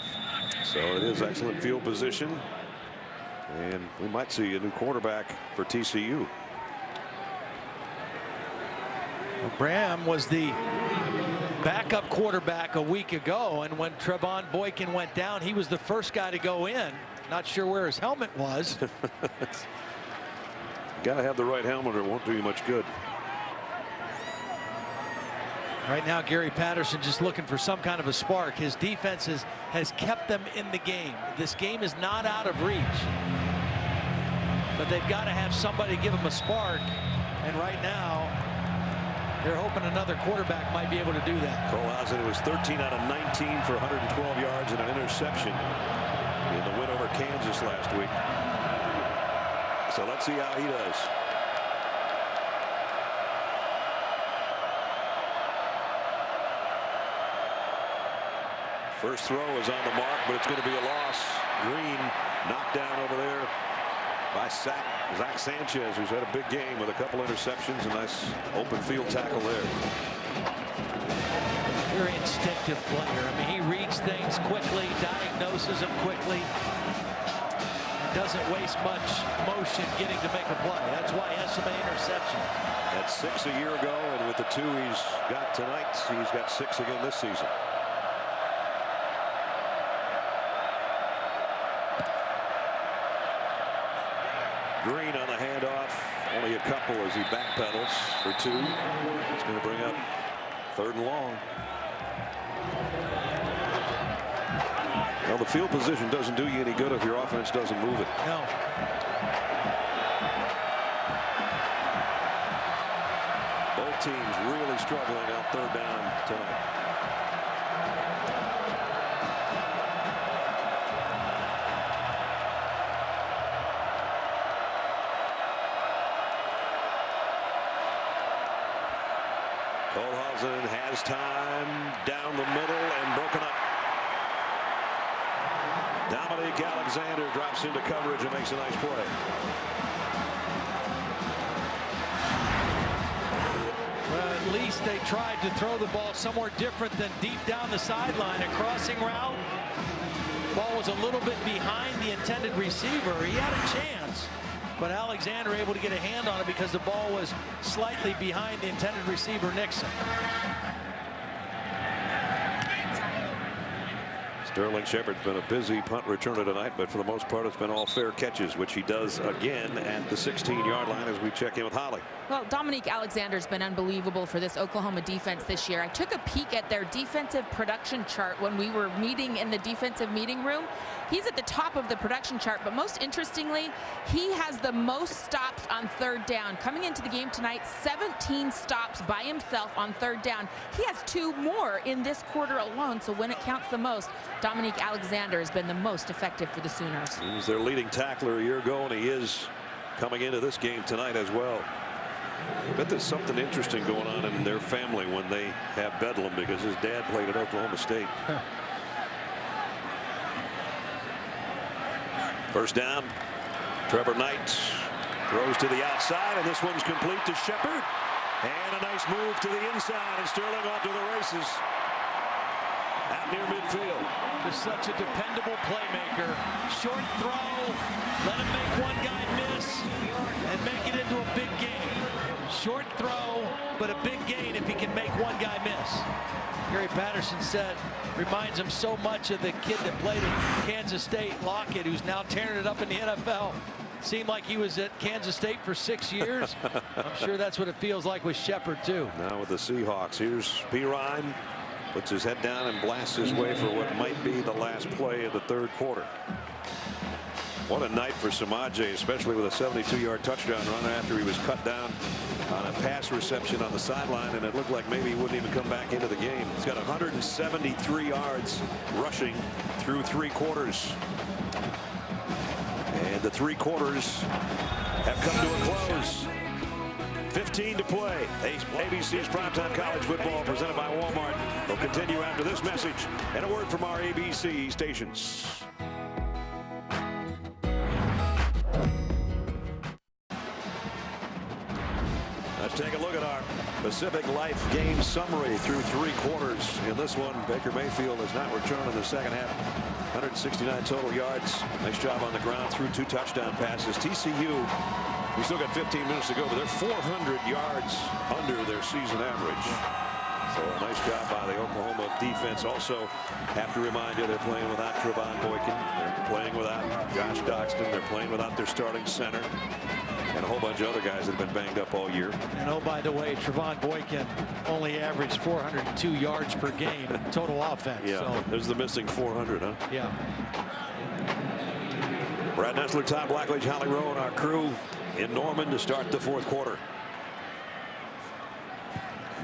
S13: So it is excellent field position. And we might see a new quarterback for TCU.
S3: Bram was the backup quarterback a week ago, and when Trevon Boykin went down, he was the first guy to go in. Not sure where his helmet was.
S13: Got to have the right helmet or it won't do you much good.
S3: Right now, Gary Patterson just looking for some kind of a spark. His defense has kept them in the game. This game is not out of reach. But they've got to have somebody give them a spark. And right now, they're hoping another quarterback might be able to do that.
S13: Cole Hazen was 13 out of 19 for 112 yards and an interception in the win over Kansas last week. So let's see how he does. First throw is on the mark, but it's going to be a loss. Green knocked down over there by Zach Sanchez, who's had a big game with a couple interceptions. A nice open field tackle there.
S3: Very instinctive player. I mean, he reads things quickly, diagnoses them quickly. Doesn't waste much motion getting to make a play. That's why he has so many interceptions.
S13: Had 6 a year ago, and with the 2 he's got tonight, he's got 6 again this season. Green on the handoff, only a couple as he backpedals for 2. It's going to bring up 3rd and long. Well, the field position doesn't do you any good if your offense doesn't move it.
S3: No.
S13: Both teams really struggling on 3rd down tonight. Colhausen has time down the middle and broken up. Dominique Alexander drops into coverage and makes a nice play.
S3: Well, at least they tried to throw the ball somewhere different than deep down the sideline. A crossing route. Ball was a little bit behind the intended receiver. He had a chance. but Alexander able to get a hand on it because the ball was slightly behind the intended receiver, Nixon.
S13: Sterling Shepard's been a busy punt returner tonight, but for the most part it's been all fair catches, which he does again at the 16-yard line as we check in with Holly.
S7: Well, Dominique Alexander's been unbelievable for this Oklahoma defense this year. I took a peek at their defensive production chart when we were meeting in the defensive meeting room. He's at the top of the production chart, but most interestingly, he has the most stops on third down. Coming into the game tonight, 17 stops by himself on third down. He has 2 more in this quarter alone, so when it counts the most, Dominique Alexander has been the most effective for the Sooners.
S13: He was their leading tackler a year ago, and he is coming into this game tonight as well. I bet there's something interesting going on in their family when they have Bedlam, because his dad played at Oklahoma State. First down. Trevor Knight throws to the outside, and this one's complete to Shepard. And a nice move to the inside, and Sterling off to the races out near midfield.
S3: Just such a dependable playmaker. Short throw, let him make one guy miss and make it into a big gain. Short throw, but a big gain if he can make one guy miss. Gary Patterson said, reminds him so much of the kid that played at Kansas State, Lockett, who's now tearing it up in the NFL. Seemed like he was at Kansas State for 6 years. I'm sure that's what it feels like with Shepard too.
S13: Now with the Seahawks, here's Perine. Puts his head down and blasts his way for what might be the last play of the third quarter. What a night for Samaje, especially with a 72-yard touchdown run after he was cut down on a pass reception on the sideline, and it looked like maybe he wouldn't even come back into the game. He's got 173 yards rushing through 3 quarters. And the 3 quarters have come to a close. 15 to play. ABC's Primetime College Football presented by Walmart will continue after this message and a word from our ABC stations. Let's take a look at our Pacific Life game summary through 3 quarters. In this one, Baker Mayfield has not returned in the second half. 169 total yards. Nice job on the ground through 2 touchdown passes. TCU, we still got 15 minutes to go, but they're 400 yards under their season average. So a nice job by the Oklahoma defense. Also have to remind you, they're playing without Trevon Boykin. They're playing without Josh Doxson. They're playing without their starting center. And a whole bunch of other guys that have been banged up all year.
S3: And oh, by the way, Trevon Boykin only averaged 402 yards per game total offense.
S13: Yeah,
S3: so
S13: there's the missing 400, huh?
S3: Yeah.
S13: Brad Nessler, Todd Blackledge, Holly Rowe, and our crew in Norman to start the 4th quarter.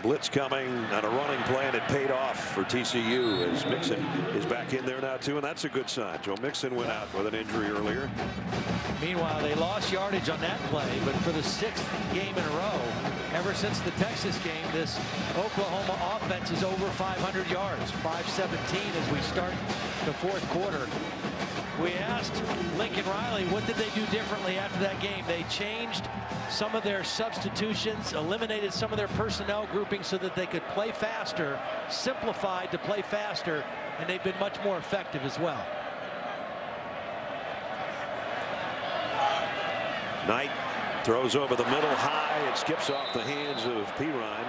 S13: Blitz coming on a running play, and it paid off for TCU as Mixon is back in there now too, and that's a good sign. Joe Mixon went out with an injury earlier.
S3: Meanwhile, they lost yardage on that play, but for the 6th game in a row, ever since the Texas game, this Oklahoma offense is over 500 yards, 517 as we start the 4th quarter. We asked Lincoln Riley, what did they do differently after that game? They changed some of their substitutions, eliminated some of their personnel groupings so that they could play faster, simplified to play faster, and they've been much more effective as well.
S13: Knight throws over the middle high. It skips off the hands of Perine.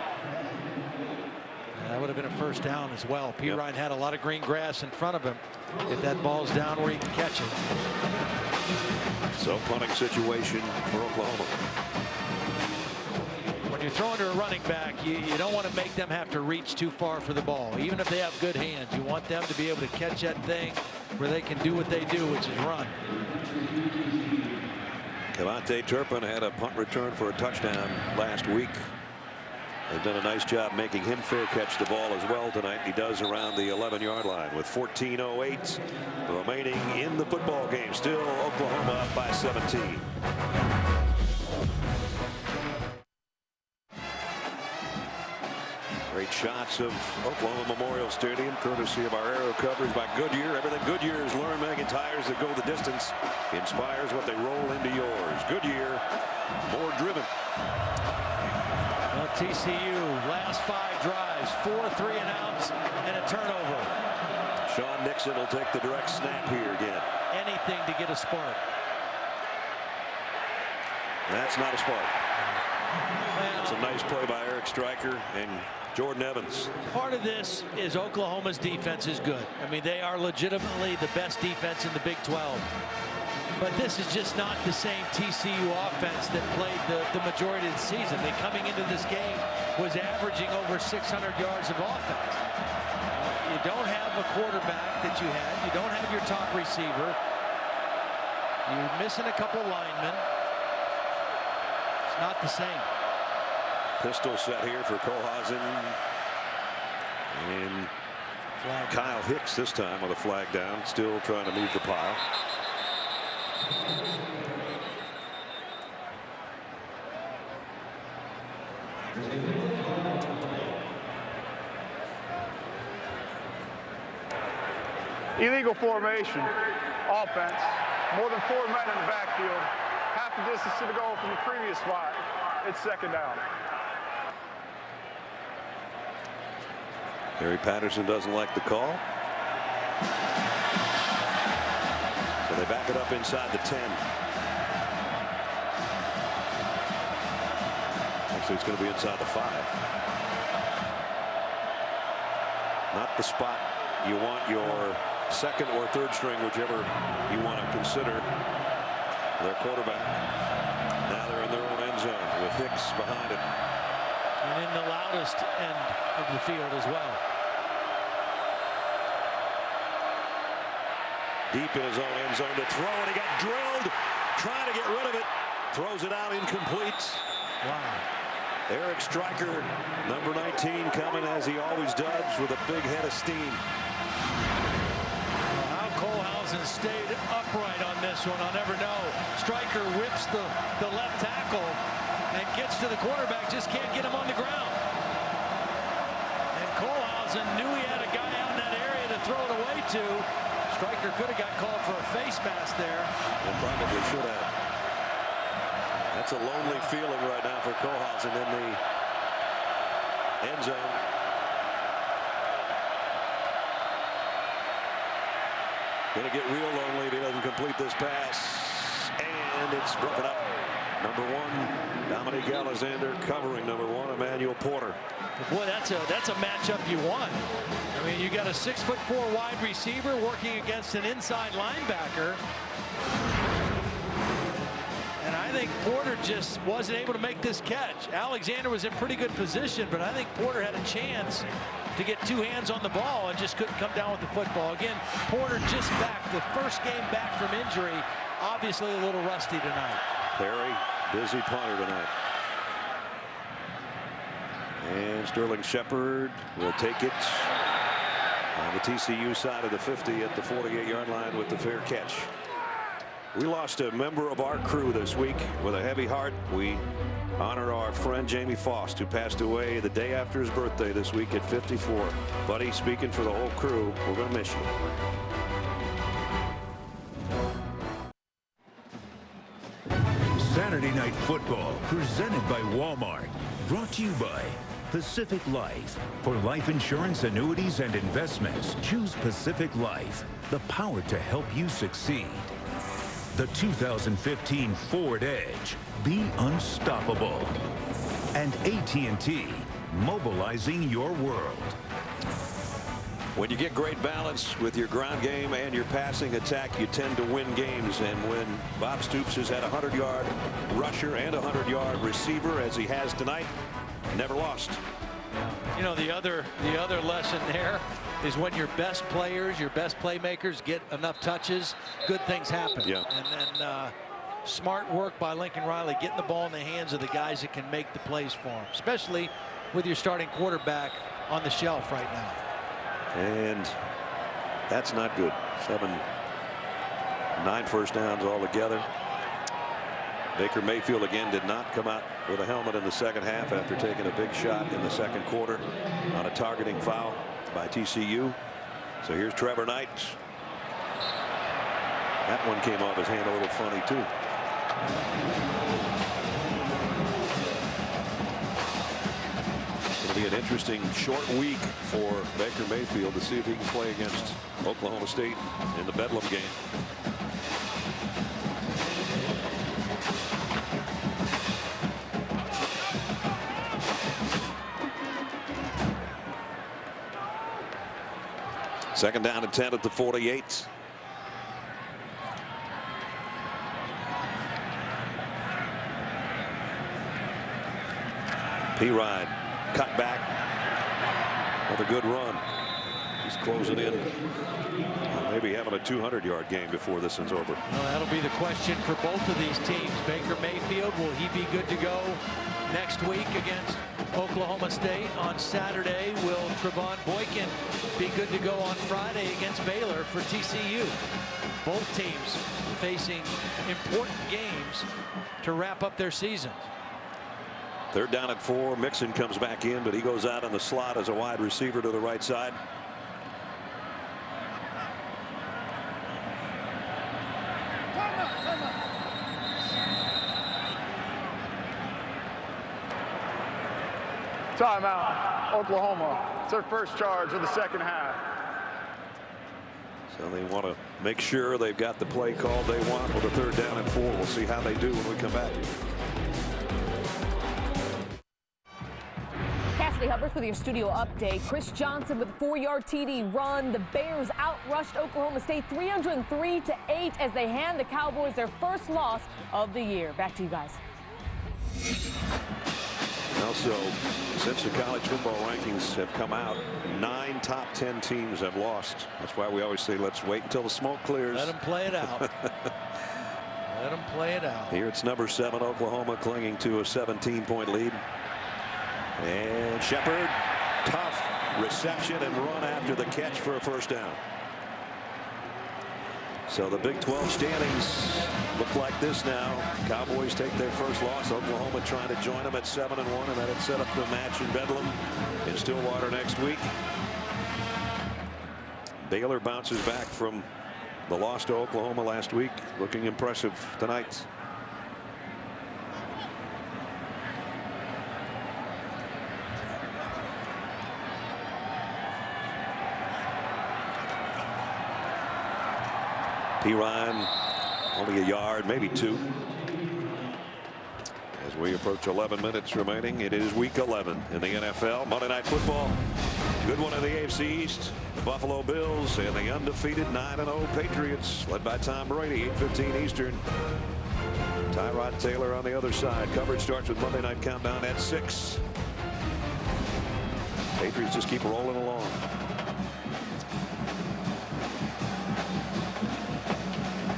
S3: That would have been a first down as well. Perine had a lot of green grass in front of him. If that ball's down where he can catch it.
S13: So punting situation for Oklahoma.
S3: When you're throwing to a running back, you don't want to make them have to reach too far for the ball. Even if they have good hands, you want them to be able to catch that thing where they can do what they do, which is run.
S13: Devontae Turpin had a punt return for a touchdown last week. They've done a nice job making him fair catch the ball as well tonight. He does around the 11-yard line with 14:08 remaining in the football game. Still Oklahoma up by 17. Great shots of Oklahoma Memorial Stadium, courtesy of our aero coverage by Goodyear. Everything Goodyear has learned, making tires that go the distance inspires what they roll into yours. Goodyear, more driven.
S3: Well, TCU last 5 drives, 4 3-and-outs and a turnover.
S13: Sean Nixon will take the direct snap here again.
S3: Anything to get a spark.
S13: That's not a spark. That's a nice play by Eric Striker and Jordan Evans.
S3: Part of this is Oklahoma's defense is good. I mean, they are legitimately the best defense in the Big 12. But this is just not the same TCU offense that played the majority of the season. They coming into this game was averaging over 600 yards of offense. You don't have a quarterback that you had. You don't have your top receiver. You're missing a couple linemen. It's not the same.
S13: Pistol set here for Kohlhausen. And Kyle Hicks this time with a flag down, still trying to move the pile.
S8: Illegal formation, offense, more than 4 men in the backfield, half the distance to the goal from the previous spot. It's second down.
S13: Gary Patterson doesn't like the call. So they back it up inside the 10. Actually, it's going to be inside the 5. Not the spot you want your second or third string, whichever you want to consider, their quarterback. Now they're in their own end zone with Hicks behind it.
S3: And in the loudest end of the field as well.
S13: Deep in his own end zone to throw, and he got drilled. Trying to get rid of it. Throws it out, incomplete.
S3: Wow.
S13: Eric Striker, number 19, coming as he always does with a big head of steam.
S3: How Kohlhausen stayed upright on this one, I'll never know. Striker whips the left tackle and gets to the quarterback, just can't get him on the ground. And Kohlhausen knew he had a guy out in that area to throw it away to. Striker could have got called for a face mask there.
S13: And probably should have. That's a lonely feeling right now for Kohlhausen in the end zone. Going to get real lonely if he doesn't complete this pass. And it's broken up. Number 1, Dominique Alexander covering number 1, Emmanuel Porter.
S3: Boy, that's a matchup you want. I mean, you got a 6'4" wide receiver working against an inside linebacker. And I think Porter just wasn't able to make this catch. Alexander was in pretty good position, but I think Porter had a chance to get 2 hands on the ball and just couldn't come down with the football. Again, Porter just back, the first game back from injury, obviously a little rusty tonight.
S13: Perry, busy punter tonight. And Sterling Shepard will take it on the TCU side of the 50 at the 48-yard line with the fair catch. We lost a member of our crew this week with a heavy heart. We honor our friend Jamie Faust, who passed away the day after his birthday this week at 54. Buddy, speaking for the whole crew, we're going to miss you.
S1: Saturday Night Football, presented by Walmart. Brought to you by Pacific Life. For life insurance, annuities, and investments, choose Pacific Life. The power to help you succeed. The 2015 Ford Edge. Be unstoppable. And AT&T, mobilizing your world.
S13: When you get great balance with your ground game and your passing attack, you tend to win games. And when Bob Stoops has had a 100-yard rusher and a 100-yard receiver, as he has tonight, never lost.
S3: You know, the other lesson there is when your best players, your best playmakers get enough touches, good things happen.
S13: Yeah.
S3: And then smart work by Lincoln Riley, getting the ball in the hands of the guys that can make the plays for him, especially with your starting quarterback on the shelf right now.
S13: And that's not good. 9 first downs altogether. Baker Mayfield again did not come out with a helmet in the second half after taking a big shot in the second quarter on a targeting foul by TCU. So here's Trevor Knight. That one came off his hand a little funny too. It'll be an interesting short week for Baker Mayfield to see if he can play against Oklahoma State in the Bedlam game. Second down and 10 at the 48. P-Ride cut back with a good run. He's closing in. Maybe having a 200-yard game before this one's over.
S3: Well, that'll be the question for both of these teams. Baker Mayfield, will he be good to go next week against Oklahoma State? On Saturday, will Trevon Boykin be good to go on Friday against Baylor for TCU? Both teams facing important games to wrap up their seasons.
S13: Third down at 4. Mixon comes back in, but he goes out in the slot as a wide receiver to the right side.
S8: Timeout, Oklahoma. It's their first charge of the second half.
S13: So they want to make sure they've got the play called they want with a third down and 4. We'll see how they do when we come back.
S12: Cassidy Hubbard with your studio update. Chris Johnson with a 4-yard TD run. The Bears outrushed Oklahoma State 303-8 as they hand the Cowboys their first loss of the year. Back to you guys.
S13: Also, since the college football rankings have come out, 9 top 10 teams have lost. That's why we always say, let's wait until the smoke clears.
S3: Let them play it out. Let them play it out.
S13: Here it's number 7 Oklahoma clinging to a 17-point lead. And Shepard, tough reception and run after the catch for a first down. So the Big 12 standings look like this now. Cowboys take their first loss. Oklahoma trying to join them at 7-1, and that'll set up the match in Bedlam in Stillwater next week. Baylor bounces back from the loss to Oklahoma last week, looking impressive tonight. P-Ryan only a yard, maybe 2. As we approach 11 minutes remaining, it is week 11 in the NFL. Monday Night Football. Good one in the AFC East. The Buffalo Bills and the undefeated 9-0 Patriots, led by Tom Brady, 8:15 Eastern. Tyrod Taylor on the other side. Coverage starts with Monday Night Countdown at 6. Patriots just keep rolling along.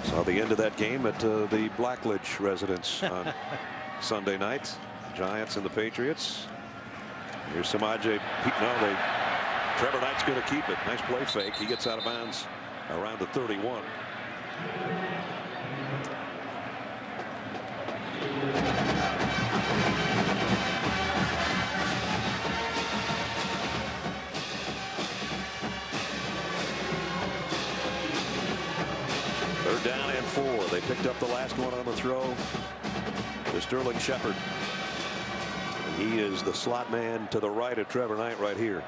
S13: Saw the end of that game at the Blackledge residence on Sunday night. Giants and the Patriots. Here's Samaje. No, Trevor Knight's going to keep it. Nice play fake. He gets out of bounds around the 31. Third down and 4. They picked up the last one on the throw to Sterling Shepard. He is the slot man to the right of Trevor Knight right here.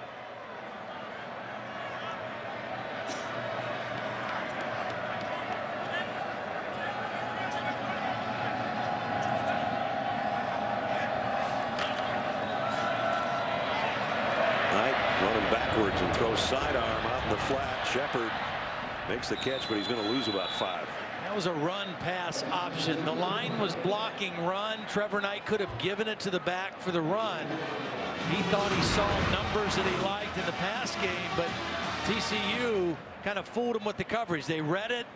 S13: Knight running backwards and throws sidearm out in the flat. Shepard makes the catch, but he's going to lose about 5.
S3: That was a run-pass option. The line was blocking run. Trevor Knight could have given it to the back for the run. He thought he saw numbers that he liked in the pass game, but TCU kind of fooled him with the coverage. They read it,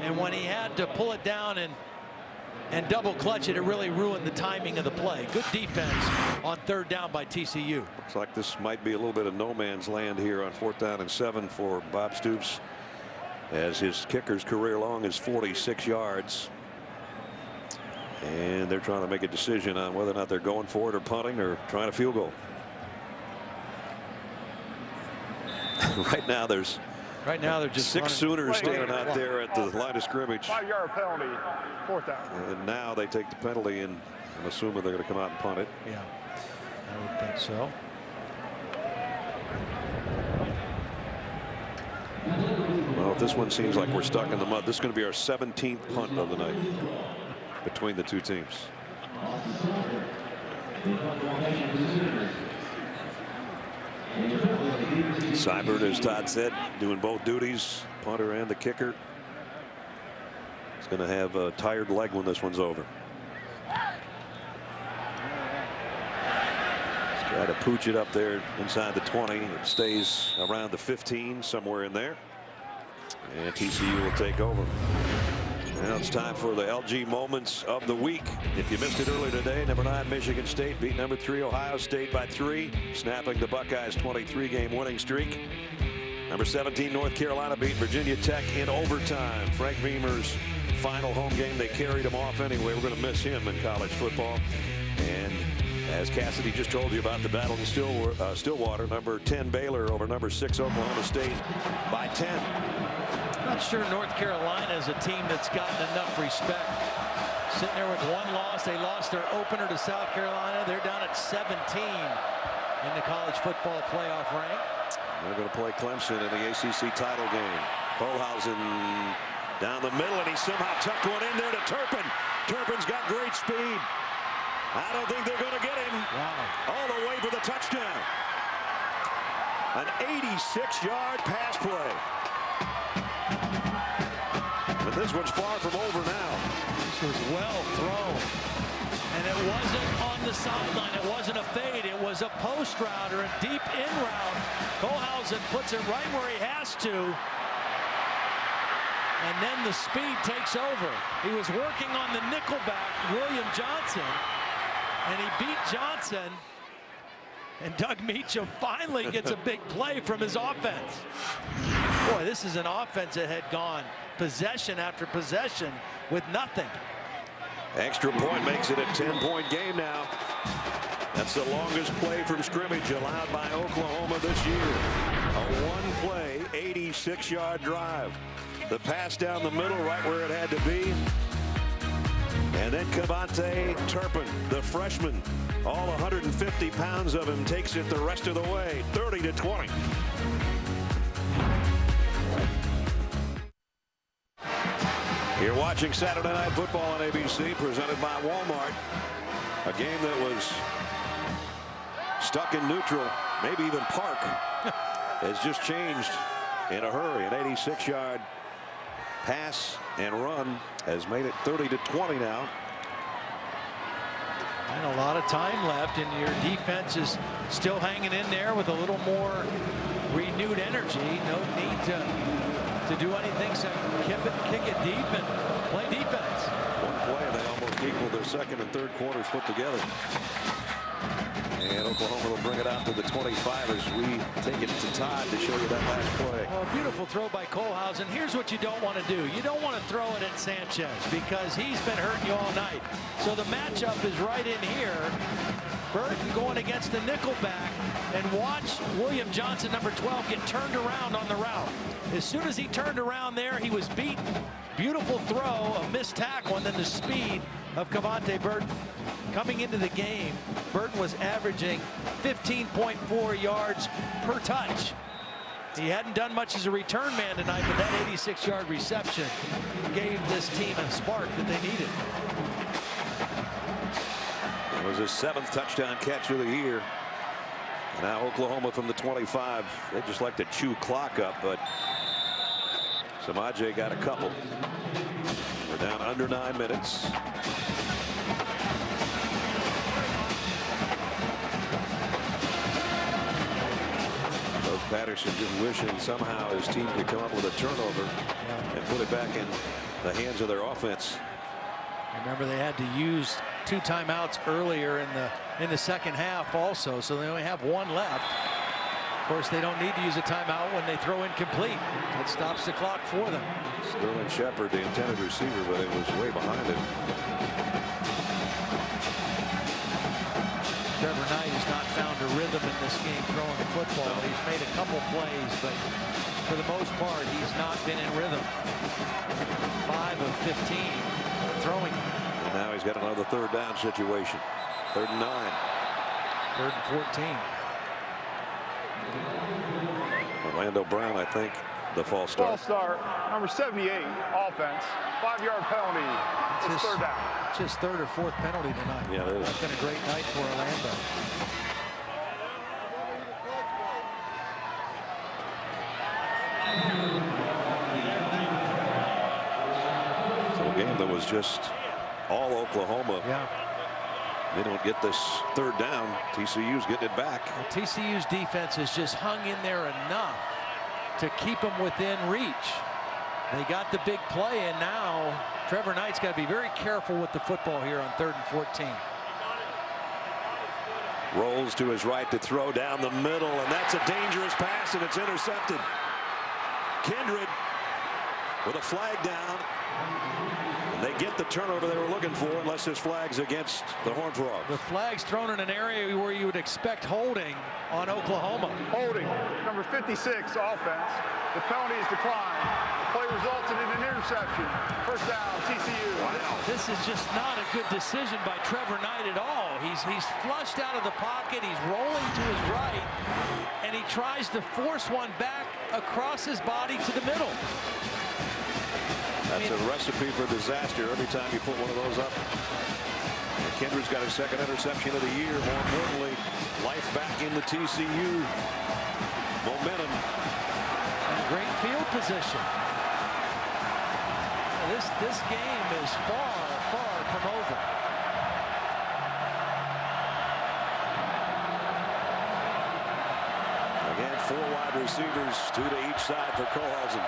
S3: and when he had to pull it down and double clutch it, it really ruined the timing of the play. Good defense on third down by TCU.
S13: Looks like this might be a little bit of no man's land here on 4th down and 7 for Bob Stoops, as his kicker's career long is 46 yards. And they're trying to make a decision on whether or not they're going for it or punting or trying a field goal. Right now they're just 6 Sooners standing out there at the line of scrimmage.
S8: 5-yard penalty, 4th down.
S13: And now they take the penalty, and I'm assuming they're going to come out and punt it.
S3: Yeah, I would think so.
S13: Well, if this one seems like we're stuck in the mud, this is going to be our 17th punt of the night between the two teams. Seibert, as Todd said, doing both duties, punter and the kicker. He's going to have a tired leg when this one's over. He's got to pooch it up there inside the 20. It stays around the 15, somewhere in there. And TCU will take over. Now it's time for the LG Moments of the Week. If you missed it earlier today, number 9 Michigan State beat number 3 Ohio State by 3, snapping the Buckeyes' 23-game winning streak. Number 17 North Carolina beat Virginia Tech in overtime. Frank Beamer's final home game, they carried him off anyway. We're going to miss him in college football. And as Cassidy just told you about the battle in Stillwater, number 10 Baylor over number 6 Oklahoma State by 10.
S3: Not sure North Carolina is a team that's gotten enough respect. Sitting there with one loss. They lost their opener to South Carolina. They're down at 17 in the college football playoff rank.
S13: They're going to play Clemson in the ACC title game. Kohlhausen down the middle, and he somehow tucked one in there to Turpin. Turpin's got great speed. I don't think they're going to get him.
S3: Wow.
S13: All the way for the touchdown. An 86-yard pass play. But this one's far from over now.
S3: This was well thrown. And it wasn't on the sideline. It wasn't a fade. It was a post route or a deep in route. Kohlhausen puts it right where he has to. And then the speed takes over. He was working on the nickelback, William Johnson. And he beat Johnson. And Doug Meacham finally gets a big play from his offense. Boy, this is an offense that had gone possession after possession with nothing.
S13: Extra point makes it a 10-point game now. That's the longest play from scrimmage allowed by Oklahoma this year. A one-play, 86-yard drive. The pass down the middle, right where it had to be. And then KaVontae Turpin, the freshman, all 150 pounds of him, takes it the rest of the way, 30-20. You're watching Saturday Night Football on ABC, presented by Walmart. A game that was stuck in neutral, maybe even park, has just changed in a hurry. An 86-yard pass and run has made it 30-20 now.
S3: And a lot of time left, and your defense is still hanging in there with a little more renewed energy. No need to do anything except kick it deep and play defense.
S13: One play, and they almost equal their second and third quarters put together. And Oklahoma will bring it out to the 25 as we take it to Todd to show you that last play.
S3: Oh, beautiful throw by Kohlhausen. Here's what you don't want to do. You don't want to throw it at Sanchez because he's been hurting you all night. So the matchup is right in here. Burton going against the nickelback, and watch William Johnson, number 12, get turned around on the route. As soon as he turned around there, he was beaten. Beautiful throw, a missed tackle, and then the speed of KaVontae Burton. Coming into the game, Burton was averaging 15.4 yards per touch. He hadn't done much as a return man tonight, but that 86-yard reception gave this team a spark that they needed.
S13: It was his 7th touchdown catch of the year. Now Oklahoma from the 25. They just like to chew clock up, but Samaje got a couple. We're down under 9 minutes. Coach Patterson just wishing somehow his team could come up with a turnover and put it back in the hands of their offense.
S3: Remember, they had to use 2 timeouts earlier in the second half also, so they only have 1 left. Of course, they don't need to use a timeout when they throw incomplete. It stops the clock for them.
S13: Sterling Shepard, the intended receiver, but it was way behind him.
S3: Trevor Knight has not found a rhythm in this game throwing the football. He's made a couple plays, but for the most part, he's not been in rhythm. 5 of 15 throwing.
S13: And now he's got another third down situation. 3rd and 9.
S3: 3rd and 14.
S13: Orlando Brown, I think, the false start.
S8: False start, number 78, offense. 5-yard penalty. It's 3rd down.
S3: It's his 3rd or 4th penalty tonight.
S13: Yeah, it is.
S3: That's been a great night for Orlando.
S13: it was just all Oklahoma.
S3: Yeah.
S13: They don't get this third down. TCU's getting it back.
S3: Well, TCU's defense has just hung in there enough to keep them within reach. They got the big play, and now Trevor Knight's got to be very careful with the football here on 3rd and 14.
S13: Rolls to his right to throw down the middle, and that's a dangerous pass, and it's intercepted. Kindred with a flag down. And they get the turnover they were looking for, unless there's flags against the Horned Frogs.
S3: The flag's thrown in an area where you would expect holding on Oklahoma.
S8: Holding, number 56, offense. The penalty is declined. The play resulted in an interception. First down, TCU.
S3: Wow. This is just not a good decision by Trevor Knight at all. He's flushed out of the pocket. He's rolling to his right, and he tries to force one back across his body to the middle.
S13: That's a recipe for disaster every time you put one of those up. And Kindred's got his second interception of the year. More importantly, life back in the TCU momentum.
S3: And great field position. This game is far from over.
S13: Again, 4 wide receivers, 2 to each side for Kohlhausen.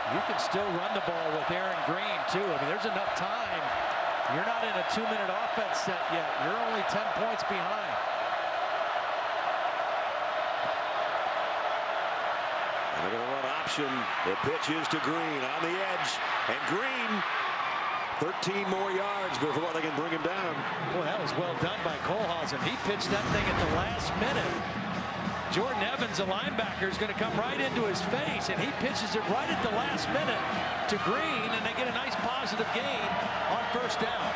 S3: You can still run the ball with Aaron Green, too. I mean, there's enough time. You're not in a 2-minute offense set yet. You're only 10 points behind.
S13: And they're going to run option. The pitch is to Green on the edge. And Green, 13 more yards before they can bring him down.
S3: Boy, that was well done by Kohlhausen. He pitched that thing at the last minute. Jordan Evans, a linebacker, is going to come right into his face, and he pitches it right at the last minute to Green, and they get a nice positive gain on first down.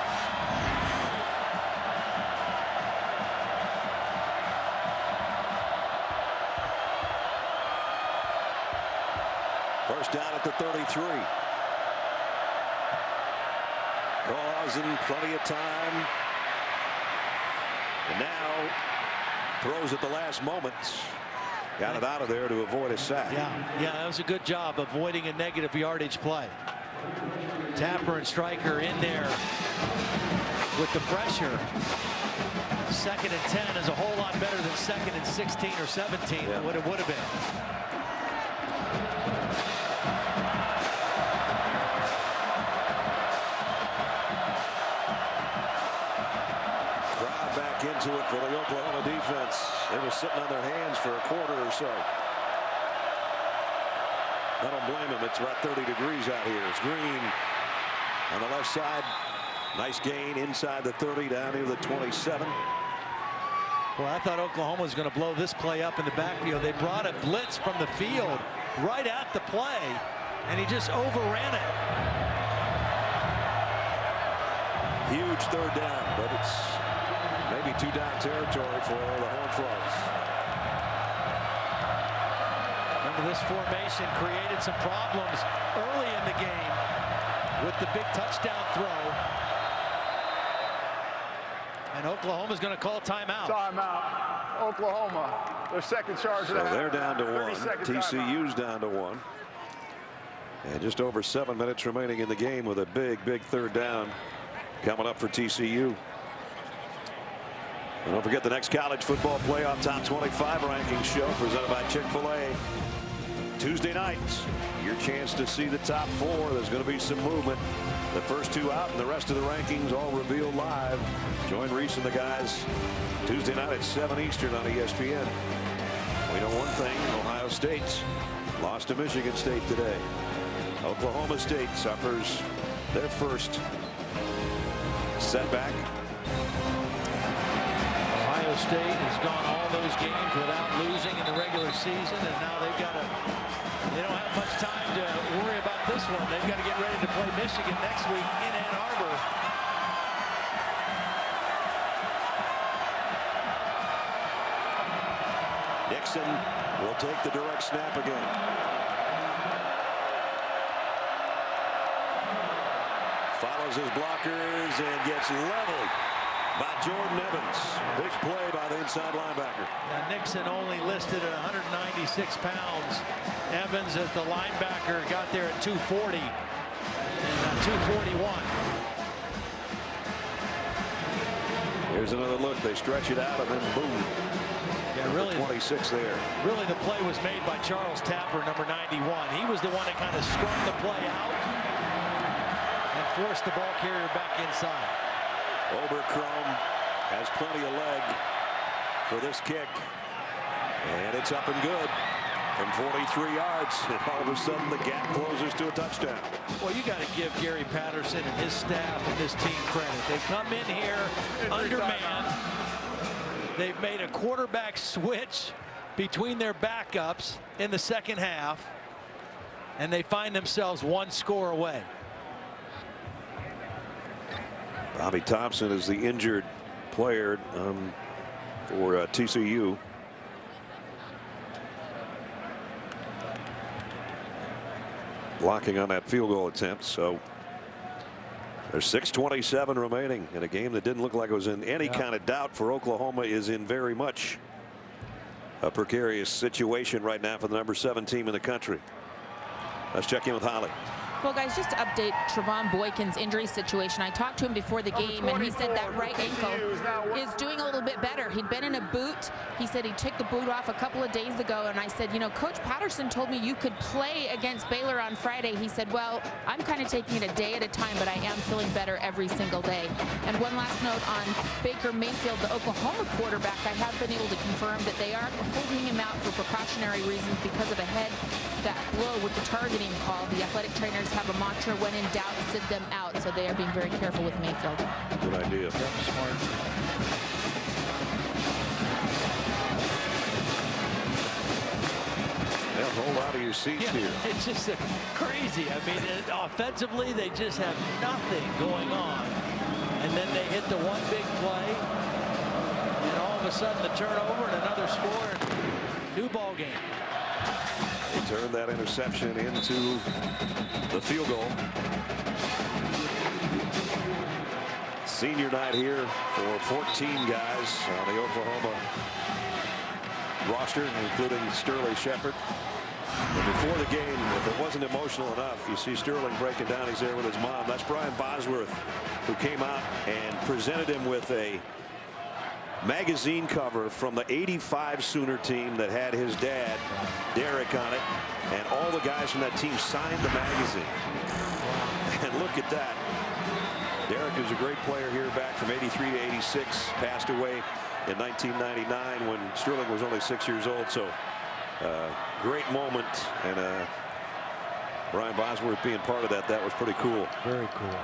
S13: First down at the 33. Kohlhausen, plenty of time. And now throws at the last moment. Got it out of there to avoid a sack.
S3: Yeah, that was a good job avoiding a negative yardage play. Tapper and Stryker in there with the pressure. 2nd and 10 is a whole lot better than 2nd and 16 or 17 than what it would have been.
S13: Into it for the Oklahoma defense. They were sitting on their hands for a quarter or so. I don't blame them. It's about 30 degrees out here. It's Green on the left side. Nice gain inside the 30 down near the 27.
S3: Well, I thought Oklahoma was going to blow this play up in the backfield. They brought a blitz from the field right at the play, and he just overran it.
S13: Huge third down, but it's maybe 2-down territory for the Horned Frogs.
S3: Remember, this formation created some problems early in the game with the big touchdown throw. And Oklahoma's going to call timeout.
S8: Timeout. Oklahoma, their second charge of the half.
S13: They're down to 1. TCU's down to 1. And just over 7 minutes remaining in the game with a big third down coming up for TCU. And don't forget the next college football playoff top 25 rankings show presented by Chick-fil-A. Tuesday nights, your chance to see the top 4. There's going to be some movement. The first 2 out and the rest of the rankings all revealed live. Join Reese and the guys Tuesday night at 7 Eastern on ESPN. We know one thing, Ohio State lost to Michigan State today. Oklahoma State suffers their first setback.
S3: Ohio State has gone all those games without losing in the regular season, and now they don't have much time to worry about this one. They've got to get ready to play Michigan next week in Ann Arbor.
S13: Nixon will take the direct snap again. Follows his blockers and gets leveled by Jordan Evans. Big play by the inside linebacker.
S3: Now, Nixon only listed at 196 pounds. Evans, as the linebacker, got there at 240. 241.
S13: Here's another look. They stretch it out and then boom.
S3: Yeah, really.
S13: 26 there.
S3: Really, the play was made by Charles Tapper, number 91. He was the one that kind of scrubbed the play out and forced the ball carrier back inside.
S13: Oberchrome has plenty of leg for this kick. And it's up and good from 43 yards. And all of a sudden, the gap closes to a touchdown.
S3: Well, you got to give Gary Patterson and his staff and his team credit. They come in here undermanned. They've made a quarterback switch between their backups in the second half, and they find themselves one score away.
S13: Bobby Thompson is the injured player for TCU. Blocking on that field goal attempt. So there's 6:27 remaining in a game that didn't look like it was in any kind of doubt for Oklahoma is in very much a precarious situation right now for the number 7 team in the country. Let's check in with Holly.
S7: Well, guys, just to update Trevon Boykin's injury situation. I talked to him before the game, and he said that right ankle is doing a little bit better. He'd been in a boot. He said he took the boot off a couple of days ago, and I said, you know, Coach Patterson told me you could play against Baylor on Friday. He said, well, I'm kind of taking it a day at a time, but I am feeling better every single day. And one last note on Baker Mayfield, the Oklahoma quarterback. I have been able to confirm that they are holding him out for precautionary reasons because of a head that blow with the targeting call. The athletic trainers have a mantra: when in doubt, sit them out. So they are being very careful with Mayfield.
S13: Good idea.
S3: Smart.
S13: They'll hold out of your seats here.
S3: It's just crazy. I mean, offensively, they just have nothing going on. And then they hit the one big play. And all of a sudden, the turnover and another score and new ball game.
S13: They turned that interception into the field goal. Senior night here for 14 guys on the Oklahoma roster, including Sterling Shepard. And before the game, if it wasn't emotional enough, you see Sterling breaking down. He's there with his mom. That's Brian Bosworth, who came out and presented him with a magazine cover from the '85 Sooner team that had his dad, Derek, on it. And all the guys from that team signed the magazine. And look at that. Derek is a great player here, back from '83 to '86. Passed away in 1999 when Sterling was only 6 years old. So great moment. And Brian Bosworth being part of that, that was pretty cool.
S3: Very cool.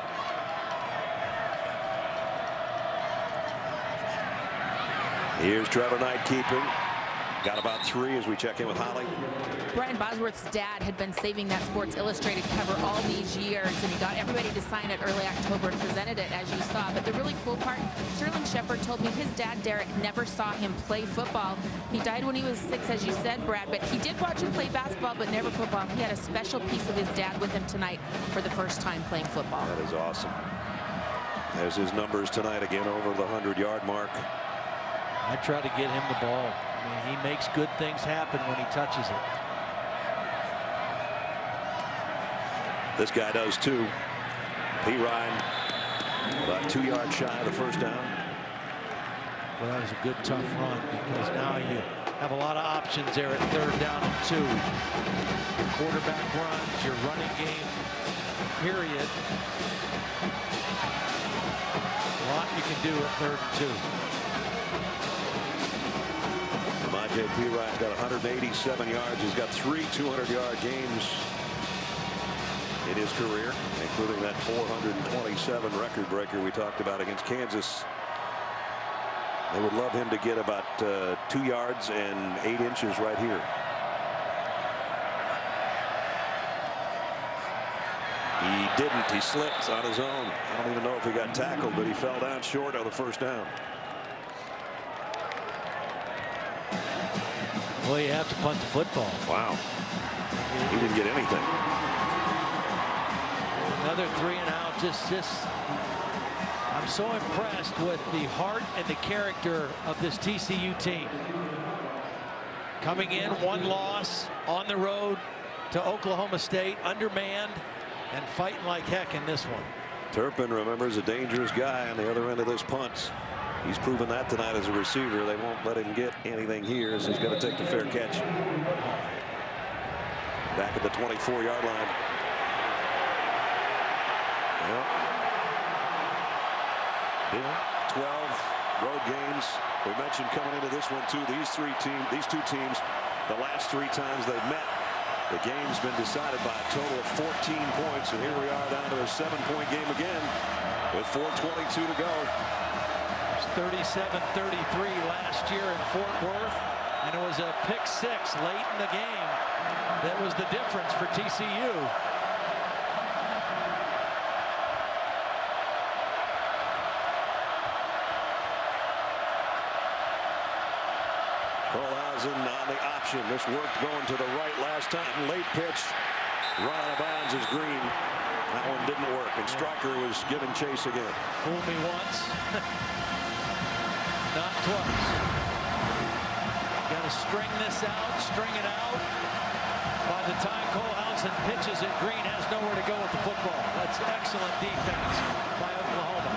S13: Here's Trevor Knight keeping. Got about 3 as we check in with Holly.
S7: Brian Bosworth's dad had been saving that Sports Illustrated cover all these years, and he got everybody to sign it early October and presented it, as you saw. But the really cool part, Sterling Shepard told me his dad, Derek, never saw him play football. He died when he was 6, as you said, Brad, but he did watch him play basketball, but never football. He had a special piece of his dad with him tonight for the first time playing football.
S13: That is awesome. There's his numbers tonight, again over the 100-yard mark.
S3: I try to get him the ball. I mean, he makes good things happen when he touches it.
S13: This guy does too. P. Ryan, about 2 yards shy of the first down.
S3: Well, that was a good, tough run, because now you have a lot of options there at 3rd down and 2. Your quarterback runs, your running game, period. A lot you can do at 3rd and 2.
S13: J.P. Ryan's got 187 yards. He's got 3 200-yard games in his career, including that 427 record breaker we talked about against Kansas. They would love him to get about 2 yards and 8 inches right here. He didn't. He slipped on his own. I don't even know if he got tackled, but he fell down short of the first down.
S3: Well, you have to punt the football.
S13: Wow. He didn't get anything.
S3: Another 3 and out. I'm so impressed with the heart and the character of this TCU team. Coming in, 1 loss on the road to Oklahoma State, undermanned, and fighting like heck in this one.
S13: Turpin, remember, is a dangerous guy on the other end of this punt. He's proven that tonight as a receiver. They won't let him get anything here, so he's got to take the fair catch. Back at the 24-yard line. Yeah. 12 road games. We mentioned coming into this one too. These two teams, the last 3 times they've met, the game's been decided by a total of 14 points, and here we are down to a 7-point game again with 4:22 to go.
S3: It was 37-33 last year in Fort Worth, and it was a pick 6 late in the game that was the difference for TCU.
S13: Kohlhausen on the option. This worked going to the right last time. Late pitch. Right out of bounds is Green. That one didn't work, and Stryker was giving chase again.
S3: Fool me once. Not twice. Got to string this out, string it out. By the time Kohlhausen pitches it, Green has nowhere to go with the football. That's excellent defense by Oklahoma.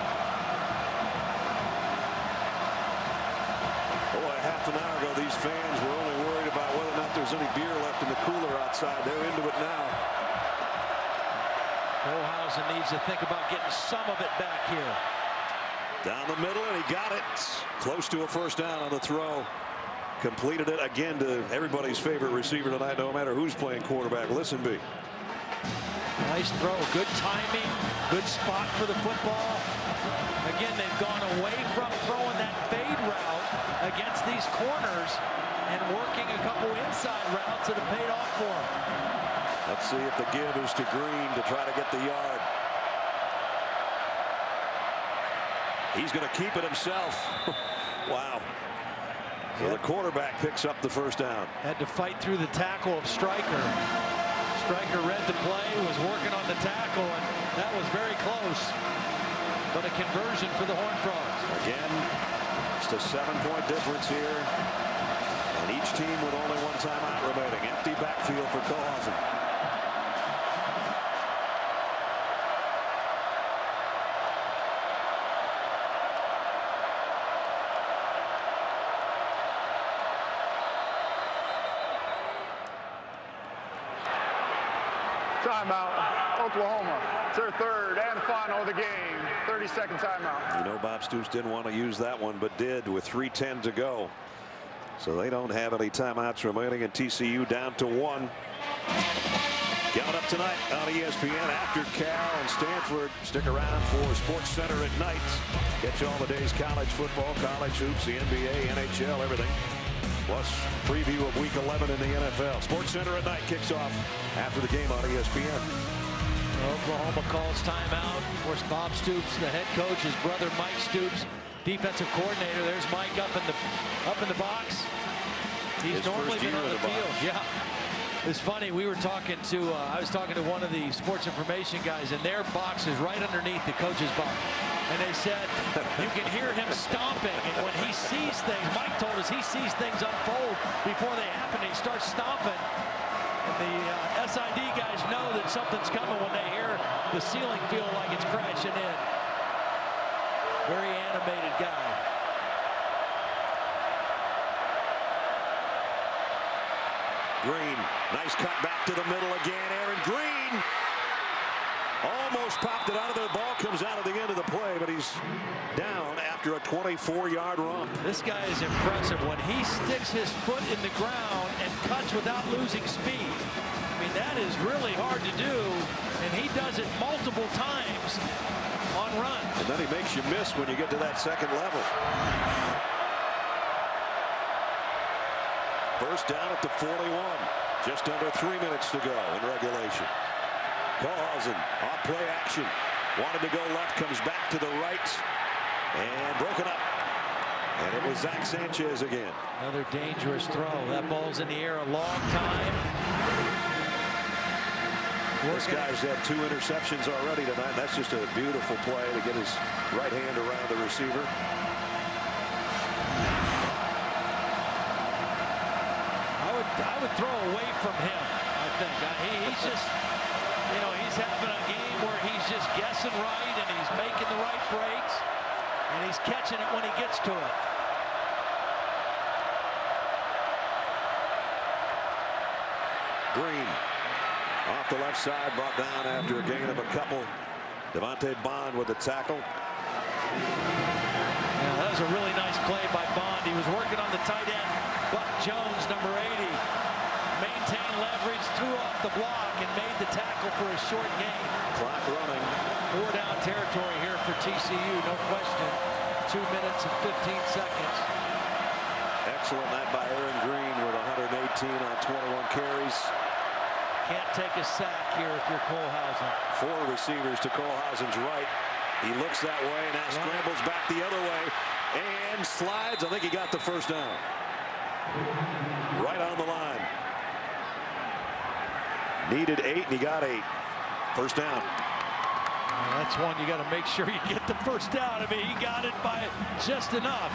S13: Boy, half an hour ago, these fans were only worried about whether or not there's any beer left in the cooler outside. They're into it now.
S3: Kohlhausen needs to think about getting some of it back here.
S13: Down the middle, and he got it. Close to a first down on the throw. Completed it again to everybody's favorite receiver tonight, no matter who's playing quarterback. Listenby.
S3: Nice throw, good timing, good spot for the football. Again, they've gone away from throwing that fade route against these corners and working a couple inside routes that have paid off for them.
S13: Let's see if the give is to Green to try to get the yard. He's going to keep it himself. Wow. So the quarterback picks up the first down.
S3: Had to fight through the tackle of Stryker. Stryker read the play, was working on the tackle, and that was very close. But a conversion for the Horned Frogs.
S13: Again, just a 7-point difference here. And each team with only one timeout remaining. Empty backfield for Kohlhausen.
S8: Timeout, Oklahoma. It's their third and final of the game. 30-second timeout.
S13: You know, Bob Stoops didn't want to use that one, but did with 3:10 to go. So they don't have any timeouts remaining, and TCU down to 1. Coming up tonight on ESPN after Cal and Stanford. Stick around for SportsCenter at night. Get you all the day's college football, college hoops, the NBA, NHL, everything. Plus preview of Week 11 in the NFL. SportsCenter at night kicks off after the game on ESPN.
S3: Oklahoma calls timeout. Of course, Bob Stoops, the head coach, his brother Mike Stoops, defensive coordinator. There's Mike up in the box. He's normally been on the field. Yeah. It's funny, we were talking to, I was talking to one of the sports information guys, and their box is right underneath the coach's box. And they said, you can hear him stomping, and when he sees things, Mike told us he sees things unfold before they happen, he starts stomping. And the SID guys know that something's coming when they hear the ceiling feel like it's crashing in. Very animated guy.
S13: Green, nice cut back to the middle again. Aaron Green almost popped it out of there. Ball comes out at the end of the play, but he's down after a 24-yard run.
S3: This guy is impressive when he sticks his foot in the ground and cuts without losing speed. I mean, that is really hard to do, and he does it multiple times on run.
S13: And then he makes you miss when you get to that second level. First down at the 41. Just under 3 minutes to go in regulation. Kohlhausen on play action. Wanted to go left, comes back to the right. And broken up. And it was Zach Sanchez again.
S3: Another dangerous throw. That ball's in the air a long time.
S13: This guy's had 2 interceptions already tonight. That's just a beautiful play to get his right hand around the receiver. I
S3: would throw away from him, I think. He's just, You know, he's having a game where he's just guessing right, and he's making the right breaks, and he's catching it when he gets to it.
S13: Green off the left side, brought down after a gain of a couple. Devontae Bond with the tackle.
S3: Yeah, that was a really nice play by Bond. He was working on the tight end, Buck Jones, number 80. Maintained leverage, threw off the block, and made the tackle for a short gain.
S13: Clock running.
S3: 4 down territory here for TCU, no question. 2 minutes and 15 seconds.
S13: Excellent night by Aaron Green with 118 on 21 carries.
S3: Can't take a sack here if you're Kohlhausen.
S13: 4 receivers to Kohlhausen's right. He looks that way, now scrambles back the other way and slides. I think he got the first down. Right on the line. Needed 8 and he got 8. First down.
S3: That's one you got to make sure you get the first down. I mean, he got it by just enough.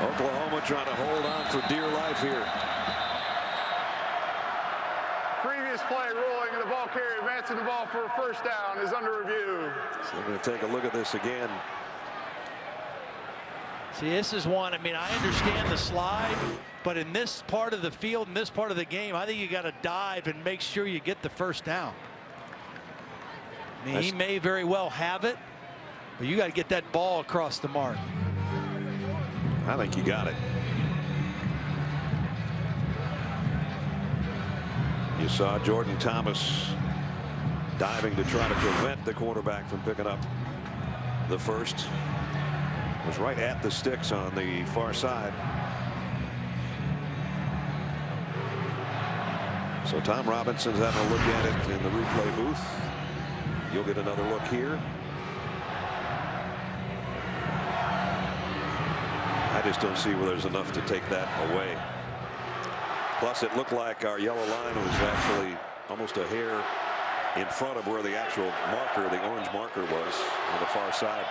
S13: Oklahoma trying to hold on for dear life here.
S8: Previous play ruling and the ball carrier advancing the ball for a first down is under review.
S13: So we're going to take a look at this again.
S3: See, this is one, I mean, I understand the slide, but in this part of the field, in this part of the game, I think you got to dive and make sure you get the first down. I mean, he may very well have it, but you got to get that ball across the mark.
S13: I think you got it. You saw Jordan Thomas diving to try to prevent the quarterback from picking up the first. Was right at the sticks on the far side. So Tom Robinson's having a look at it in the replay booth. You'll get another look here. I just don't see where there's enough to take that away. Plus, it looked like our yellow line was actually almost a hair in front of where the actual marker, the orange marker, was on the far side.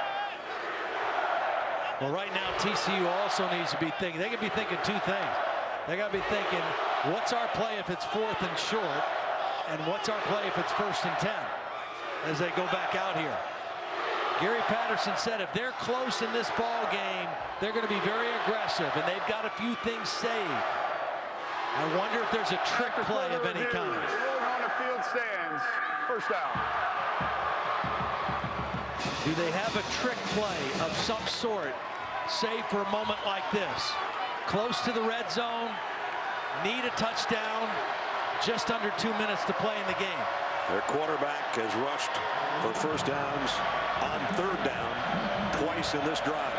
S3: Well, right now, TCU also needs to be thinking. They could be thinking 2 things. They got to be thinking, what's our play if it's 4th and short, and what's our play if it's 1st and 10 as they go back out here. Gary Patterson said if they're close in this ball game, they're going to be very aggressive, and they've got a few things saved. I wonder if there's a trick play of any kind.
S8: On the field stands. First down.
S3: Do they have a trick play of some sort, save for a moment like this? Close to the red zone, need a touchdown, just under 2 minutes to play in the game.
S13: Their quarterback has rushed for first downs on 3rd down twice in this drive.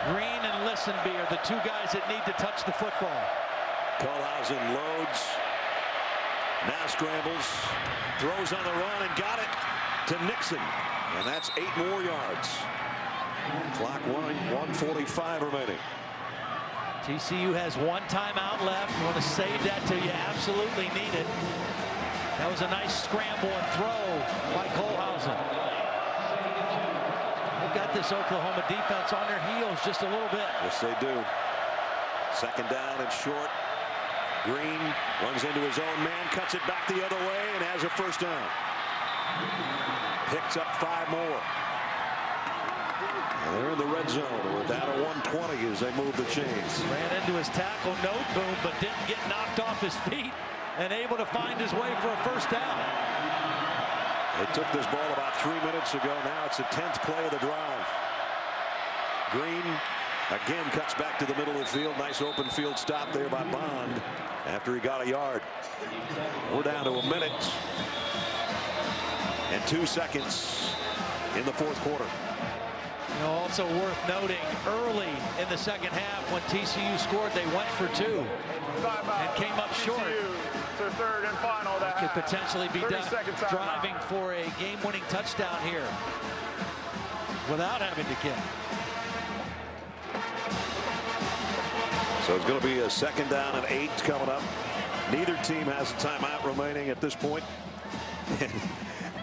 S3: Green and Listenby are the 2 guys that need to touch the football.
S13: Kohlhausen loads, now scrambles, throws on the run and got it to Nixon, and that's 8 more yards. Clock running, 1:45 remaining.
S3: TCU has 1 timeout left. You want to save that till you absolutely need it. That was a nice scramble and throw by Kohlhausen. They've got this Oklahoma defense on their heels just a little bit.
S13: Yes, they do. 2nd down and short. Green runs into his own man, cuts it back the other way, and has a first down. Picks up 5 more. And they're in the red zone. We're down to 120 as they move the chains.
S3: Ran into his tackle, Noteboom, but didn't get knocked off his feet and able to find his way for a first down.
S13: They took this ball about 3 minutes ago. Now it's the 10th play of the drive. Green again cuts back to the middle of the field. Nice open field stop there by Bond after he got a yard. We're down to 1 minute and 2 seconds in the 4th quarter.
S3: You know, also worth noting, early in the 2nd half when TCU scored, they went for 2 and came up short.
S8: To 3rd and final. That
S3: could potentially be done driving for a game-winning touchdown here without having to kick.
S13: So it's going to be a 2nd down and 8 coming up. Neither team has a timeout remaining at this point.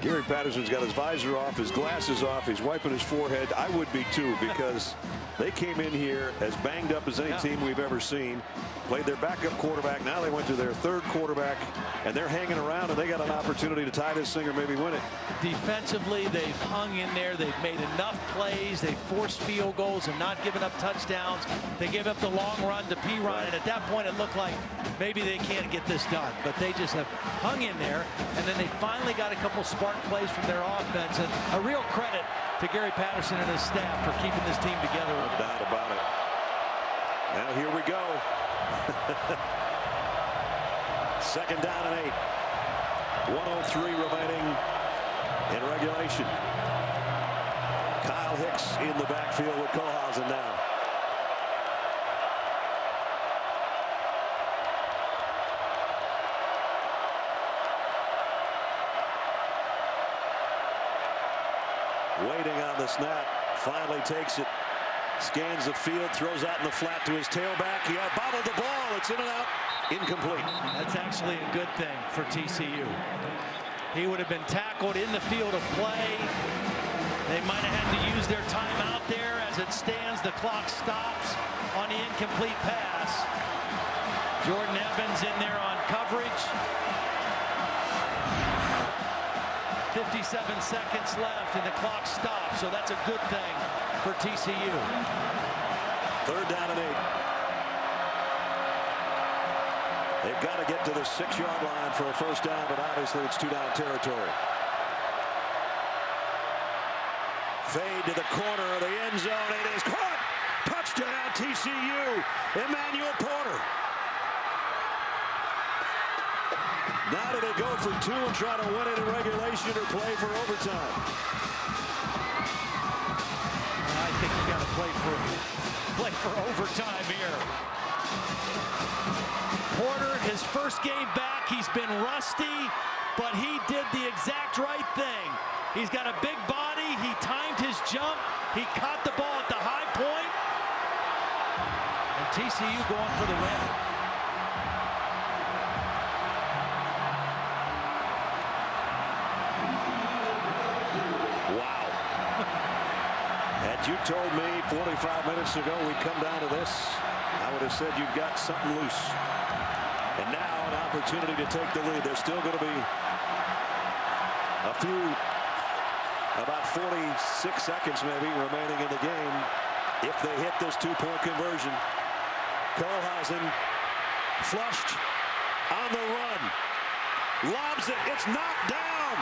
S13: Gary Patterson's got his visor off, his glasses off, he's wiping his forehead. I would be too, because they came in here as banged up as any team we've ever seen. Played their backup quarterback. Now they went to their third quarterback, and they're hanging around, and they got an opportunity to tie this thing or maybe win it.
S3: Defensively, they've hung in there. They've made enough plays. They've forced field goals and not given up touchdowns. They gave up the long run to Perine, and at that point it looked like maybe they can't get this done. But they just have hung in there, and then they finally got a couple spark plays from their offense. And a real credit to Gary Patterson and his staff for keeping this team together.
S13: No doubt about it. Now here we go. Second down and 8. 1:03 remaining in regulation. Kyle Hicks in the backfield with Kohlhausen now. Waiting on the snap, finally takes it, scans the field, throws out in the flat to his tailback. He bobbled the ball. It's in and out, incomplete.
S3: That's actually a good thing for TCU. He would have been tackled in the field of play. They might have had to use their time out there. As it stands, the clock stops on the incomplete pass. Jordan Evans in there on coverage. 57 seconds left and the clock stops, so that's a good thing for TCU.
S13: Third down and 8. They've got to get to the 6-yard line for a first down, but obviously it's 2-down territory. Fade to the corner of the end zone. It is caught. Touchdown TCU. Emmanuel Porter. Now do they go for 2 and try to win it in regulation or play for overtime?
S3: I think you got to play for overtime here. Porter, his first game back, he's been rusty, but he did the exact right thing. He's got a big body. He timed his jump. He caught the ball at the high point. And TCU going for the win.
S13: Had you told me 45 minutes ago we'd come down to this, I would have said you've got something loose. And now an opportunity to take the lead. There's still going to be about 46 seconds maybe remaining in the game if they hit this 2-point conversion. Kohlhausen flushed on the run. Lobs it. It's knocked down.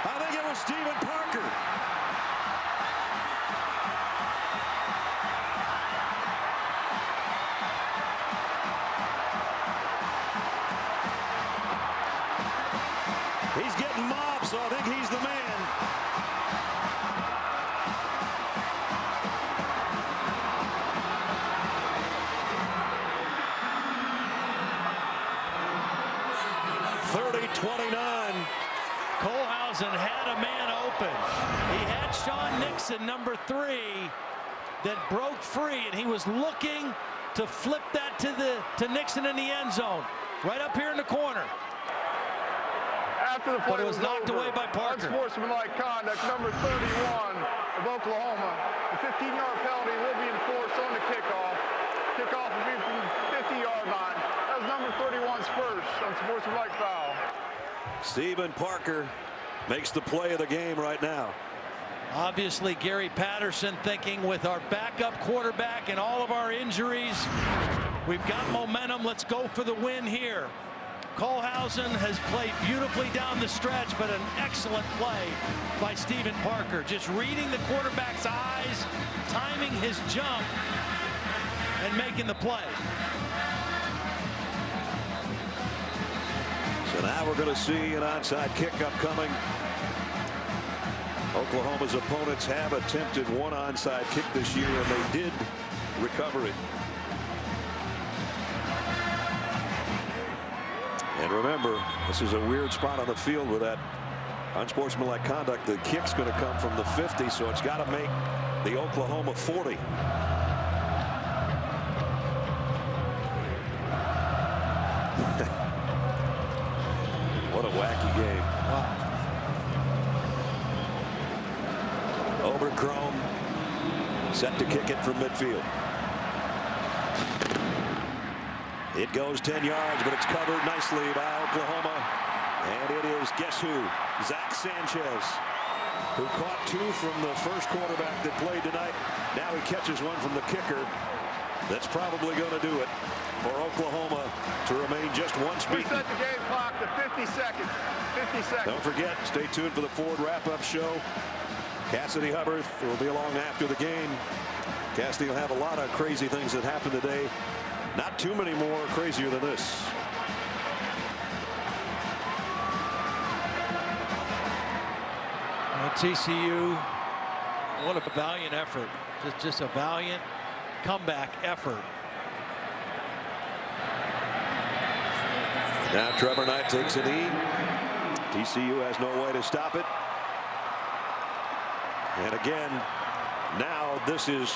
S13: I think it was Stephen Parker. He's getting mobbed, so I think he's the man.
S3: Kohlhausen had a man open. He had Sean Nixon, number 3, that broke free, and he was looking to flip that to Nixon in the end zone, right up here in the corner.
S8: After the play
S3: but it was knocked away by Parker.
S8: Unsportsmanlike conduct, number 31 of Oklahoma. The 15-yard penalty will be enforced on the kickoff. Kickoff will be from the 50-yard line. That was number 31's first unsportsmanlike foul.
S13: Stephen Parker makes the play of the game right now.
S3: Obviously, Gary Patterson thinking, with our backup quarterback and all of our injuries, we've got momentum. Let's go for the win here. Kohlhausen has played beautifully down the stretch, but an excellent play by Stephen Parker. Just reading the quarterback's eyes, timing his jump, and making the play.
S13: So now we're going to see an onside kick upcoming. Oklahoma's opponents have attempted one onside kick this year, and they did recover it. And remember, this is a weird spot on the field with that unsportsmanlike conduct. The kick's going to come from the 50, so it's got to make the Oklahoma 40. Abercrombie set to kick it from midfield. It goes 10 yards, but it's covered nicely by Oklahoma. And it is, guess who? Zach Sanchez, who caught 2 from the first quarterback that played tonight. Now he catches one from the kicker. That's probably going to do it for Oklahoma to remain just once beaten.
S8: We set the game clock to 50 seconds. 50 seconds.
S13: Don't forget, stay tuned for the Ford wrap-up show. Cassidy Hubbard will be along after the game. Cassidy will have a lot of crazy things that happened today. Not too many more crazier than this.
S3: TCU, what a valiant effort. Just a valiant comeback effort.
S13: Now Trevor Knight takes a knee. TCU has no way to stop it. And again, now this is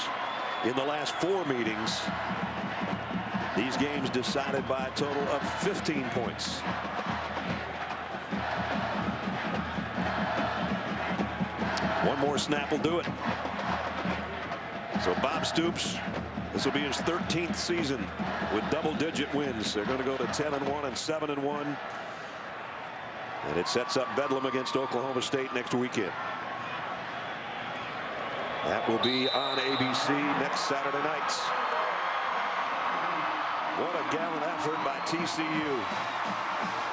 S13: in the last 4 meetings. These games decided by a total of 15 points. One more snap will do it. So Bob Stoops, this will be his 13th season with double-digit wins. They're going to go to 10-1 and 7-1. And it sets up Bedlam against Oklahoma State next weekend. That will be on ABC next Saturday nights. What a gallant effort by TCU.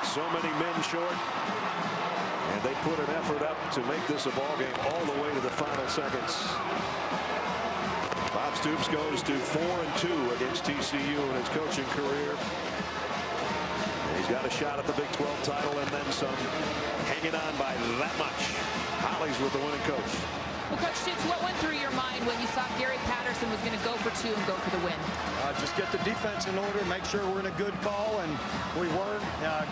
S13: So many men short. And they put an effort up to make this a ball game all the way to the final seconds. Bob Stoops goes to 4-2 against TCU in his coaching career. And he's got a shot at the Big 12 title and then some, hanging on by that much. Holly's with the winning coach.
S7: Well, Coach Stoops, what went through your mind when you saw Gary Patterson was going to go for 2 and go for the win?
S10: Just get the defense in order, make sure we're in a good call, and we were.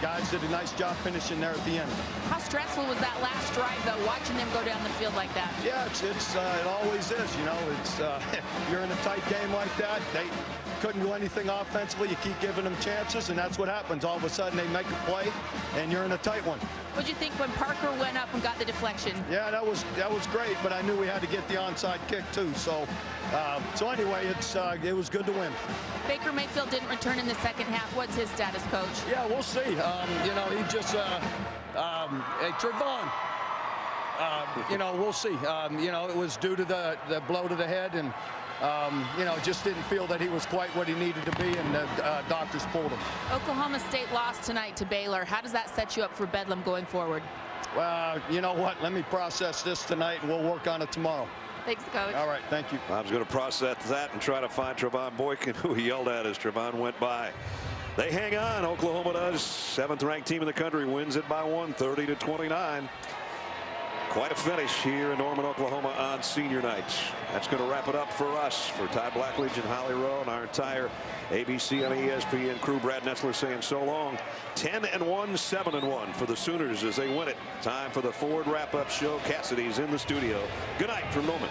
S10: Guys did a nice job finishing there at the end.
S7: How stressful was that last drive, though, watching them go down the field like that?
S10: Yeah, it always is. You know, you're in a tight game like that. They couldn't do anything offensively. You keep giving them chances, and that's what happens. All of a sudden, they make a play, and you're in a tight one.
S7: What did you think when Parker went up and got the deflection?
S10: Yeah, that was great, but I knew we had to get the onside kick too. So anyway, it was good to win.
S7: Baker Mayfield didn't return in the second half. What's his status, Coach?
S10: Yeah, we'll see. You know, he just hey, Trevon. You know, we'll see. You know, it was due to the blow to the head, and you know, just didn't feel that he was quite what he needed to be, and the doctors pulled him.
S7: Oklahoma State lost tonight to Baylor. How does that set you up for Bedlam going forward?
S10: You know what? Let me process this tonight, and we'll work on it tomorrow.
S7: Thanks, Coach.
S10: All right, thank you.
S13: Bob's going to process that and try to find Trevon Boykin, who he yelled at as Trevon went by. They hang on. Oklahoma does. 7th-ranked team in the country wins it by 1, 30-29. Quite a finish here in Norman, Oklahoma on senior night. That's going to wrap it up for us. For Ty Blackledge and Holly Rowe and our entire ABC and ESPN crew, Brad Nessler saying so long. 10-1, 7-1 for the Sooners as they win it. Time for the Ford wrap-up show. Cassidy's in the studio. Good night from Norman.